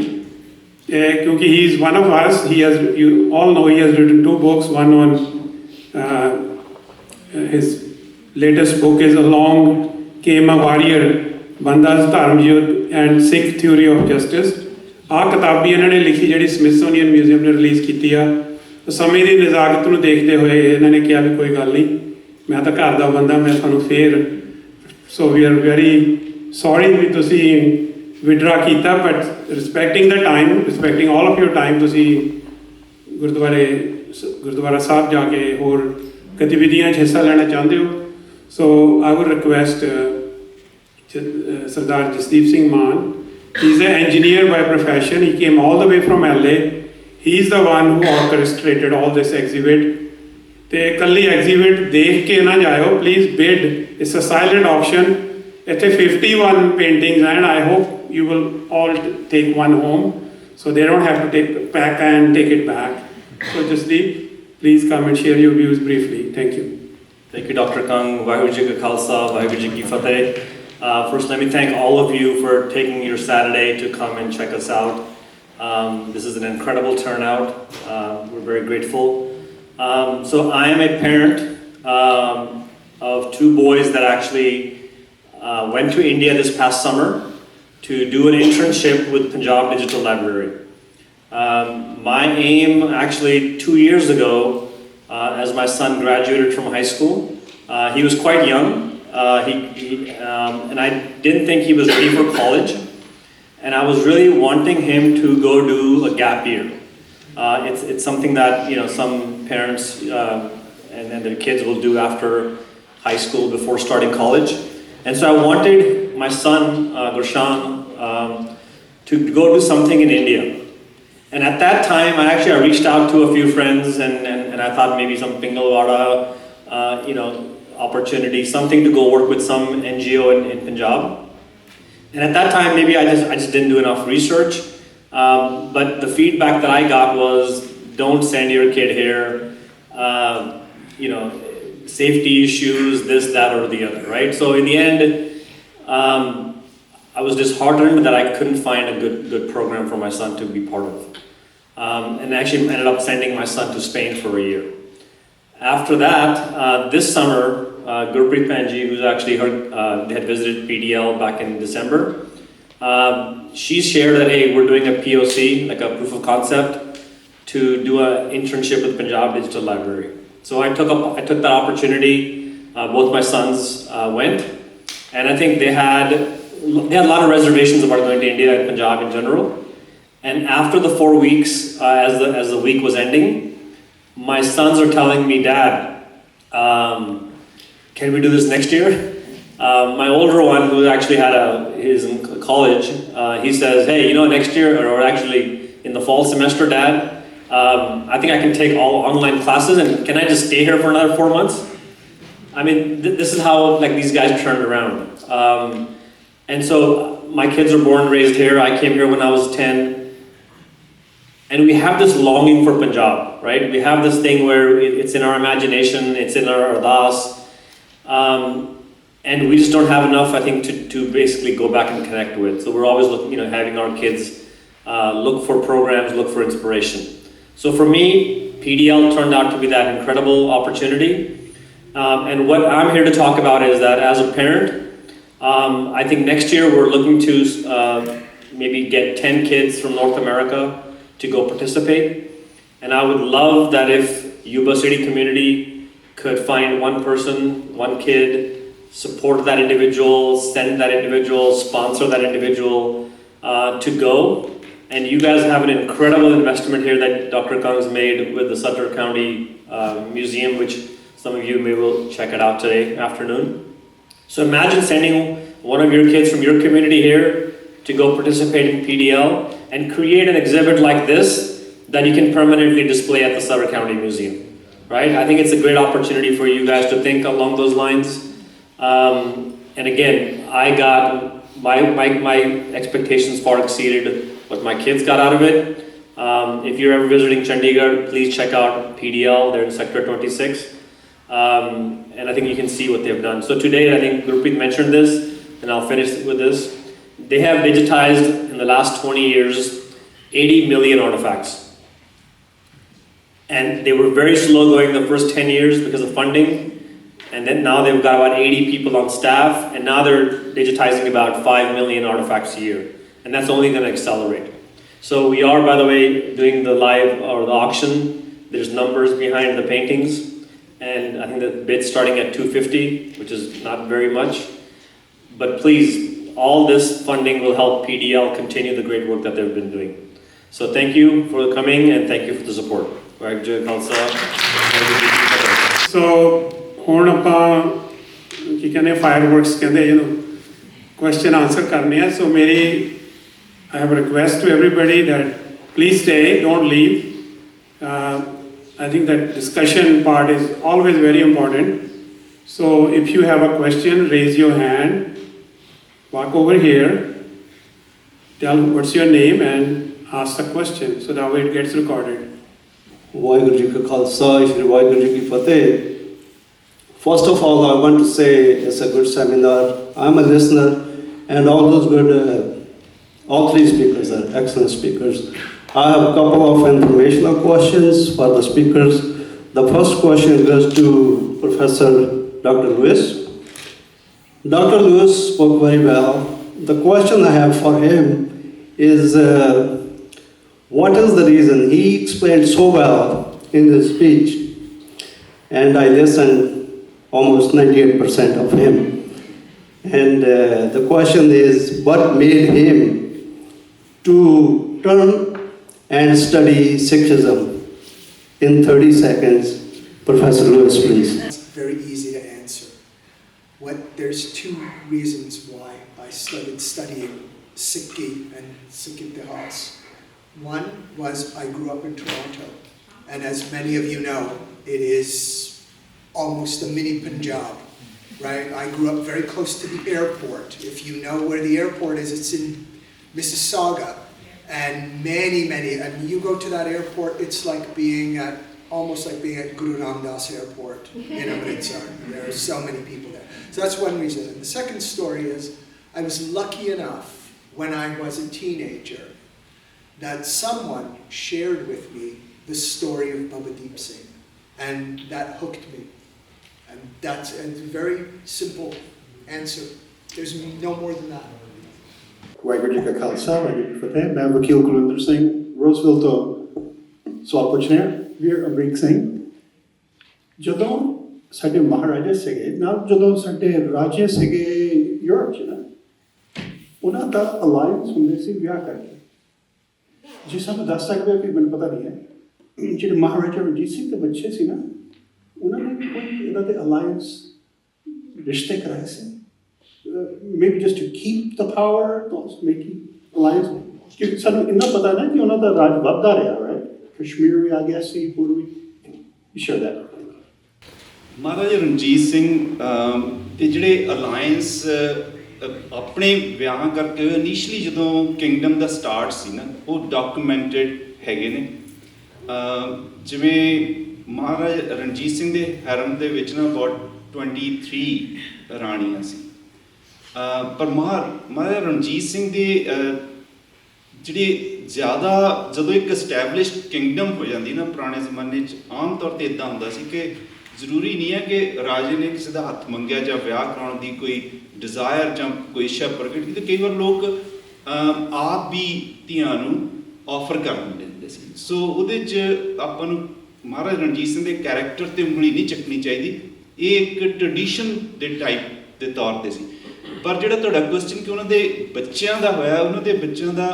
because he is one of us. You all know he has written 2 books. One on his latest book is Along Came a Warrior, Banda's Dharam Yudh and Sikh theory of justice. ਆਹ ਕਿਤਾਬ ਵੀ ਇਹਨਾਂ ਨੇ ਲਿਖੀ ਜਿਹੜੀ Smithsonian museum ਨੇ release ਕੀਤੀ ਆ। ਸਮੇਂ ਦੀ ਨਜ਼ਾਕਤ ਨੂੰ ਦੇਖਦੇ ਹੋਏ ਇਹਨਾਂ ਨੇ ਕਿਹਾ ਵੀ ਕੋਈ ਗੱਲ ਨਹੀਂ, ਮੈਂ ਤਾਂ ਘਰ ਦਾ ਬੰਦਾ, ਮੈਂ ਤੁਹਾਨੂੰ ਫੇਰ so we are very sorry we ਤੁਸੀਂ ਵਿਡਰਾ ਕੀਤਾ, but respecting the time, respecting all of your time, ਤੁਸੀਂ ਗੁਰਦੁਆਰਾ ਸਾਹਿਬ ਜਾ ਕੇ ਹੋਰ ਗਤੀਵਿਧੀਆਂ 'ਚ ਹਿੱਸਾ ਲੈਣਾ ਚਾਹੁੰਦੇ ਹੋ। So I would request Sardar Jasdeep Singh Maan. He's an engineer by profession. He came all the way from LA. He's the one who orchestrated all this exhibit. ਤੇ ਇਕੱਲੀ ਐਗਜ਼ੀਬਿਟ ਦੇਖ ਕੇ ਨਾ ਜਾਇਓ, please bid. It's a silent auction. ਇੱਥੇ 51 paintings and I hope you will all take one home so they don't have to take back and take it back. So Jasdeep, please come and share your views briefly. Thank you. Thank you, Dr. Kang. Vaheguru Ji Ka Khalsa, Vaheguru Ji Ki Fateh. First, let me thank all of you for taking your Saturday to come and check us out. This is an incredible turnout. We're very grateful. So I am a parent of 2 boys that actually went to India this past summer to do an internship with Punjab Digital Library. My aim actually 2 years ago, as my son graduated from high school, he was quite young. And I didn't think he was ready for college, and I was really wanting him to go do a gap year. It's something that some parents and their kids will do after high school before starting college. And so I wanted my son Gurshan to go do something in India. And at that time, I reached out to a few friends, and I thought maybe some Pingalwada, opportunity, something to go work with some NGO in Punjab. And at that time, maybe I just didn't do enough research. But the feedback that I got was, don't send your kid here. Safety issues, this, that, or the other, right? So in the end, I was disheartened that I couldn't find a good program for my son to be part of. And actually ended up sending my son to Spain for a year. After that, this summer, Gurpreet Panji, who's actually they had visited PDL back in December, she shared that, hey, we're doing a POC, like a proof of concept, to do an internship with Punjab Digital Library. So I took that opportunity. Both my sons went, and I think they had a lot of reservations about going to India and Punjab in general. And after the 4 weeks, as the week was ending, my sons are telling me, Dad, can we do this next year? My older one, who actually is in college, he says, hey, next year, or actually in the fall semester, Dad, I think I can take all online classes, and can I just stay here for another 4 months? I mean, this is how these guys turned around. And so my kids are born and raised here. I came here when I was 10. And we have this longing for Punjab, right? We have this thing where it's in our imagination, it's in our ardas. And we just don't have enough, I think, to basically go back and connect with. So we're always looking, having our kids look for programs, look for inspiration. So for me, PDL turned out to be that incredible opportunity. And what I'm here to talk about is that as a parent, I think next year we're looking to maybe get 10 kids from North America to go participate. And I would love that if Yuba city community could find one person, one kid, support that individual, send that individual, sponsor that individual to go. And you guys have an incredible investment here that Dr. Kang's made with the Sutter County Museum, which some of you may will check it out today afternoon. So imagine sending one of your kids from your community here to go participate in PDL and create an exhibit like this that you can permanently display at the Sutter County Museum, right? I think it's a great opportunity for you guys to think along those lines. And again, I got my expectations far exceeded what my kids got out of it. If you're ever visiting Chandigarh, please check out PDL. They're in Sector 26. And I think you can see what they've done. So today, I think Gurpreet mentioned this, and I'll finish with this. They have digitized in the last 20 years 80 million artifacts. And they were very slow going the first 10 years because of funding. And then now they've got about 80 people on staff, and now they're digitizing about 5 million artifacts a year. And that's only going to accelerate. So we are, by the way, doing the live or the auction. There's numbers behind the paintings. And I think the bid's starting at $250, which is not very much. But please, all this funding will help PDL continue the great work that they've been doing. So thank you for coming and thank you for the support. So, ਹੁਣ ਆਪਾਂ ਕੀ ਕਹਿੰਦੇ fireworks ਕਹਿੰਦੇ question answer ਕਰਨੇ ਆ. So I have a request to everybody that please stay, don't leave. I think that discussion part is always very important. So if you have a question, raise your hand, walk over here, tell what's your name and ask the question so that way it gets recorded. Waheguru ji ਕਾ ਖਾਲਸਾ ਸ਼੍ਰੀ ਵਾਹਿਗੁਰੂ ਜੀ ਕੀ ਫਤਿਹ. First of all, I want to say it's a good seminar. I'm a listener, and all those good, all three speakers are excellent speakers. I have a couple of informational questions for the speakers. The first question goes to Professor Dr. Lewis. Dr. Lewis spoke very well. The question I have for him is, what is the reason? He explained so well in his speech, and I listened almost 98% of him. And the question is, what made him to turn and study Sikhism? In 30 seconds, Professor Lewis, please. It's very easy to answer. There's two reasons why I started studying Sikhi and Sikh Itihas. One was I grew up in Toronto, and as many of you know, it is almost a mini Punjab, right? I grew up very close to the airport. If you know where the airport is, it's in Mississauga, and and you go to that airport, it's like almost like being at Guru Ramdas Airport in Amritsar. There are so many people there. So that's one reason. And the second story is I was lucky enough when I was a teenager that someone shared with me the story of Babadeep Singh, and that hooked me. And that's a very simple answer. There's no more than that. Waheguru ji ਕਾ ਖਾਲਸਾ ਵਾਹਿਗੁਰੂ ਜੀ ਕੀ ਫਤਿਹ. ਮੈਂ ਵਕੀਲ ਕੁਲਵਿੰਦਰ ਸਿੰਘ ਰੋਜ਼ਵਿਲ ਤੋਂ ਸਵਾਲ ਪੁੱਛ ਰਿਹਾ ਵੀਰ ਅਮਰੀਕ ਸਿੰਘ. ਜਦੋਂ ਸਾਡੇ ਮਹਾਰਾਜਾ ਸੀਗੇ ਨਾਲ ਜਦੋਂ ਸਾਡੇ ਰਾਜੇ ਸੀਗੇ ਯੂਰਪ 'ਚ ਨਾ ਉਹਨਾਂ ਦਾ ਅਲਾਈਅੰਸ ਹੁੰਦੇ ਸੀ ਵਿਆਹ ਕਰਕੇ. ਜੇ ਸਾਨੂੰ ਦੱਸ ਸਕਦੇ ਹੋ ਕਿ ਮੈਨੂੰ ਪਤਾ ਨਹੀਂ ਹੈ ਜਿਹੜੇ ਮਹਾਰਾਜਾ ਰਣਜੀਤ ਸਿੰਘ ਦੇ ਬੱਚੇ ਸੀ ਨਾ ਉਹਨਾਂ ਨੇ ਕੋਈ ਇਹਨਾਂ ਦੇ ਅਲਾਈਅੰਸ ਰਿਸ਼ਤੇ ਕਰਾਏ ਸੀ. Maybe just to keep the power, making alliance. ਕਿਉਂਕਿ ਸਾਨੂੰ ਇੰਨਾ ਪਤਾ ਨਾ ਕਿ ਉਹਨਾਂ ਦਾ ਰਾਜ ਵੱਧਦਾ ਰਿਹਾ, right? ਕਸ਼ਮੀਰ ਵੀ ਆ ਗਿਆ ਸੀ, ਹੋਰ ਵੀ. You share that. Maharaja Ranjit Singh ਦੇ ਜਿਹੜੇ ਅਲਾਇੰਸ ਆਪਣੇ ਵਿਆਹ ਕਰਕੇ ਇਨੀਸ਼ੀਅਲੀ ਜਦੋਂ ਕਿੰਗਡਮ ਦਾ ਸਟਾਰਟ ਸੀ ਨਾ ਉਹ ਡਾਕੂਮੈਂਟਡ ਹੈਗੇ ਨੇ. ਜਿਵੇਂ ਮਹਾਰਾਜਾ ਰਣਜੀਤ ਸਿੰਘ ਦੇ ਹੈਰਮ ਦੇ ਵਿੱਚ ਨਾ ਅਬਾਊਟ 23 ਰਾਣੀਆਂ ਸੀ. ਪਰ ਮਹਾਰਾਜਾ ਰਣਜੀਤ ਸਿੰਘ ਦੇ ਜਿਹੜੇ ਜ਼ਿਆਦਾ ਜਦੋਂ ਇੱਕ ਐਸਟੈਬਲਿਸ਼ਡ ਕਿੰਗਡਮ ਹੋ ਜਾਂਦੀ ਨਾ ਪੁਰਾਣੇ ਜ਼ਮਾਨੇ 'ਚ ਆਮ ਤੌਰ 'ਤੇ ਇੱਦਾਂ ਹੁੰਦਾ ਸੀ ਕਿ ਜ਼ਰੂਰੀ ਨਹੀਂ ਹੈ ਕਿ ਰਾਜੇ ਨੇ ਕਿਸੇ ਦਾ ਹੱਥ ਮੰਗਿਆ ਜਾਂ ਵਿਆਹ ਕਰਾਉਣ ਦੀ ਕੋਈ ਡਿਜ਼ਾਇਰ ਜਾਂ ਕੋਈ ਇੱਛਾ ਪ੍ਰਗਟ ਕੀਤੀ. ਕਈ ਵਾਰ ਲੋਕ ਆਪ ਵੀ ਧੀਆਂ ਨੂੰ ਆਫਰ ਕਰ ਦਿੰਦੇ ਹੁੰਦੇ ਸੀ. ਸੋ ਉਹਦੇ 'ਚ ਆਪਾਂ ਨੂੰ ਮਹਾਰਾਜਾ ਰਣਜੀਤ ਸਿੰਘ ਦੇ ਕੈਰੈਕਟਰ 'ਤੇ ਉਂਗਲੀ ਨਹੀਂ ਚੱਕਣੀ ਚਾਹੀਦੀ. ਇਹ ਇੱਕ ਟ੍ਰੈਡੀਸ਼ਨ ਦੇ ਟਾਈਪ ਦੇ ਤੌਰ 'ਤੇ ਸੀ. ਪਰ ਜਿਹੜਾ ਤੁਹਾਡਾ ਕੁਐਸਚਨ ਕਿ ਉਹਨਾਂ ਦੇ ਬੱਚਿਆਂ ਦਾ ਹੋਇਆ, ਉਹਨਾਂ ਦੇ ਬੱਚਿਆਂ ਦਾ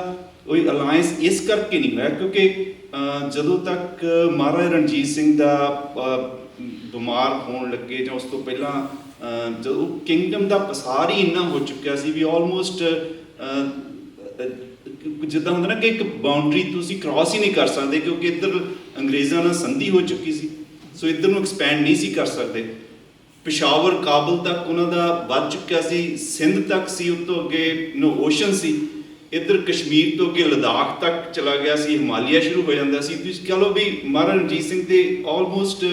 ਕੋਈ ਅਲਾਇੰਸ ਇਸ ਕਰਕੇ ਨਹੀਂ ਹੋਇਆ ਕਿਉਂਕਿ ਜਦੋਂ ਤੱਕ ਮਹਾਰਾਜਾ ਰਣਜੀਤ ਸਿੰਘ ਦਾ ਬਿਮਾਰ ਹੋਣ ਲੱਗੇ ਜਾਂ ਉਸ ਤੋਂ ਪਹਿਲਾਂ ਜਦੋਂ ਕਿੰਗਡਮ ਦਾ ਪਸਾਰ ਹੀ ਇੰਨਾ ਹੋ ਚੁੱਕਿਆ ਸੀ ਵੀ ਆਲਮੋਸਟ ਜਿੱਦਾਂ ਹੁੰਦਾ ਨਾ ਕਿ ਇੱਕ ਬਾਉਂਡਰੀ ਤੁਸੀਂ ਕ੍ਰਾਸ ਹੀ ਨਹੀਂ ਕਰ ਸਕਦੇ ਕਿਉਂਕਿ ਇੱਧਰ ਅੰਗਰੇਜ਼ਾਂ ਨਾਲ ਸੰਧੀ ਹੋ ਚੁੱਕੀ ਸੀ. ਸੋ ਇੱਧਰ ਨੂੰ ਐਕਸਪੈਂਡ ਨਹੀਂ ਸੀ ਕਰ ਸਕਦੇ. ਪਿਸ਼ਾਵਰ ਕਾਬਲ ਤੱਕ ਉਹਨਾਂ ਦਾ ਵੱਧ ਚੁੱਕਿਆ ਸੀ, ਸਿੰਧ ਤੱਕ ਸੀ, ਉਸ ਤੋਂ ਅੱਗੇ ਓਸ਼ਨ ਸੀ, ਇੱਧਰ ਕਸ਼ਮੀਰ ਤੋਂ ਅੱਗੇ ਲਦਾਖ ਤੱਕ ਚਲਾ ਗਿਆ ਸੀ, ਹਿਮਾਲਿਆ ਸ਼ੁਰੂ ਹੋ ਜਾਂਦਾ ਸੀ. ਤੁਸੀਂ ਕਹ ਲਓ ਵੀ ਮਹਾਰਾਜਾ ਰਣਜੀਤ ਸਿੰਘ ਤੇ ਆਲਮੋਸਟ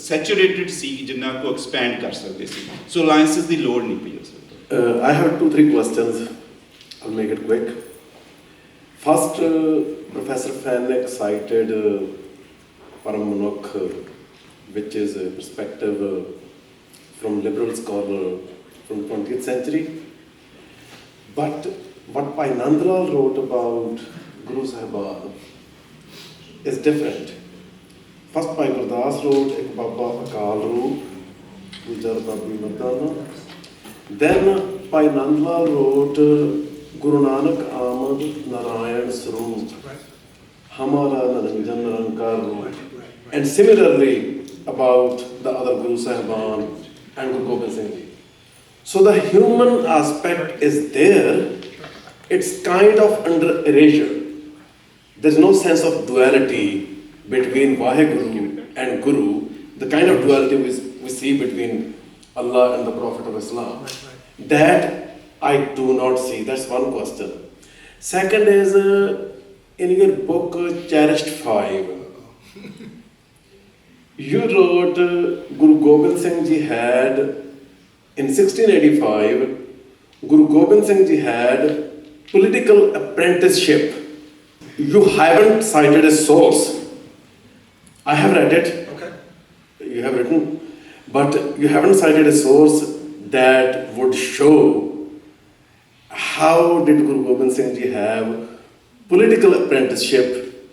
ਸੈਚੂਰੇਟਡ ਸੀ ਜਿੰਨਾ ਕੋ ਐਕਸਪੈਂਡ ਕਰ ਸਕਦੇ ਸੀ. ਸੋ ਅਲਾਇੰਸਿਸ ਦੀ ਲੋੜ ਨਹੀਂ ਪਈ ਉਸ ਵਕਤ. I have 2-3 questions. I'll make it quick. First, Professor Fennick cited Param Manukh, which is a perspective from liberal scholar from 20th century. But what Bhai Nandlal wrote about Guru Sahiban is different. First Bhai Gurdas wrote Ek Baba Akal Roop, Gujar Babi Mardana. Then Bhai Nandlal wrote Guru Nanak Amad Narayan Swaroop, Hamara Naranjan Narankar Roop. And similarly about the other Guru Sahiban and Guru Gobind Singh Ji. So the human aspect is there, it's kind of under erasure. There's no sense of duality between Vaheguru and Guru, the kind of duality we see between Allah and the Prophet of Islam. That I do not see. That's one question. Second is, in your book, Cherished Five, you wrote Guru Gobind Singh Ji had, in 1685, Guru Gobind Singh Ji had political apprenticeship. You haven't cited a source. I have read it. Okay. You have written, but you haven't cited a source that would show how did Guru Gobind Singh Ji have political apprenticeship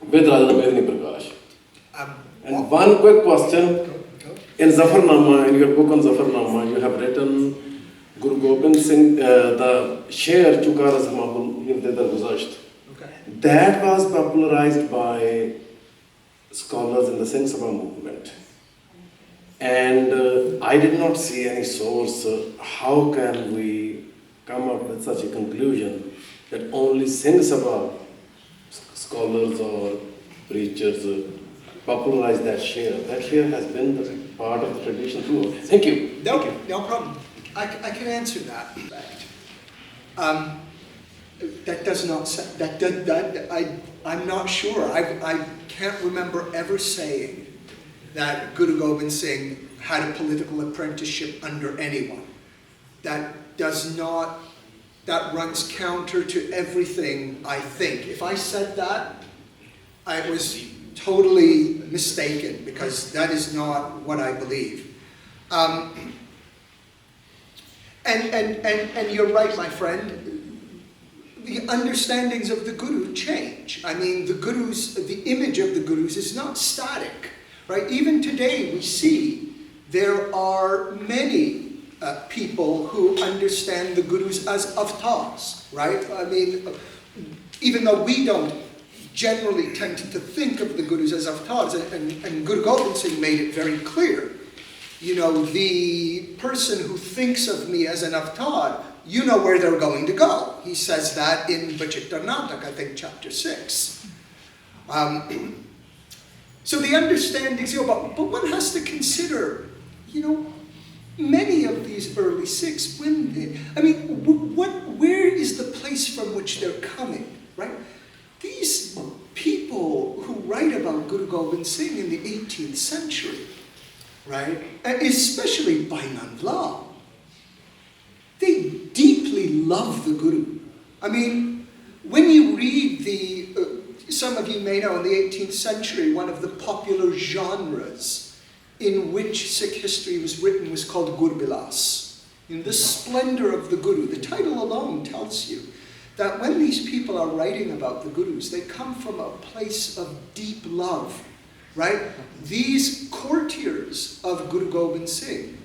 with Raja Medini Prakash. And one quick question. In Zafarnama, in your book on Zafarnama, you have written Guru Gobind Singh, the Sher Chuka Razmahul Hivdedar Guzasht. That was popularized by scholars in the Singh Sabha movement. And I did not see any source. How can we come up with such a conclusion that only Singh Sabha scholars or preachers popularize that share? That share has been the part of the tradition too. Thank you. No, no problem. I can answer that. That does not say, I'm not sure. I can't remember ever saying that Guru Gobind Singh had a political apprenticeship under anyone. That does not, that runs counter to everything I think. If I said that, I was totally mistaken, because that is not what I believe. And you're right, my friend. The understandings of the Guru change. I mean, the image of the Gurus is not static, right? Even today we see there are many people who understand the Gurus as avatars, right? I mean, even though we don't generally tend to think of the Gurus as avatars, and Guru Gobind Singh made it very clear. You know, the person who thinks of me as an avatar, you know where they're going to go. He says that in Bachittar Natak, I think chapter 6. So the understandings, you know, but one has to consider, you know, many of these early Sikhs, when they, I mean, where is the place from which they're coming, right? These people who write about Guru Gobind Singh in the 18th century, right, especially Bhai Nandlal, they deeply love the Guru. I mean, when you read some of you may know, in the 18th century, one of the popular genres in which Sikh history was written was called Gurbilas. In the splendor of the Guru. The title alone tells you that when these people are writing about the Gurus, they come from a place of deep love, right? These courtiers of Guru Gobind Singh,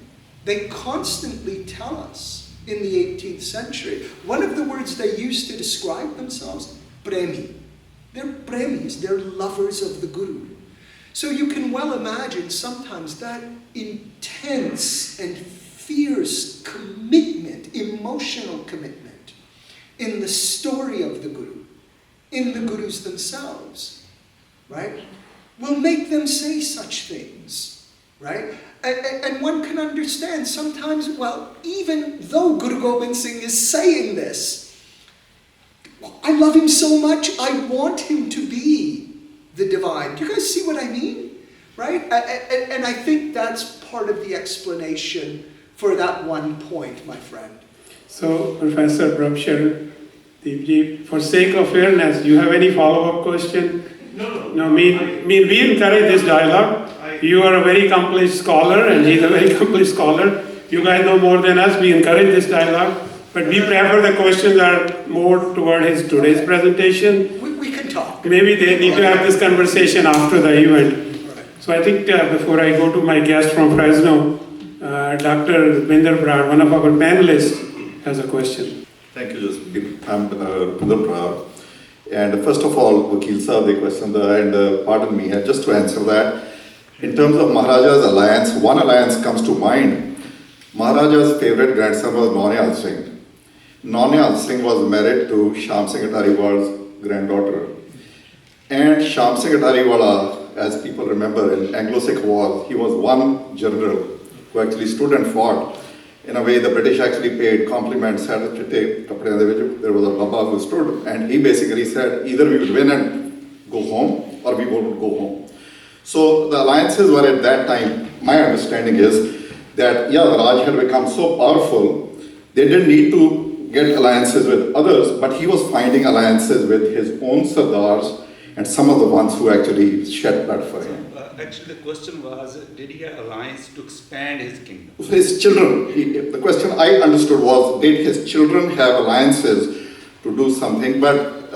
they constantly tell us in the 18th century, one of the words they used to describe themselves, premi. They're premis, they're lovers of the Guru. So you can well imagine sometimes that intense and fierce commitment, emotional commitment, in the story of the Guru, in the Gurus themselves, right, will make them say such things, right? And one can understand sometimes, well, even though Guru Gobind Singh is saying this, I love him so much, I want him to be the divine. Do you guys see what I mean? Right? And I think that's part of the explanation for that one point, my friend. So, Professor Prabhshar Deepji, for sake of fairness, do you have any follow-up question? No. No, we encourage this dialogue. I You are a very accomplished scholar and he's a very accomplished scholar. You guys know more than us. We encourage this dialogue. But we prefer the questions are more toward his today's presentation. We can talk. Maybe they need to have this conversation after the event. So I think before I go to my guest from Fresno, Dr. Binder Brad, one of our panelists, has a question. Thank you, Jasbir. I'm Binder Brad. And first of all, Vakil Sahib, the question, and pardon me, just to answer that, in terms of Maharaja's alliance, one alliance comes to mind. Maharaja's favorite grandson was Nauniyal Singh. Nauniyal Singh was married to Shyam Singh Atariwal's granddaughter. And Shyam Singh Atariwala, as people remember, in Anglo-Sikh War, he was one general who actually stood and fought. In a way, the British actually paid compliments. There was a Baba who stood, and he basically said, either we will win and go home, or we won't go home. So the alliances were at that time, my understanding is that, yeah, the Raj had become so powerful, they didn't need to get alliances with others, but he was finding alliances with his own Sardars and some of the ones who actually shed blood for him. Actually, the question was, did he have alliance to expand his kingdom? His children, the question I understood was, did his children have alliances to do something? But,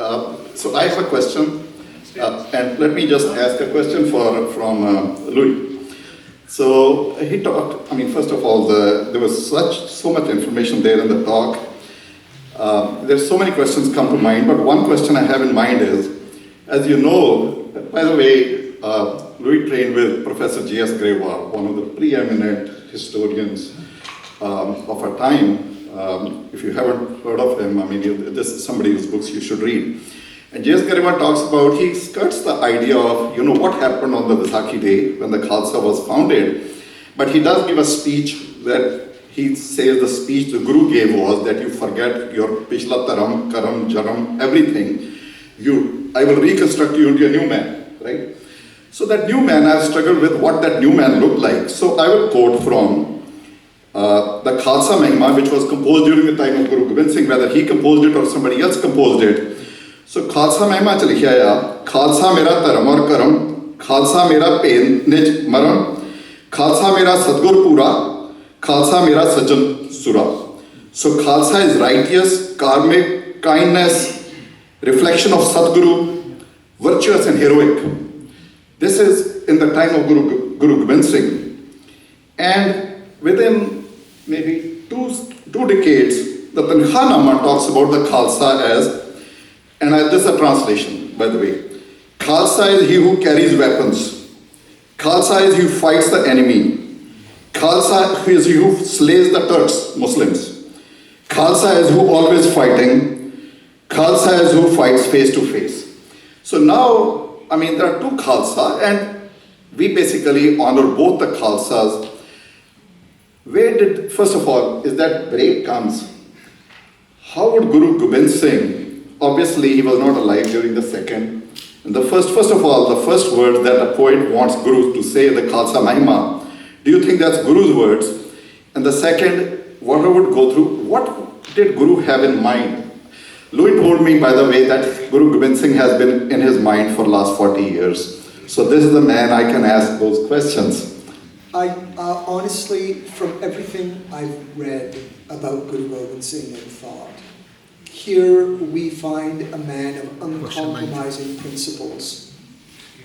so I have a question, and let me just ask a question from Louis. So he talked, first of all, there was so much information there in the talk. There's so many questions come to mind, but one question I have in mind is, as you know, by the way, Louis trained with Professor J.S. Grewal, one of the preeminent historians of our time. If you haven't heard of him, this is somebody whose books you should read. And J.S. Grewal talks about, he skirts the idea of, what happened on the Vaisakhi day when the Khalsa was founded. But he does give a speech that he says the speech the Guru gave was that you forget your Pishla Taram, Karam, Jaram, everything. I will reconstruct you into a new man, right? So that new man, I've struggled with what that new man looked like. So I will quote from the Khalsa Mahima, which was composed during the time of Guru Gobind Singh, whether he composed it or somebody else composed it. So Khalsa Mahima ch likha ya, Khalsa mera dharam aur karam, Khalsa mera pen nij maram, Khalsa mera sadgur pura, Khalsa mera sajan sura. So Khalsa is righteous, karmic, kindness, reflection of Sadguru, virtuous and heroic. This is in the time of Guru Gobind Singh. And within maybe two decades, the Tankhanaama talks about the Khalsa as, and this is a translation, by the way. Khalsa is he who carries weapons. Khalsa is he who fights the enemy. Khalsa is he who slays the Turks, Muslims. Khalsa is who always fighting. Khalsa is who fights face to face. So now, there are two Khalsa, and we basically honor both the Khalsas. First of all, is that break comes, how would Guru Gobind Singh, obviously he was not alive during the second, and first of all, the first word that a poet wants Guru to say, the Khalsa Mahima, do you think that's Guru's words? And the second, what I would go through, what did Guru have in mind? Louis told me, by the way, that Guru Gobind Singh has been in his mind for the last 40 years. So this is the man I can ask those questions. I honestly, from everything I've read about Guru Gobind Singh and thought, here we find a man of uncompromising principles.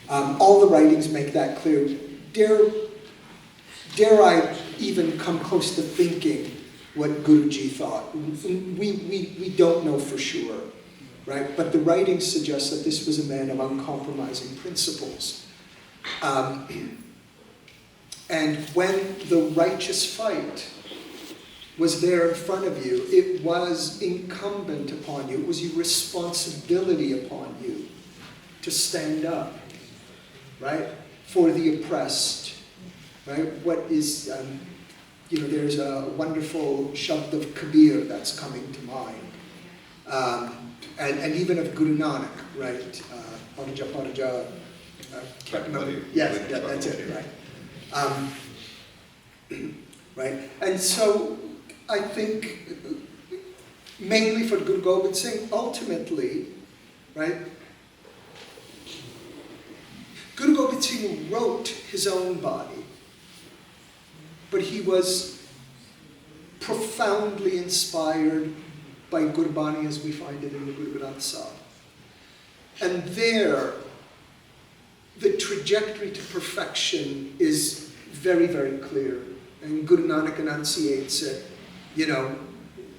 All the writings make that clear. Dare I even come close to thinking what Guruji thought? We don't know for sure, right? But the writings suggest that this was a man of uncompromising principles. And when the righteous fight was there in front of you, it was incumbent upon you, it was your responsibility upon you to stand up, right? For the oppressed, right? What is... there's a wonderful Shabd of Kabir that's coming to mind. And even of Guru Nanak, right? Paraja, yes, that's it, right? Right? And so I think mainly for Guru Gobind Singh, ultimately, right? Guru Gobind Gobind Singh wrote his own body, but he was profoundly inspired by Gurbani as we find it in the Guru Granth Sahib. And there, the trajectory to perfection is very, very clear. And Guru Nanak enunciates it,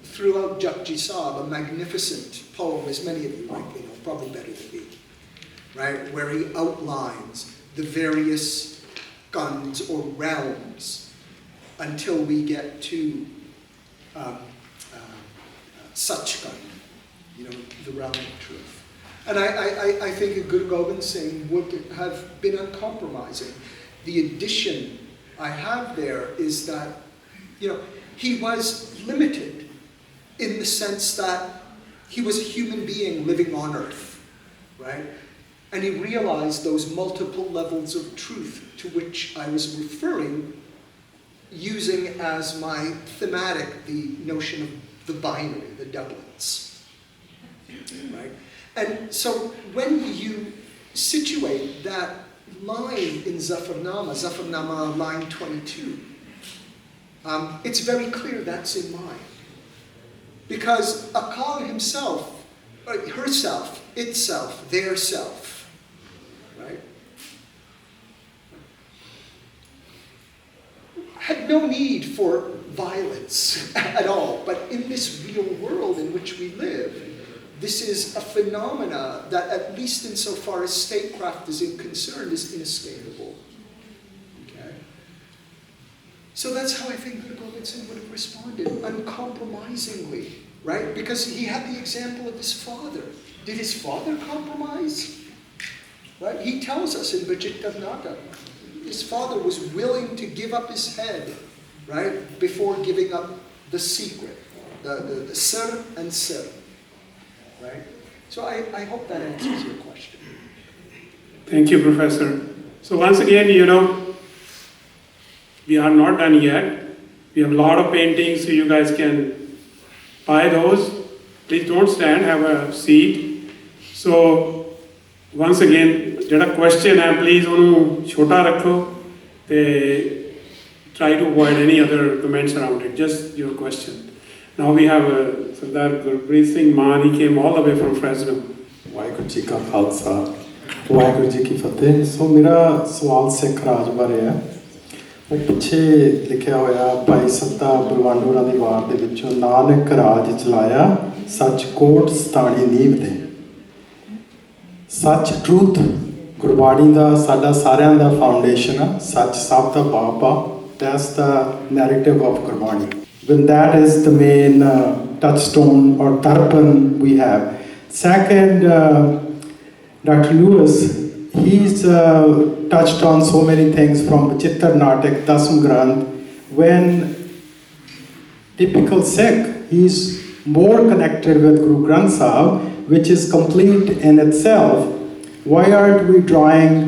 throughout Japji Sahib, a magnificent poem, as many of you might know, probably better than me, right? Where he outlines the various guns or realms until we get to Sachkhand, the realm of truth. And I think Guru Gobind Singh would have been uncompromising. The addition I have there is that, he was limited in the sense that he was a human being living on earth, right? And he realized those multiple levels of truth to which I was referring, using as my thematic the notion of the binary, the doublets, right? And so when you situate that line in Zafarnama line 22, it's very clear that's in mind. Because Akal himself, herself, itself, their self, right, had no need for violence at all. But in this real world in which we live, this is a phenomena that, at least insofar as statecraft is concerned, is inescapable. Okay? So that's how I think Guru Gobind Singh would have responded, uncompromisingly, right? Because he had the example of his father. Did his father compromise? Right? He tells us in Vijit Karnataka, his father was willing to give up his head, right, before giving up the secret, the sir and sir. Right? So I hope that answers your question. Thank you, Professor. So once again, we are not done yet. We have a lot of paintings, so you guys can buy those. Please don't stand, have a seat. So once again, jada question hai, please onu chota rakho. Try to avoid any other comments around it, just your question. Now we have Sardar Gurpreet Singh Man, he came all the way from Fresno. Waheguru ji ਕਾ ਖਾਲਸਾ ਵਾਹਿਗੁਰੂ ਜੀ ਕੀ ਫਤਿਹ। ਸੋ ਮੇਰਾ ਸਵਾਲ ਸਿੱਖ ਰਾਜ ਬਾਰੇ ਹੈ। ਉਹ ਪਿੱਛੇ ਲਿਖਿਆ ਹੋਇਆ ਭਾਈ ਸੱਤਾ ਬਲਵਾਨੋਰਾਂ ਦੀ ਵਾਰ ਦੇ ਵਿੱਚੋਂ ਨਾਨਕ ਰਾਜ ਚਲਾਇਆ ਸੱਚ ਕੋਟ ਸਤਾਣੀ ਨੀਂਹ ਦੇ। ਸੱਚ ਟਰੂਥ ਗੁਰਬਾਣੀ ਦਾ ਸਾਡਾ ਸਾਰਿਆਂ ਦਾ ਫਾਊਂਡੇਸ਼ਨ ਆ। ਸੱਚ ਸਭ ਦਾ ਬਾਪ ਆ। That's the narrative of Gurbani. When that is the main touchstone or darpan we have. Second, Dr. Lewis, he's touched on so many things from Chittar Natak, Dasam Granth. When typical Sikh, he's more connected with Guru Granth Sahib, which is complete in itself. Why aren't we drawing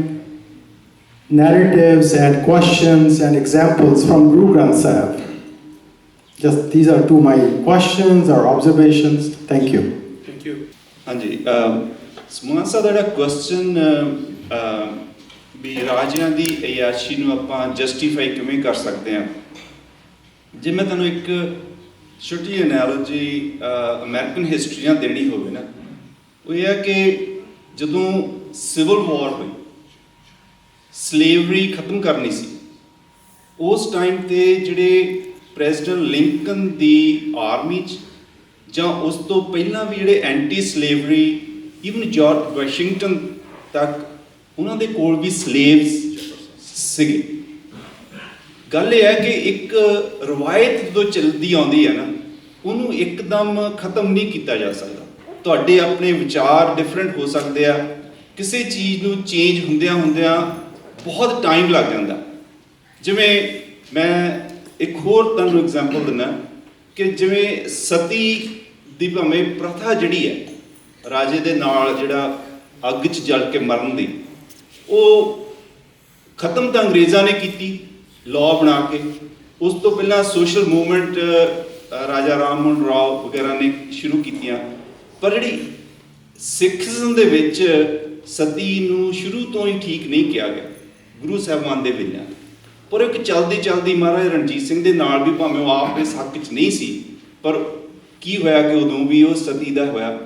narratives and questions and examples from Guru Granth Sahib? Just these are two my questions or observations. Thank you. Thank you. ਹਾਂਜੀ ਸਮੂਹਾ ਸਾਹਿਬ ਦਾ question ਵੀ ਰਾਜਿਆਂ ਦੀ ਅਯਾਸ਼ੀ ਨੂੰ ਆਪਾਂ justify ਕਿਵੇਂ ਕਰ ਸਕਦੇ ਹਾਂ। ਜੇ ਮੈਂ ਤੁਹਾਨੂੰ ਇੱਕ ਛੋਟੀ ਐਨਾਲੋਜੀ ਅਮਰੀਕਨ ਹਿਸਟਰੀ ਨਾਲ ਦੇਣੀ ਹੋਵੇ ਨਾ, ਉਹ ਇਹ ਹੈ ਕਿ ਜਦੋਂ ਸਿਵਲ ਵਾਰ ਹੋਈ, ਸਲੇਵਰੀ ਖਤਮ ਕਰਨੀ ਸੀ, ਉਸ ਟਾਈਮ ਤੇ ਜਿਹੜੇ ਪ੍ਰੈਜ਼ੀਡੈਂਟ ਲਿੰਕਨ ਦੀ ਆਰਮੀ 'ਚ ਜਾਂ ਉਸ ਤੋਂ ਪਹਿਲਾਂ ਵੀ ਜਿਹੜੇ anti slavery even George Washington ਤੱਕ ਉਹਨਾਂ ਦੇ ਕੋਲ ਵੀ ਸਲੇਵਸ ਸੀਗੇ। ਗੱਲ ਇਹ ਹੈ ਕਿ ਇੱਕ ਰਵਾਇਤ ਜਦੋਂ ਚੱਲਦੀ ਆਉਂਦੀ ਹੈ ਨਾ, ਉਹਨੂੰ ਇੱਕਦਮ ਖਤਮ ਨਹੀਂ ਕੀਤਾ ਜਾ ਸਕਦਾ। ਤੁਹਾਡੇ ਆਪਣੇ ਵਿਚਾਰ ਡਿਫਰੈਂਟ ਹੋ ਸਕਦੇ ਆ, ਕਿਸੇ ਚੀਜ਼ ਨੂੰ ਚੇਂਜ ਹੁੰਦਿਆਂ ਹੁੰਦਿਆਂ ਬਹੁਤ ਟਾਈਮ ਲੱਗ ਜਾਂਦਾ। ਜਿਵੇਂ ਮੈਂ ਇੱਕ ਹੋਰ ਤੁਹਾਨੂੰ ਐਗਜ਼ਾਮਪਲ ਦਿੰਦਾ ਕਿ ਜਿਵੇਂ ਸਤੀ ਦੀ ਭਾਵੇਂ ਪ੍ਰਥਾ ਜਿਹੜੀ ਹੈ, ਰਾਜੇ ਦੇ ਨਾਲ ਜਿਹੜਾ ਅੱਗ 'ਚ ਜਲ ਕੇ ਮਰਨ ਦੀ, ਉਹ ਖਤਮ ਤਾਂ ਅੰਗਰੇਜ਼ਾਂ ਨੇ ਕੀਤੀ ਲਾਅ ਬਣਾ ਕੇ। ਉਸ ਤੋਂ ਪਹਿਲਾਂ ਸੋਸ਼ਲ ਮੂਵਮੈਂਟ ਰਾਜਾ ਰਾਮ ਮੋਹਨ ਰਾਓ ਵਗੈਰਾ ਨੇ ਸ਼ੁਰੂ ਕੀਤੀਆਂ, ਪਰ ਜਿਹੜੀ ਸਿੱਖਜ਼ਮ ਦੇ ਵਿੱਚ ਸਤੀ ਨੂੰ ਸ਼ੁਰੂ ਤੋਂ ਹੀ ਠੀਕ ਨਹੀਂ ਕਿਹਾ ਗਿਆ। ਗੁਰੂ ਸਾਹਿਬਾਨ ਦੇ ਵੇਲਿਆਂ, ਪਰ ਇੱਕ ਚਲਦੀ ਮਹਾਰਾਜਾ ਰਣਜੀਤ ਸਿੰਘ ਦੇ ਨਾਲ ਵੀ ਭਾਵੇਂ ਉਹ ਆਪ ਇਸ ਹੱਕ 'ਚ ਨਹੀਂ ਸੀ, ਪਰ ਕੀ ਹੋਇਆ ਕਿ ਉਦੋਂ ਵੀ ਉਹ ਸਤੀ ਦਾ ਹੋਇਆ।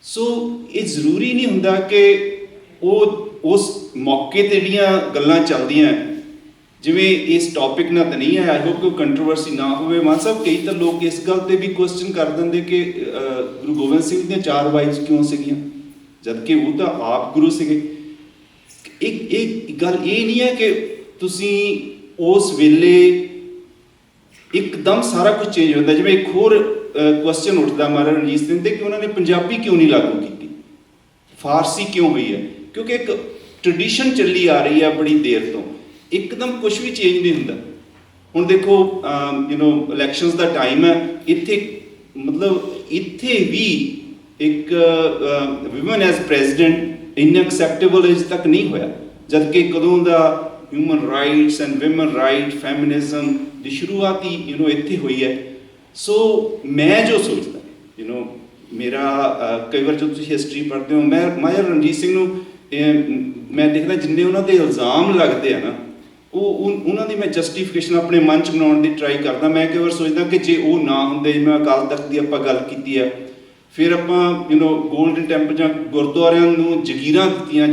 ਸੋ ਇਹ ਜ਼ਰੂਰੀ ਨਹੀਂ ਹੁੰਦਾ ਕਿ ਉਹ ਉਸ ਮੌਕੇ 'ਤੇ ਜਿਹੜੀਆਂ ਗੱਲਾਂ ਚੱਲਦੀਆਂ, ਜਿਵੇਂ ਇਸ ਟੌਪਿਕ ਨਾਲ ਤਾਂ ਨਹੀਂ ਹੈ, ਆਈ ਹੋਪ ਕੋਈ ਕੰਟਰੋਵਰਸੀ ਨਾ ਹੋਵੇ। ਮਾਨ ਸਾਹਿਬ, ਕਈ ਤਾਂ ਲੋਕ ਇਸ ਗੱਲ 'ਤੇ ਵੀ ਕੁਐਸਚਨ ਕਰ ਦਿੰਦੇ ਕਿ ਗੁਰੂ ਗੋਬਿੰਦ ਸਿੰਘ ਦੀਆਂ 4 ਵਾਈਫਸ ਕਿਉਂ ਸੀਗੀਆਂ, ਜਦ ਕਿ ਉਹ ਤਾਂ ਆਪ ਗੁਰੂ ਸੀਗੇ। ਇਹ ਗੱਲ ਇਹ ਨਹੀਂ ਹੈ ਕਿ ਤੁਸੀਂ ਉਸ ਵੇਲੇ ਇੱਕਦਮ ਸਾਰਾ ਕੁਝ ਚੇਂਜ ਹੋ ਜਾਂਦਾ। ਜਿਵੇਂ ਇੱਕ ਹੋਰ ਕੁਐਸਚਨ ਉੱਠਦਾ ਮਹਾਰਾਜਾ ਰਣਜੀਤ ਸਿੰਘ 'ਤੇ ਕਿ ਉਹਨਾਂ ਨੇ ਪੰਜਾਬੀ ਕਿਉਂ ਨਹੀਂ ਲਾਗੂ ਕੀਤੀ, ਫਾਰਸੀ ਕਿਉਂ ਹੋਈ ਹੈ? ਕਿਉਂਕਿ ਇੱਕ ਟ੍ਰੈਡੀਸ਼ਨ ਚੱਲੀ ਆ ਰਹੀ ਹੈ ਬੜੀ ਦੇਰ ਤੋਂ, ਇੱਕਦਮ ਕੁਝ ਵੀ ਚੇਂਜ ਨਹੀਂ ਹੁੰਦਾ। ਹੁਣ ਦੇਖੋ ਇਲੈਕਸ਼ਨਸ ਦਾ ਟਾਈਮ ਹੈ, ਇੱਥੇ ਵੀ ਇੱਕ ਵਿਮਨ ਐਜ਼ ਪ੍ਰੈਜ਼ੀਡੈਂਟ ਇੰਨਾ ਐਕਸੈਪਟੇਬਲ ਅਜੇ ਤੱਕ ਨਹੀਂ ਹੋਇਆ, ਜਦ ਕਿ ਕਦੋਂ ਦਾ human rights and women right feminism ਦੀ ਸ਼ੁਰੂਆਤ ਹੀ ਇੱਥੇ ਹੋਈ ਹੈ। ਸੋ ਮੈਂ ਜੋ ਸੋਚਦਾ ਮੇਰਾ ਕਈ ਵਾਰ ਜਦੋਂ ਤੁਸੀਂ ਹਿਸਟਰੀ ਪੜ੍ਹਦੇ ਹੋ, ਮੈਂ ਮਹਾਰਾਜਾ ਰਣਜੀਤ ਸਿੰਘ ਨੂੰ ਮੈਂ ਦੇਖਦਾ ਜਿੰਨੇ ਉਹਨਾਂ ਦੇ ਇਲਜ਼ਾਮ ਲੱਗਦੇ ਆ ਨਾ, ਉਹਨਾਂ ਦੀ ਮੈਂ ਜਸਟੀਫਿਕੇਸ਼ਨ ਆਪਣੇ ਮਨ 'ਚ ਬਣਾਉਣ ਦੀ ਟਰਾਈ ਕਰਦਾ। ਮੈਂ ਕਈ ਵਾਰ ਸੋਚਦਾ ਕਿ ਜੇ ਉਹ ਨਾ ਹੁੰਦੇ, ਜਿਵੇਂ ਅਕਾਲ ਤਖਤ ਦੀ ਆਪਾਂ ਗੱਲ ਕੀਤੀ ਹੈ, ਫਿਰ ਆਪਾਂ ਗੋਲਡਨ ਟੈਂਪਲ ਜਾਂ ਗੁਰਦੁਆਰਿਆਂ ਨੂੰ ਜਗੀਰਾਂ ਦਿੱਤੀਆਂ,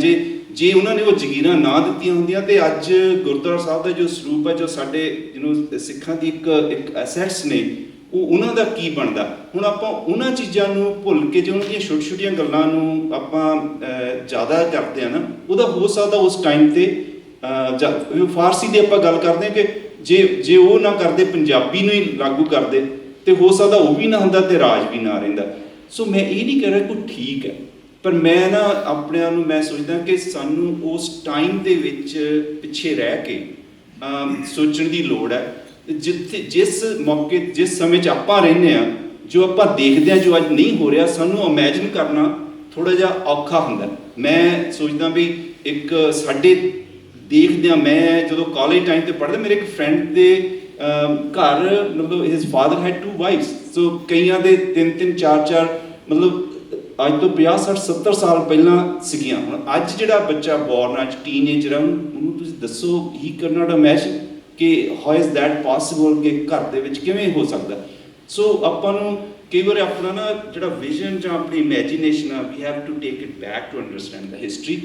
ਜੇ ਉਹਨਾਂ ਨੇ ਉਹ ਜਗੀਰਾਂ ਨਾ ਦਿੱਤੀਆਂ ਹੁੰਦੀਆਂ ਤੇ ਅੱਜ ਗੁਰਦੁਆਰਾ ਸਾਹਿਬ ਦਾ ਜੋ ਸਰੂਪ ਹੈ, ਜੋ ਸਾਡੇ ਸਿੱਖਾਂ ਦੀ ਇੱਕ ਐਸੈਟਸ ਨੇ, ਉਹ ਉਹਨਾਂ ਦਾ ਕੀ ਬਣਦਾ। ਹੁਣ ਆਪਾਂ ਉਹਨਾਂ ਚੀਜ਼ਾਂ ਨੂੰ ਭੁੱਲ ਕੇ ਜੇ ਉਹਨਾਂ ਦੀਆਂ ਛੋਟੀਆਂ ਗੱਲਾਂ ਨੂੰ ਆਪਾਂ ਜ਼ਿਆਦਾ ਕਰਦੇ ਆ ਨਾ, ਉਹਦਾ ਹੋ ਸਕਦਾ ਉਸ ਟਾਈਮ 'ਤੇ ਫਾਰਸੀ ਦੀ ਆਪਾਂ ਗੱਲ ਕਰਦੇ ਹਾਂ ਕਿ ਜੇ ਉਹ ਨਾ ਕਰਦੇ, ਪੰਜਾਬੀ ਨੂੰ ਹੀ ਲਾਗੂ ਕਰਦੇ, ਤੇ ਹੋ ਸਕਦਾ ਉਹ ਵੀ ਨਾ ਹੁੰਦਾ ਤੇ ਰਾਜ ਵੀ ਨਾ ਰਹਿੰਦਾ। ਸੋ ਮੈਂ ਇਹ ਨਹੀਂ ਕਹਿ ਰਿਹਾ ਕੋਈ ਠੀਕ ਹੈ, ਪਰ ਮੈਂ ਨਾ ਆਪਣਿਆਂ ਨੂੰ ਮੈਂ ਸੋਚਦਾ ਕਿ ਸਾਨੂੰ ਉਸ ਟਾਈਮ ਦੇ ਵਿੱਚ ਪਿੱਛੇ ਰਹਿ ਕੇ ਸੋਚਣ ਦੀ ਲੋੜ ਹੈ। ਜਿਸ ਮੌਕੇ, ਜਿਸ ਸਮੇਂ 'ਚ ਆਪਾਂ ਰਹਿੰਦੇ ਹਾਂ, ਜੋ ਆਪਾਂ ਦੇਖਦੇ ਹਾਂ, ਜੋ ਅੱਜ ਨਹੀਂ ਹੋ ਰਿਹਾ, ਸਾਨੂੰ ਇਮੈਜਿਨ ਕਰਨਾ ਥੋੜ੍ਹਾ ਜਿਹਾ ਔਖਾ ਹੁੰਦਾ। ਮੈਂ ਸੋਚਦਾ ਵੀ ਇੱਕ ਸਾਡੇ ਦੇਖਦੇ ਹਾਂ, ਮੈਂ ਜਦੋਂ ਕਾਲਜ ਟਾਈਮ 'ਤੇ ਪੜ੍ਹਦਾ, ਮੇਰੇ ਇੱਕ ਫਰੈਂਡ ਦੇ ਘਰ ਹਿਸ ਫਾਦਰ ਹੈਡ 2 ਵਾਈਫਸ, ਸੋ ਕਈਆਂ ਦੇ 3-3 4-4 ਅੱਜ ਤੋਂ 50 60 70 ਸਾਲ ਪਹਿਲਾਂ ਸੀਗੀਆਂ। ਹੁਣ ਅੱਜ ਜਿਹੜਾ ਬੱਚਾ ਬੋਰਨ ਅੱਜ ਟੀਨਏਜਰ, ਉਹਨੂੰ ਤੁਸੀਂ ਦੱਸੋ, ਹੀ ਕੈਨ ਨਾਟ ਇਮੈਜਿਨ ਕਿ ਹਾਊ ਇਜ਼ ਦੈਟ ਪੋਸੀਬਲ, ਕਿ ਘਰ ਦੇ ਵਿੱਚ ਕਿਵੇਂ ਹੋ ਸਕਦਾ। ਸੋ ਆਪਾਂ ਨੂੰ ਕਈ ਵਾਰ ਆਪਣਾ ਨਾ ਜਿਹੜਾ ਵਿਜ਼ਨ ਜਾਂ ਆਪਣੀ ਇਮੈਜੀਨੇਸ਼ਨ ਆ, we have to take it back to understand the history,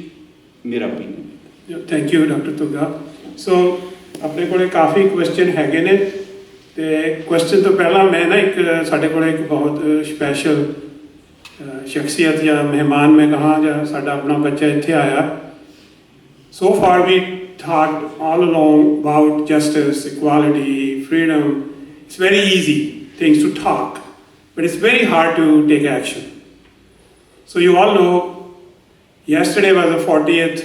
ਮੇਰਾ ਓਪੀਨੀਅਨ। ਥੈਂਕ ਯੂ ਡਾਕਟਰ ਤੁਗਾ। ਸੋ ਆਪਣੇ ਕੋਲ ਕਾਫੀ ਕੁਐਸਚਨ ਹੈਗੇ ਨੇ, ਤੇ ਕੁਐਸਚਨ ਤੋਂ ਪਹਿਲਾਂ ਮੈਂ ਨਾ ਸਾਡੇ ਕੋਲ ਇੱਕ ਬਹੁਤ ਸਪੈਸ਼ਲ ਸ਼ਖਸੀਅਤ ਜਾਂ ਮਹਿਮਾਨ ਮੈਂ ਕਹਾਂ, ਜਾਂ ਸਾਡਾ ਆਪਣਾ ਬੱਚਾ ਇੱਥੇ ਆਇਆ। So far we talked all along about justice, equality, freedom. It's very easy things to talk, but it's very hard to take action. So you all know yesterday was the 40th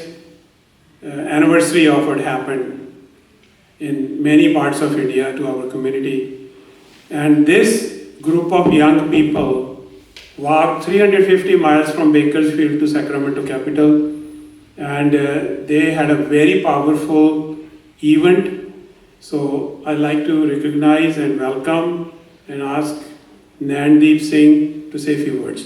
anniversary of what happened in many parts of India to our community. And this group of young people walked 350 miles from Bakersfield to Sacramento capital, and they had a very powerful event. So I'd like to recognize and welcome and ask Nandeep Singh to say a few words.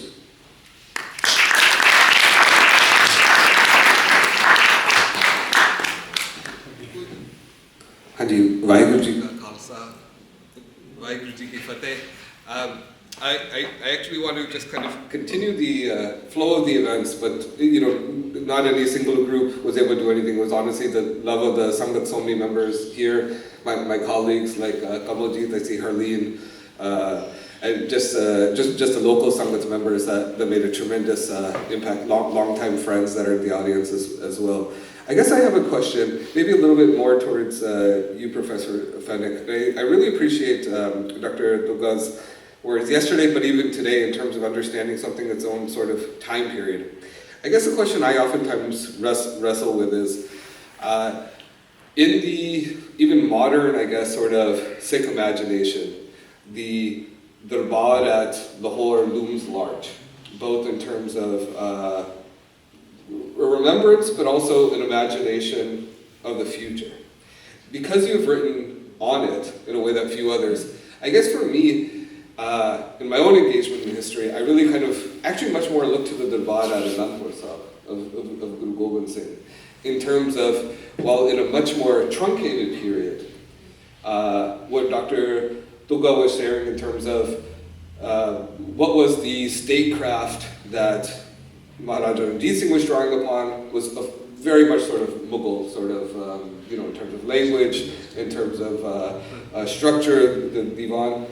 ਹਾਂਜੀ, ਵਾਹਿਗੁਰੂ ਜੀ ਕਾ ਖਾਲਸਾ, ਵਾਹਿਗੁਰੂ ਜੀ ਕੀ ਫਤਿਹ। I actually want to just kind of continue the flow of the events, but not any single group was able to do anything. It was honestly the love of the Sangat Somni members here, my colleagues like Kamaljeet, I see Harleen, and just the local Sangat members that made a tremendous impact, long-time friends that are in the audience as well. I guess I have a question, maybe a little bit more towards you, Professor Fennick. I really appreciate Dr. Duga's words yesterday, but even today, in terms of understanding something its own sort of time period. I guess the question I oftentimes wrestle with is, in the even modern, I guess, sort of Sikh imagination, the Darbad at Lahore looms large, both in terms of a remembrance, but also an imagination of the future. Because you've written on it in a way that few others, I guess for me, in my own engagement in history, I really kind of, actually much more look to the Darbad at Anandpur Sahib of Guru Gobind Singh in terms of, well, in a much more truncated period, what Dr. Tuga was sharing in terms of what was the statecraft that Maharaja Ranjit Singh was drawing upon was a very much sort of Mughal, sort of, in terms of language, in terms of structure, the divan.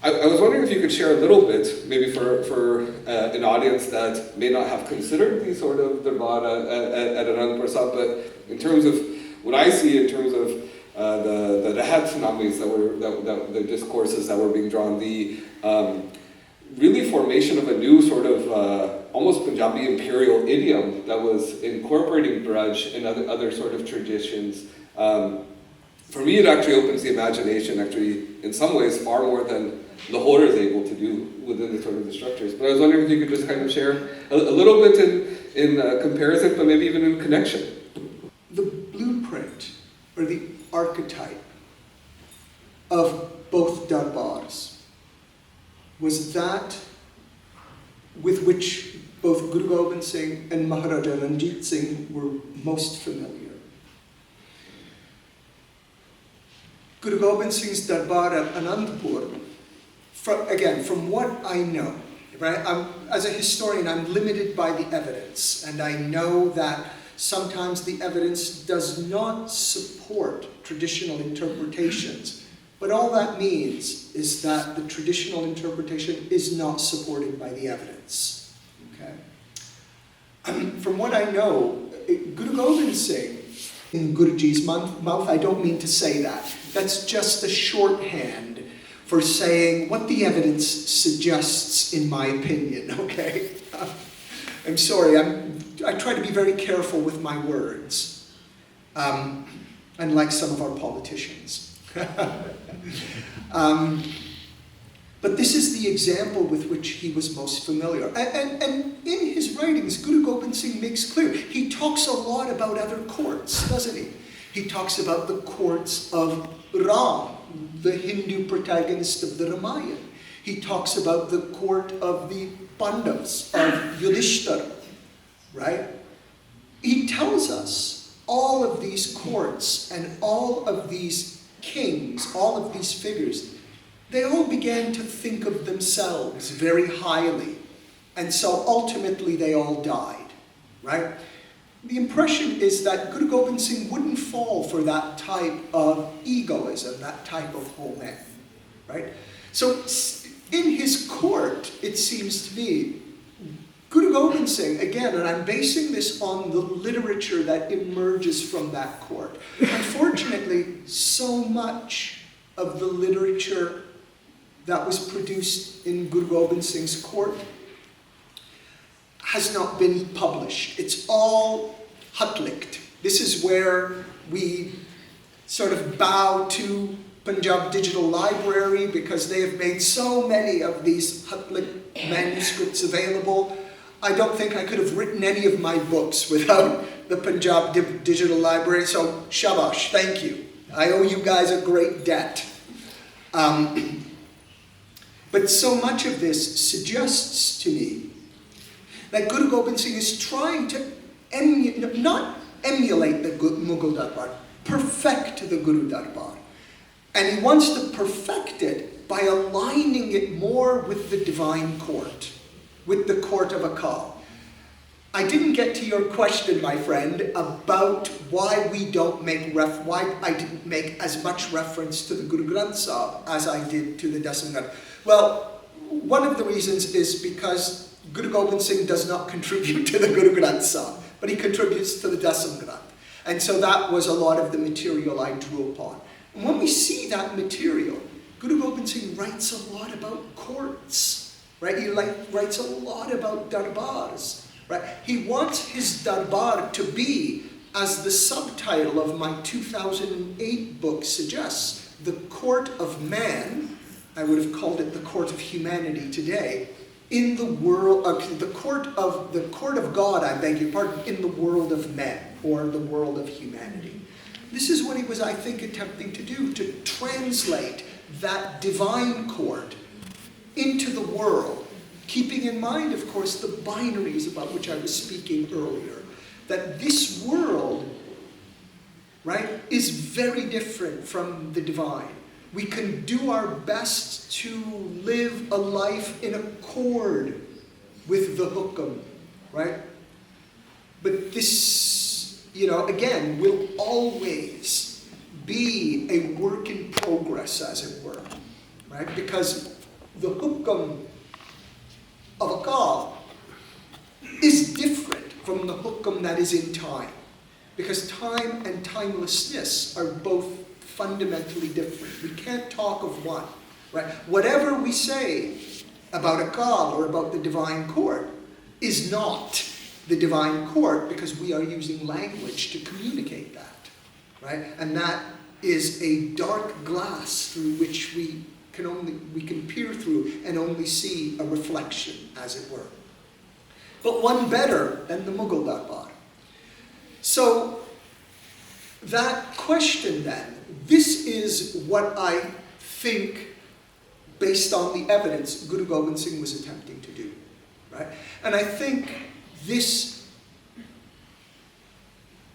I was wondering if you could share a little bit, maybe for an audience that may not have considered the sort of darbar at Anandpur Sahib, but in terms of what I see in terms of the Rahat-namis the discourses that were being drawn, the really formation of a new sort of almost Punjabi imperial idiom that was incorporating Braj and other sort of traditions. For me, it actually opens the imagination, actually, in some ways, far more than Lahore is able to do within the sort of the structures. But I was wondering if you could just kind of share a little bit in comparison, but maybe even in connection. The blueprint, or the archetype, of both darbars was that with which both Guru Gobind Singh and Maharaja Ranjit Singh were most familiar. Guru Gobind Singh's darbar at Anandpur, from what I know, right? As a historian, I'm limited by the evidence, and I know that sometimes the evidence does not support traditional interpretations, but all that means is that the traditional interpretation is not supported by the evidence. Okay? From what I know, Guru Gobind Singh, in Guruji's mouth, I don't mean to say that. That's just a shorthand for saying what the evidence suggests, in my opinion, okay? I'm sorry, I try to be very careful with my words, unlike some of our politicians. But this is the example with which he was most familiar. And in his writings, Guru Gobind Singh makes clear, he talks a lot about other courts, doesn't he? He talks about the courts of Ram, the Hindu protagonist of the Ramayana. He talks about the court of the Pandavas, of Yudhishthira, right? He tells us all of these courts and all of these kings, all of these figures, they all began to think of themselves very highly. And so ultimately they all died, right? The impression is that Guru Gobind Singh wouldn't fall for that type of egoism, that type of whole man, right? So in his court, it seems to me, Guru Gobind Singh, again, and I'm basing this on the literature that emerges from that court. Unfortunately, so much of the literature that was produced in Guru Gobind Singh's court has not been published. It's all hutlicked. This is where we sort of bow to Punjab Digital Library because they have made so many of these hutlicked manuscripts available. I don't think I could have written any of my books without the Punjab Digital Library, so shabash, thank you. I owe you guys a great debt. But so much of this suggests to me that Guru Gobind Singh is trying to not emulate the Mughal Darbar, perfect the Guru Darbar. And he wants to perfect it by aligning it more with the divine court, with the court of Akal. I didn't get to your question, my friend, about why we don't make why I didn't make as much reference to the Guru Granth Sahib as I did to the Dasam Granth. Well, one of the reasons is because Guru Gobind Singh does not contribute to the Guru Granth Sahib, but he contributes to the Dasam Granth. And so that was a lot of the material I drew upon. And when we see that material, Guru Gobind Singh writes a lot about courts, right? He writes a lot about darbars, right? He wants his darbar to be, as the subtitle of my 2008 book suggests, the court of man. I would have called it the court of humanity today, in the world, the court of God, I beg your pardon, in the world of men, or the world of humanity. This is what he was, I think, attempting to do, to translate that divine court into the world, keeping in mind, of course, the binaries about which I was speaking earlier, that this world is very different from the divine. We can do our best to live a life in accord with the hukam, right? But this, again, will always be a work in progress, as it were, right? Because the hukam of akal is different from the hukam that is in time. Because time and timelessness are both fundamentally different. We can't talk of one, right? Whatever we say about akal or about the divine court is not the divine court, because we are using language to communicate that, right? And that is a dark glass through which we can peer through and only see a reflection, as it were. But one better than the Mughal Darbar. So that question then, this is what I think, based on the evidence, Guru Gobind Singh was attempting to do, right? And I think this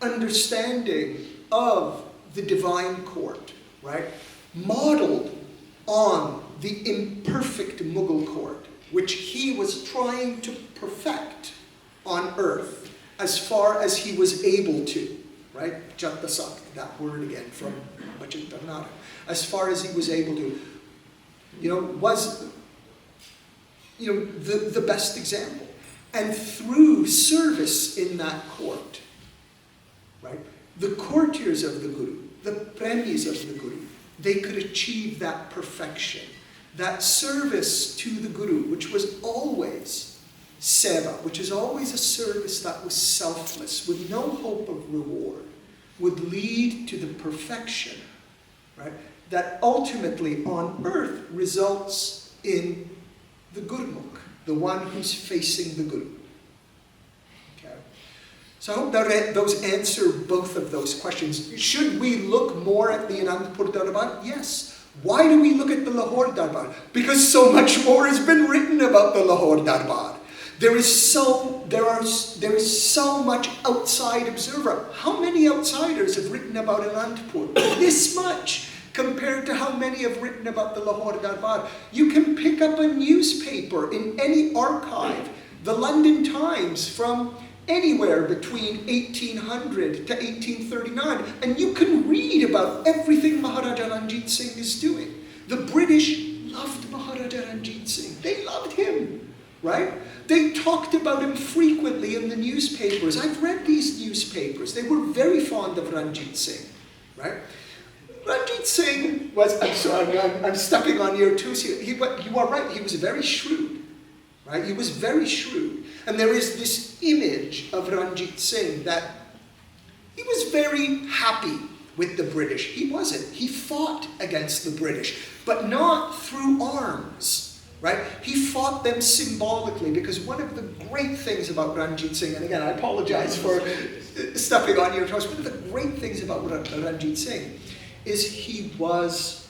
understanding of the divine court, right, modeled on the imperfect Mughal court, which he was trying to perfect on earth as far as he was able to, right? Jattasak, that word again from Bachintarnara. As far as he was able to, was, the best example. And through service in that court, right, the courtiers of the Guru, the premies of the Guru, they could achieve that perfection, that service to the Guru, which was always seva, which is always a service that was selfless, with no hope of reward, would lead to the perfection, right, that ultimately on earth results in the Gurmukh, the one who's facing the Guru. Okay. So I hope that those answer both of those questions. Should we look more at the Anandpur Darbar? Yes. Why do we look at the Lahore Darbar? Because so much more has been written about the Lahore Darbar. There is so much outside observer. How many outsiders have written about Anandpur? This much compared to how many have written about the Lahore Darbar. You can pick up a newspaper in any archive, the London Times, from anywhere between 1800 to 1839, and you can read about everything Maharaja Ranjit Singh is doing. The British loved Maharaja Ranjit Singh. They loved him, right? They talked about him frequently in the newspapers. I've read these newspapers. They were very fond of Ranjit Singh, right? Ranjit Singh was, I'm sorry, I'm stepping on your toes here. You are right, he was very shrewd, right? He was very shrewd. And there is this image of Ranjit Singh that he was very happy with the British. He wasn't. He fought against the British, but not through arms, right? He fought them symbolically, because one of the great things about Ranjit Singh, and again, I apologize for stepping on your toes, one of the great things about Ranjit Singh is he was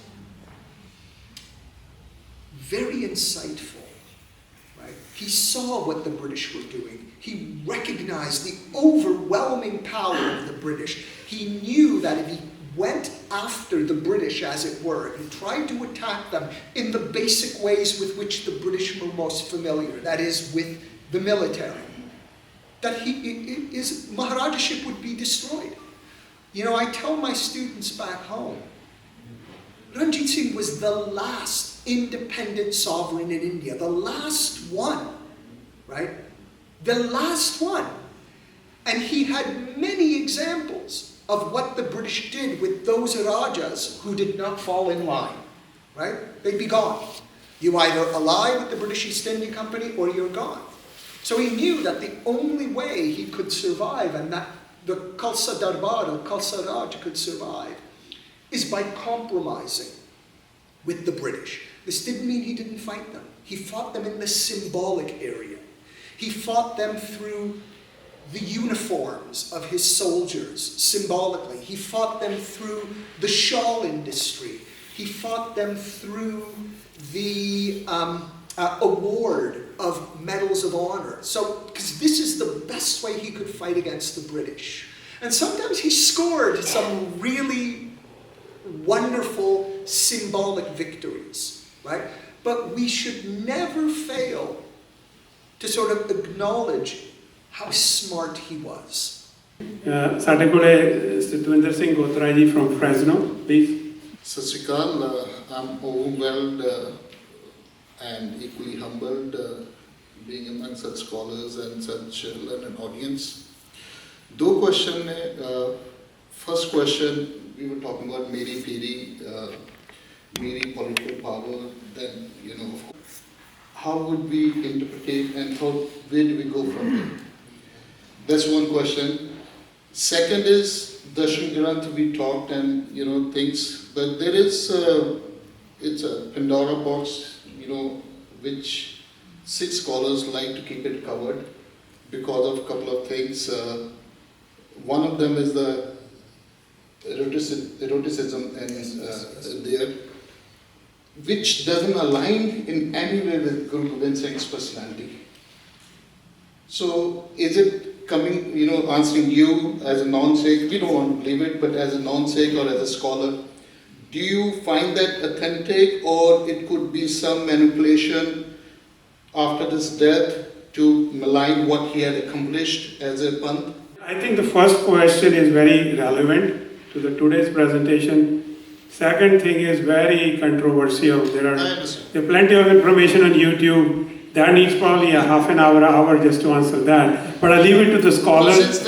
very insightful, right? He saw what the British were doing. He recognized the overwhelming power of the British. He knew that if he went after the British, as it were, and tried to attack them in the basic ways with which the British were most familiar, that is, with the military, that his Maharajaship would be destroyed. I tell my students back home, Ranjit Singh was the last independent sovereign in India, the last one, right? The last one. And he had many examples of what the British did with those Rajas who did not fall in line, right? They'd be gone. You either ally with the British East India Company or you're gone. So he knew that the only way he could survive, and that the Khalsa Darbar or Khalsa Raj could survive, is by compromising with the British. This didn't mean he didn't fight them. He fought them in the symbolic area. He fought them through the uniforms of his soldiers, symbolically. He fought them through the shawl industry. He fought them through the award of medals of honor. So, because this is the best way he could fight against the British. And sometimes he scored some really wonderful symbolic victories, right? But we should never fail to sort of acknowledge how smart he was. ਸਾਡੇ ਕੋਲੇ ਸਤਵਿੰਦਰ ਸਿੰਘ ਗੋਤਰਾ ਜੀ from Fresno, please. Sat Sri Akal, I'm overwhelmed and equally humbled being among such scholars and such learned audience. Two questions. First question, we were talking about Meri Piri, Meri political power. Then, you know, of course, how would we interpret and where do we go from there? That's one question. Second is Darshan Granth. We talked and you know things, but there is it's a Pandora box, you know, which Sikh scholars like to keep it covered because of a couple of things. One of them is the eroticism and there, which doesn't align in any way with Guru Gobind Singh's personality. So is it coming, you know, answering you as a non-Sikh, we don't want to believe it, but as a non-Sikh or as a scholar, do you find that authentic, or it could be some manipulation after his death to malign what he had accomplished as a Panth? I think the first question is very relevant to the today's presentation. Second thing is very controversial. There are plenty of information on YouTube. That needs probably a half an hour just to answer that. But I'll leave it to the scholars.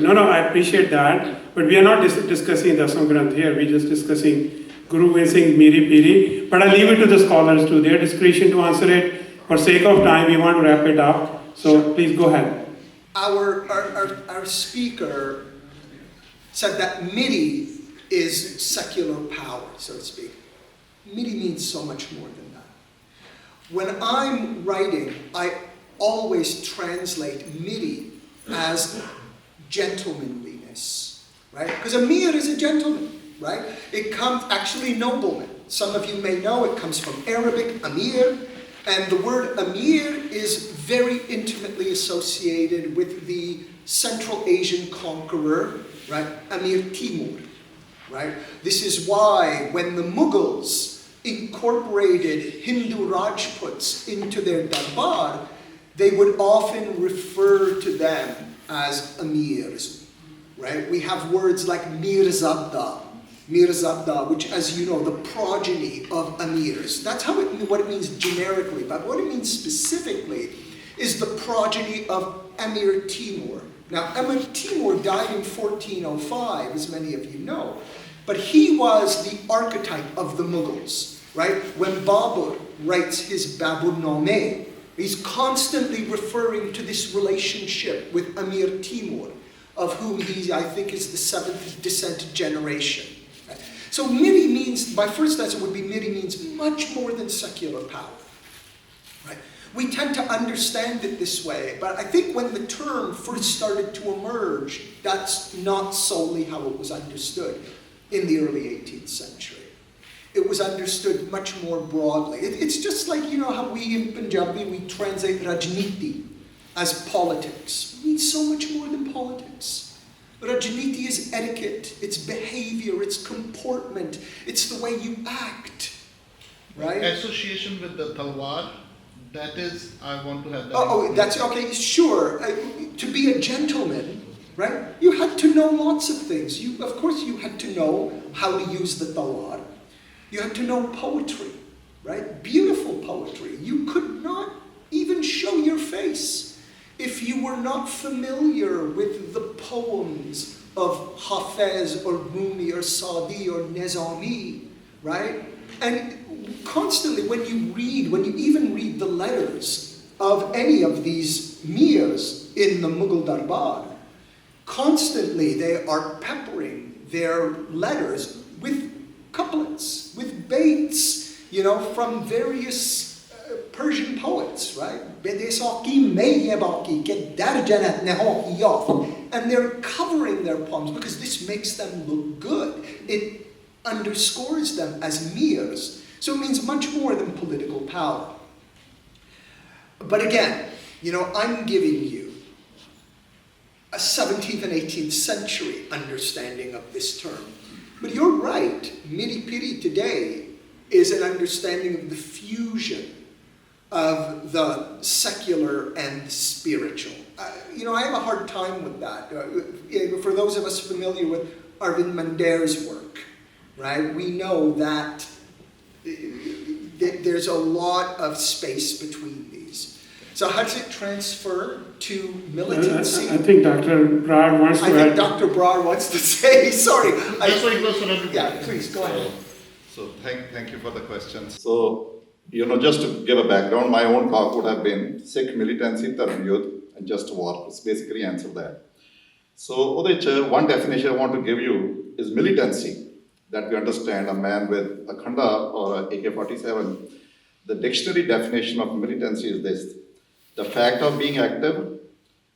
No, I appreciate that. But we are not discussing Dasam Granth here. We're just discussing Guru Gobind Singh Meri Piri. But I'll leave it to the scholars to their discretion to answer it. For sake of time, we want to wrap it up. So please go ahead. Our speaker said that Miri is secular power, so to speak. Miri means so much more than that. When I'm writing, I always translate Miri as gentlemanliness, right? Because Amir is a gentleman, right? It comes, actually nobleman. Some of you may know it comes from Arabic, Amir, and the word Amir is very intimately associated with the Central Asian conqueror, right? Amir Timur, right? This is why when the Mughals incorporated Hindu Rajputs into their darbar, they would often refer to them as amirs, right? We have words like Mirzabda, which, as you know, the progeny of amirs. That's what it means generically, but what it means specifically is the progeny of Amir Timur. Now, Amir Timur died in 1405, as many of you know, but he was the archetype of the Mughals. Right? When Babur writes his Baburnameh, he's constantly referring to this relationship with Amir Timur, of whom he, I think, is the 7th descent generation. Right? So Miri means, my first answer would be Miri means much more than secular power. Right? We tend to understand it this way, but I think when the term first started to emerge, that's not solely how it was understood in the early 18th century. It was understood much more broadly. It's just like, you know, how we in Punjabi, we translate Rajniti as politics. It means so much more than politics. Rajniti is etiquette, it's behavior, it's comportment, it's the way you act, right? Association with the talwar, that is, I want to have that. That's okay, sure. To be a gentleman, right? You had to know lots of things. Of course, you had to know how to use the talwar. You had to know poetry, right? Beautiful poetry. You could not even show your face if you were not familiar with the poems of Hafez or Rumi or Saadi or Nizami, right? And constantly when you even read the letters of any of these mirs in the Mughal Darbar, constantly they are peppering their letters with couplets, with baits, you know, from various Persian poets, right? And they're covering their poems because this makes them look good. It underscores them as mirs. So it means much more than political power. But again, you know, I'm giving you a 17th and 18th century understanding of this term. But you're right, Miri Piri today is an understanding of the fusion of the secular and the spiritual. I have a hard time with that. For those of us familiar with Arvind Mander's work, right, we know that there's a lot of space between these. So how does it transfer to militancy? I think Dr. Brad wants to I think Dr. Brad wants to say, sorry. That's why he was Yeah, please, go ahead. So thank you for the question. So, just to give a background, my own talk would have been Sikh militancy, Dharm Yudh, and just war. It's basically answer that. So, one definition I want to give you is militancy, that we understand a man with a khanda or a AK-47. The dictionary definition of militancy is this: the fact of being active,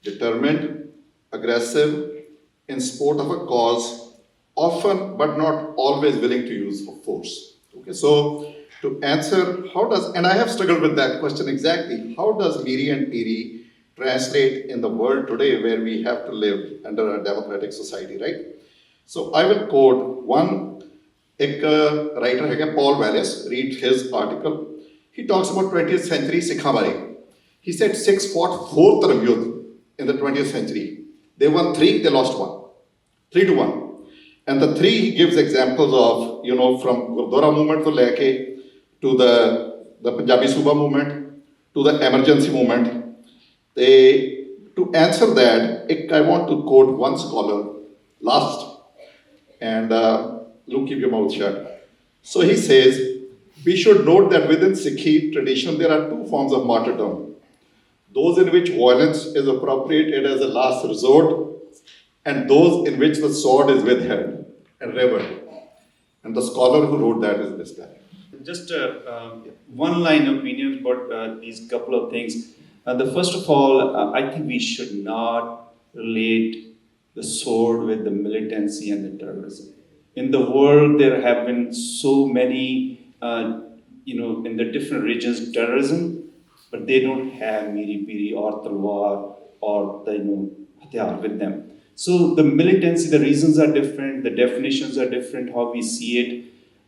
determined, aggressive, in support of a cause, often but not always willing to use force. Okay, so to answer and I have struggled with that question exactly, how does Miri and Piri translate in the world today where we have to live under a democratic society, right? So I will quote one writer, Paul Wallace, read his article. He talks about 20th century Sikhs bare. He said Sikhs fought 4 Dharm Yudh in the 20th century. They won 3, they lost 1. 3-1. And the 3 he gives examples of, from Gurdwara movement to the Punjabi Suba movement, to the emergency movement. To answer that, I want to quote one scholar last, and keep your mouth shut. So he says, we should note that within Sikh tradition, there are 2 forms of martyrdom. Those in which violence is appropriated as a last resort, and those in which the sword is withheld and revered. And the scholar who wrote that is this guy. Just one line opinion about these couple of things. The first of all, I think we should not relate the sword with the militancy and the terrorism. In the world, there have been so many, in the different regions, terrorism, but they don't have Miri Piri or Talwar or the Hathiyar with them. So the militancy, the reasons are different, the definitions are different, how we see it.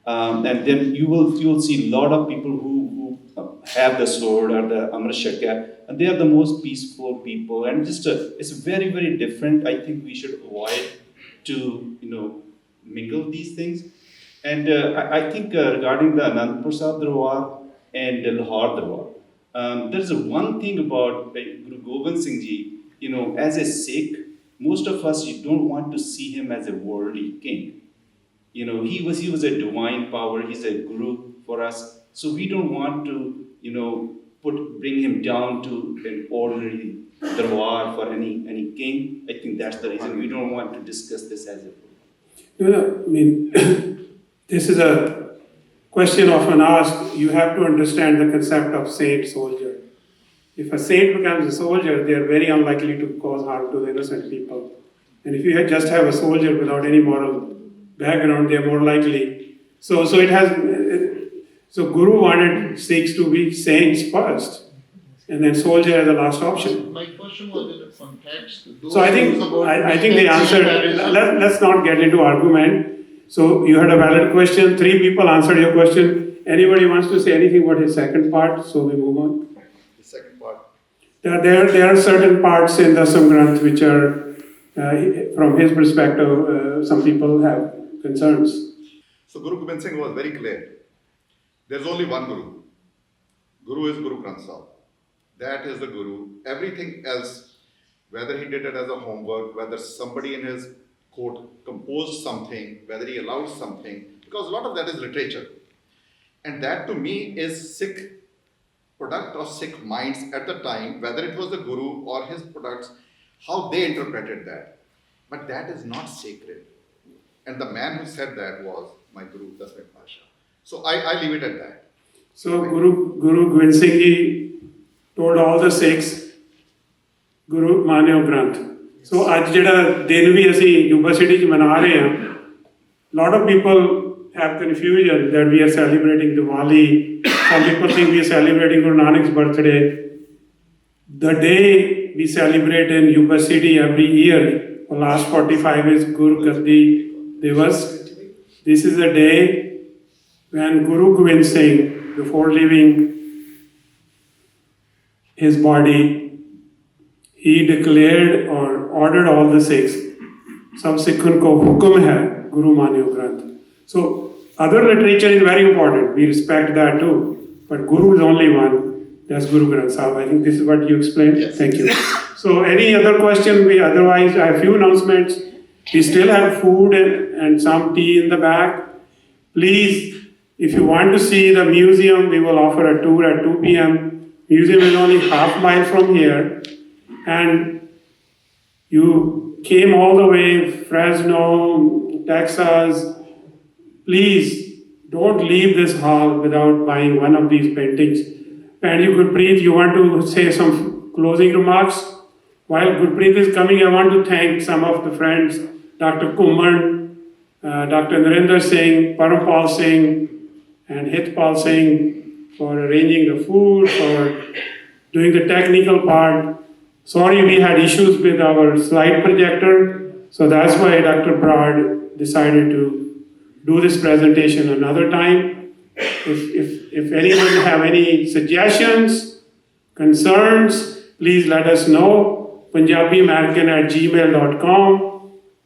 And then you will see a lot of people who have the sword or the Amrit Shakya, and they are the most peaceful people. And it's very, very different. I think we should avoid to mingle these things. And I think regarding the Anandpur Sahib Darbar and the Lahore Darbar, there's one thing about Guru Gobind Singh Ji. As a Sikh, most of us don't want to see him as a worldly king. He was a divine power. He's a guru for us. So we don't want to, bring him down to an ordinary darbar for any king. I think that's the reason we don't want to discuss this as a. This is a question often asked. You have to understand the concept of saint-soldier. If a saint becomes a soldier, they are very unlikely to cause harm to the innocent people. And if you just have a soldier without any moral background, they are more likely. So Guru wanted Sikhs to be saints first, and then soldier as the last option. My question was in the context. So I think the answer. Let's not get into argument. So you had a valid question. 3 people answered your question. Anybody wants to say anything about his second part? So we move on. The second part. There are certain parts in the Samgranth which are, from his perspective, some people have concerns. So Guru Gobind Singh was very clear. There's only one Guru. Guru is Guru Granth Sahib. That is the Guru. Everything else, whether he did it as a homework, whether somebody in his court composed something, whether he allowed something, because a lot of that is literature. And that to me is Sikh product of Sikh minds at the time, whether it was the Guru or his products, how they interpreted that. But that is not sacred. And the man who said that was my Guru, Daswin Pasha. So I leave it at that. So Guru Gobind Singh Ji told all the Sikhs, Guru Manyo Granth. So आज जेड़ा दिन भी असी Yuba city च मना रहे हैं, lot of people have confusion that we are celebrating Diwali. Some people think we are celebrating Guru Nanak's birthday. the day we celebrate in Yuba city every year for last 45 is Guru Gaddi Divas. This is a day when Guru Gobind Singh, before leaving his body, he declared or ordered all the Sikhs, सब सिखों को हुक्म है गुरु मान्यो ग्रंथ. So other literature is very important. We respect that too. But Guru is only one. That's Guru Granth Sahib. I think this is what you explained. Yes. Thank you. So any other question? Otherwise, I have a few announcements. We still have food and some tea in the back. Please, if you want to see the museum, we will offer a tour at 2 p.m. Museum is only half mile from here. And you came all the way, Fresno, Texas. Please don't leave this hall without buying one of these paintings. And you, Gurpreet, you want to say some closing remarks? While Gurpreet is coming, I want to thank some of the friends, Dr. Kumar, Dr. Narendra Singh, Parampal Singh, and Hitpal Singh for arranging the food, for doing the technical part. Sorry, we had issues with our slide projector, so that's why Dr. Brad decided to do this presentation another time. If anyone have any suggestions, concerns, please let us know. punjabiamerican@gmail.com.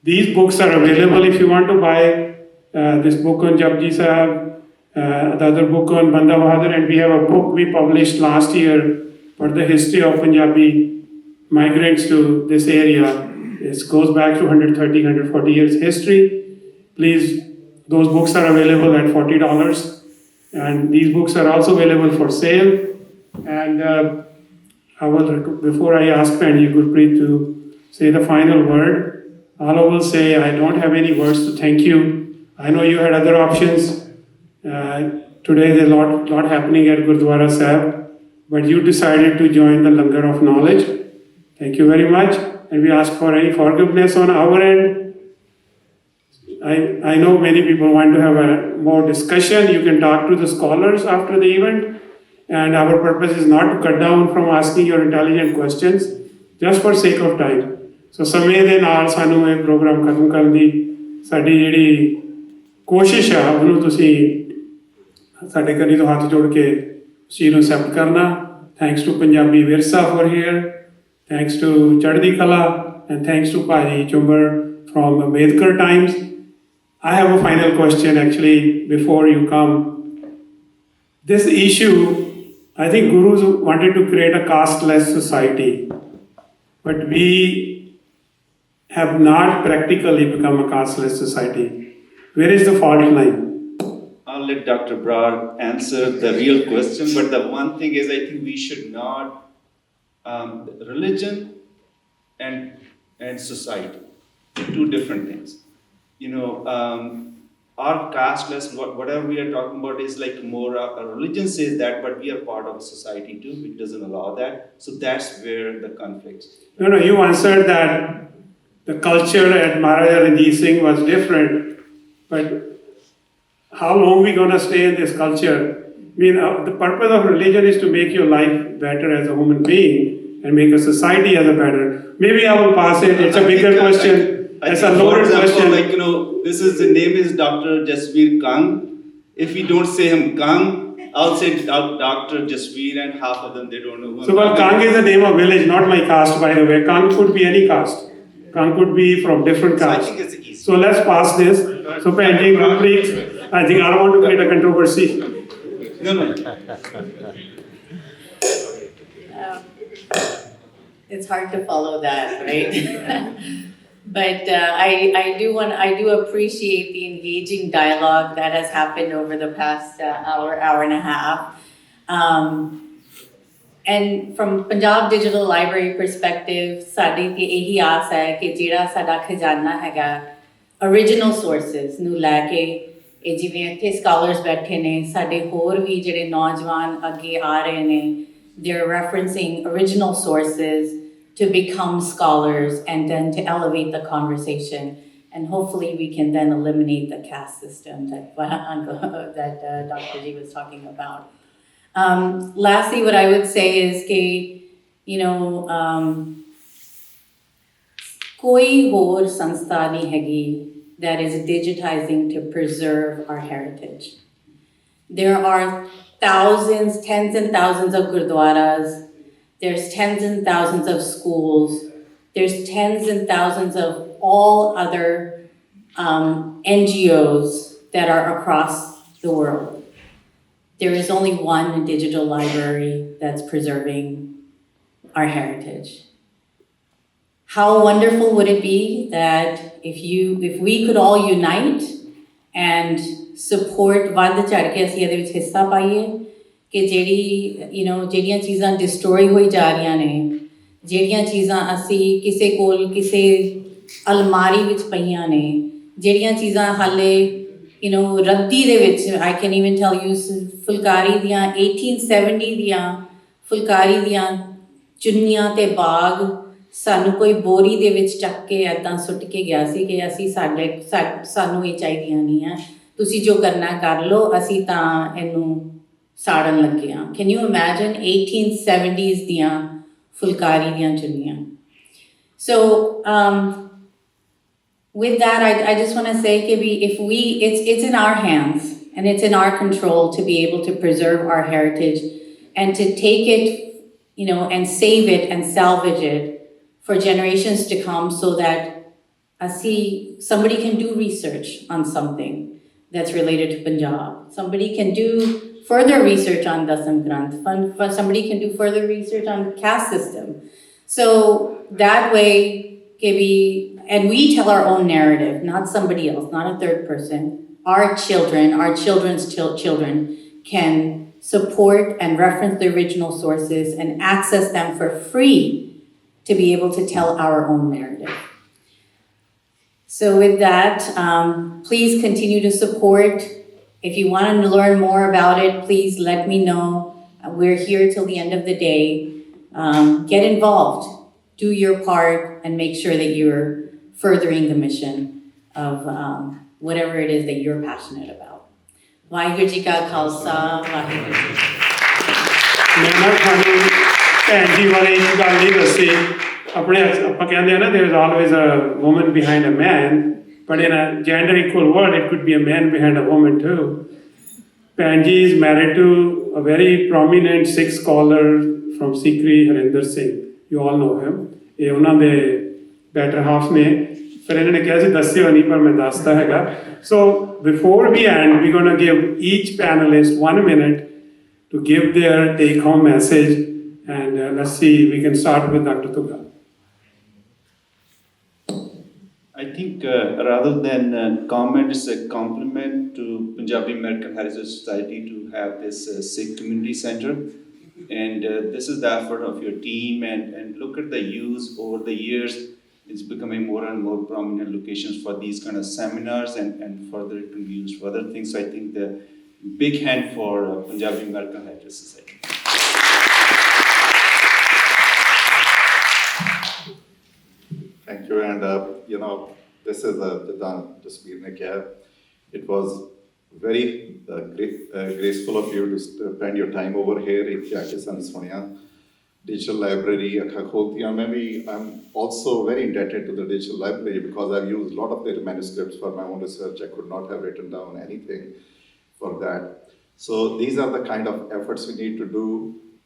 These books are available if you want to buy this book on Japji Sahib, the other book on Banda Bahadur, and we have a book we published last year for the history of Punjabi migrants to this area. It goes back to 130, 140 years history. Please, those books are available at $40. And these books are also available for sale. And before I ask Penny Gurpreet to say the final word, all I will say, I don't have any words to thank you. I know you had other options. Today there's a lot happening at Gurdwara Sahib, but you decided to join the Langar of Knowledge. Thank you very much. And we ask for any forgiveness on our end. I know many people want to have a more discussion. You can talk to the scholars after the event. And our purpose is not to cut down from asking your intelligent questions, just for sake of time. So ਸਮੇਂ ਦੇ ਨਾਲ ਸਾਨੂੰ ਇਹ programme ਖਤਮ ਕਰਨ ਦੀ ਸਾਡੀ ਜਿਹੜੀ ਕੋਸ਼ਿਸ਼ ਆ ਉਹਨੂੰ ਤੁਸੀਂ ਸਾਡੇ ਕੰਨੀ ਤੋਂ ਹੱਥ ਜੋੜ ਕੇ ਚੀਜ਼ ਨੂੰ ਐਕਸੈਪਟ ਕਰਨਾ. Thanks to Punjabi Virsa for here. Thanks to Chardikla. And thanks to Paji Chumbar from Ambedkar Times. I have a final question actually before you come. This issue, I think Gurus wanted to create a caste-less society, but we have not practically become a caste-less society. Where is the fault line? I'll let Dr. Brar answer the real question, but the one thing is I think we should not, religion and society, two different things. Our casteless, whatever we are talking about is like more, a religion says that, but we are part of a society too, which doesn't allow that. So that's where the conflict. No, you answered that the culture at Maharaja Ranjit Singh was different, but how long we going to stay in this culture? I mean, the purpose of religion is to make your life better as a human being and make a society as a better. Maybe I will pass it. It's a bigger question. It's a lower question. Like, this is the name is Dr.Jasbir Kang. If we don't say him Kang, I'll say Dr. Jasbir, and half of them they don't know who. So, well, Kang is the name of village, not my caste, by the way. Kang could be any caste. Kang could be from different castes. So I think it's easy. So let's pass this. So, Penji, please. I think I don't want to create a controversy. No. It's hard to follow that, right? But I do appreciate the engaging dialogue that has happened over the past hour and a half. And from Punjab Digital Library perspective, ਸਾਡੀ ਤੇ ਇਹੀ ਆਸ ਹੈ ਕਿ ਜਿਹੜਾ ਸਾਡਾ ਖਜ਼ਾਨਾ ਹੈਗਾ original sources ਨੂੰ ਲੈ ਕੇ ਇਹ ਜਿਵੇਂ ਇੱਥੇ scholars ਬੈਠੇ ਨੇ ਸਾਡੇ ਹੋਰ ਵੀ ਜਿਹੜੇ ਨੌਜਵਾਨ ਅੱਗੇ ਆ ਰਹੇ ਨੇ they're referencing original sources to become scholars and then to elevate the conversation. And hopefully we can then eliminate the caste system that Dr. Ji was talking about. Lastly, what I would say is You know, koi ਹੋਰ ਸੰਸਥਾ ਨਹੀਂ ਹੈਗੀ that is digitizing to preserve our heritage. There are thousands, tens and thousands of gurdwaras. There's tens and thousands of schools. There's tens and thousands of all other NGOs that are across the world. There is only one digital library that's preserving our heritage. How wonderful would it be that if we could all unite and support ਵੱਧ ਚੜ ਕੇ ਅਸੀਂ ਇਹਦੇ ਵਿੱਚ ਹਿੱਸਾ ਪਾਈਏ ਕਿ ਜਿਹੜੀਆਂ ਚੀਜ਼ਾਂ ਡਿਸਟਰੋਏ ਹੋਈ ਜਾ ਰਹੀਆਂ ਨੇ, ਜਿਹੜੀਆਂ ਚੀਜ਼ਾਂ ਅਸੀਂ ਕਿਸੇ ਕੋਲ ਕਿਸੇ ਅਲਮਾਰੀ ਵਿੱਚ ਪਈਆਂ ਨੇ, ਜਿਹੜੀਆਂ ਚੀਜ਼ਾਂ ਹਾਲੇ ਰੱਦੀ ਦੇ ਵਿੱਚ I can even tell you phulkari ਦੀਆਂ 1870 ਦੀਆਂ ਫੁਲਕਾਰੀ ਦੀਆਂ ਚੁੰਨੀਆਂ ਤੇ ਬਾਗ ਸਾਨੂੰ ਕੋਈ ਬੋਰੀ ਦੇ ਵਿੱਚ ਚੱਕ ਕੇ ਇੱਦਾਂ ਸੁੱਟ ਕੇ ਗਿਆ ਸੀ ਕਿ ਅਸੀਂ ਸਾਨੂੰ ਇਹ ਚਾਹੀਦੀਆਂ ਨਹੀਂ ਆ, ਤੁਸੀਂ ਜੋ ਕਰਨਾ ਕਰ ਲਓ, ਅਸੀਂ ਤਾਂ ਇਹਨੂੰ ਸਾੜਨ ਲੱਗੇ ਹਾਂ. Can you imagine 1870s ਦੀਆਂ ਫੁਲਕਾਰੀ ਦੀਆਂ ਚੁੰਨੀਆਂ? So with that, I just want to say that it's in our hands and it's in our control to be able to preserve our heritage and to take it, and save it and salvage it for generations to come, so that somebody can do research on something that's related to Punjab. Somebody can do further research on Dasam Granth. Somebody can do further research on caste system. So that way, and we tell our own narrative, not somebody else, not a third person. Our children, our children's children can support and reference the original sources and access them for free to be able to tell our own narrative. So with that, please continue to support. If you want to learn more about it, please let me know. We're here till the end of the day. Get involved, do your part, and make sure that you're furthering the mission of whatever it is that you're passionate about. Waheguru ji ਕਾ ਖਾਲਸਾ, ਵਾਹਿਗੁਰੂ ਜੀ ਕੀ ਫਤਿਹ. ਮੈਂ ਨਾ ਤੁਹਾਨੂੰ ਭੈਣ ਜੀ ਬਾਰੇ ਇੱਕ ਗੱਲ ਨਹੀਂ ਦੱਸੀ. ਆਪਾਂ ਕਹਿੰਦੇ ਆ ਨਾ, there is always a woman behind a man, but in a gender equal world it could be a man behind a woman too. Bhai ji is married to a very prominent Sikh scholar from Sikri, Harmandir Singh. You all know him. ਇਹ ਉਹਨਾਂ ਦੇ better half ਨੇ. ਫਿਰ ਇਹਨਾਂ ਨੇ ਕਿਹਾ ਸੀ ਦੱਸਿਓ ਨਹੀਂ, ਪਰ ਮੈਂ ਦੱਸਦਾ ਹੈਗਾ. So before we end, we're going to give each panelist 1 minute to give their take-home message, and let's see, we can start with Dr. Tuga. I think rather than comment, it's a compliment to Punjabi American Heritage Society to have this Sikh Community Center. And this is the effort of your team, and look at the use over the years. It's becoming more and more prominent locations for these kind of seminars, and further it can be used for other things. So I think the big hand for Punjabi American Heritage Society. Thank you, and this is Dr.Jasbir ne kiya. It was very graceful of you to spend your time over here in Pakistan, Sonia. Digital library, I'm also very indebted to the digital library because I've used a lot of their manuscripts for my own research. I could not have written down anything for that. So these are the kind of efforts we need to do.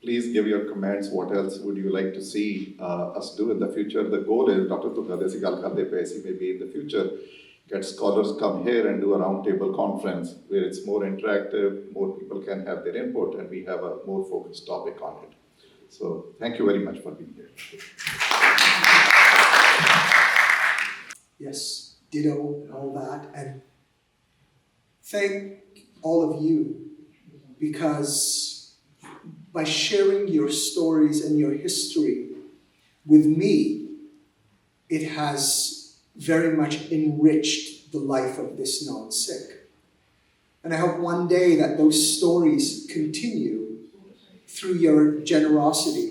Please give your comments. What else would you like to see us do in the future? The goal is, Dr. Tukadesi Galkade Pesi, maybe in the future, get scholars come here and do a roundtable conference where it's more interactive, more people can have their input, and we have a more focused topic on it. So thank you very much for being here. Yes, ditto and all that. And thank all of you, because by sharing your stories and your history with me, it has very much enriched the life of this non-Sikh. And I hope one day that those stories continue through your generosity,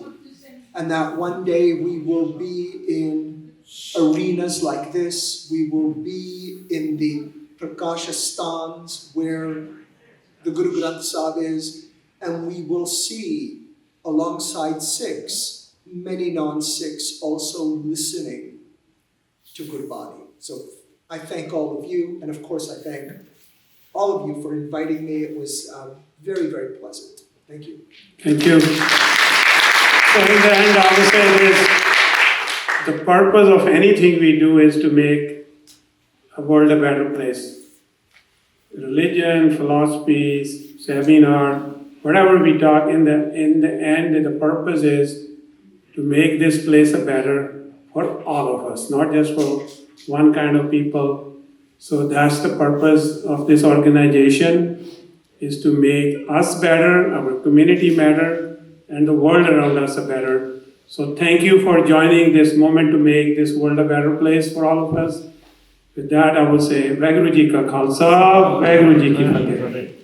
and that one day we will be in arenas like this, we will be in the Prakasha Stans where the Guru Granth Sahib is, and we will see alongside Sikhs many non-Sikhs also listening to Gurbani. So I thank all of you, and of course I thank all of you for inviting me. It was very, very pleasant. Thank you. Thank you. So in the end, I will say this, the purpose of anything we do is to make a world a better place. Religion, philosophy, seminar, whatever we talk, in the end, the purpose is to make this place a better for all of us, not just for one kind of people. So that's the purpose of this organization, is to make us better, our community better, and the world around us better. So thank you for joining this moment to make this world a better place for all of us. With that, I will say, Vaheguru Ji Ka Khalsa, Vaheguru Ji Ki Fateh.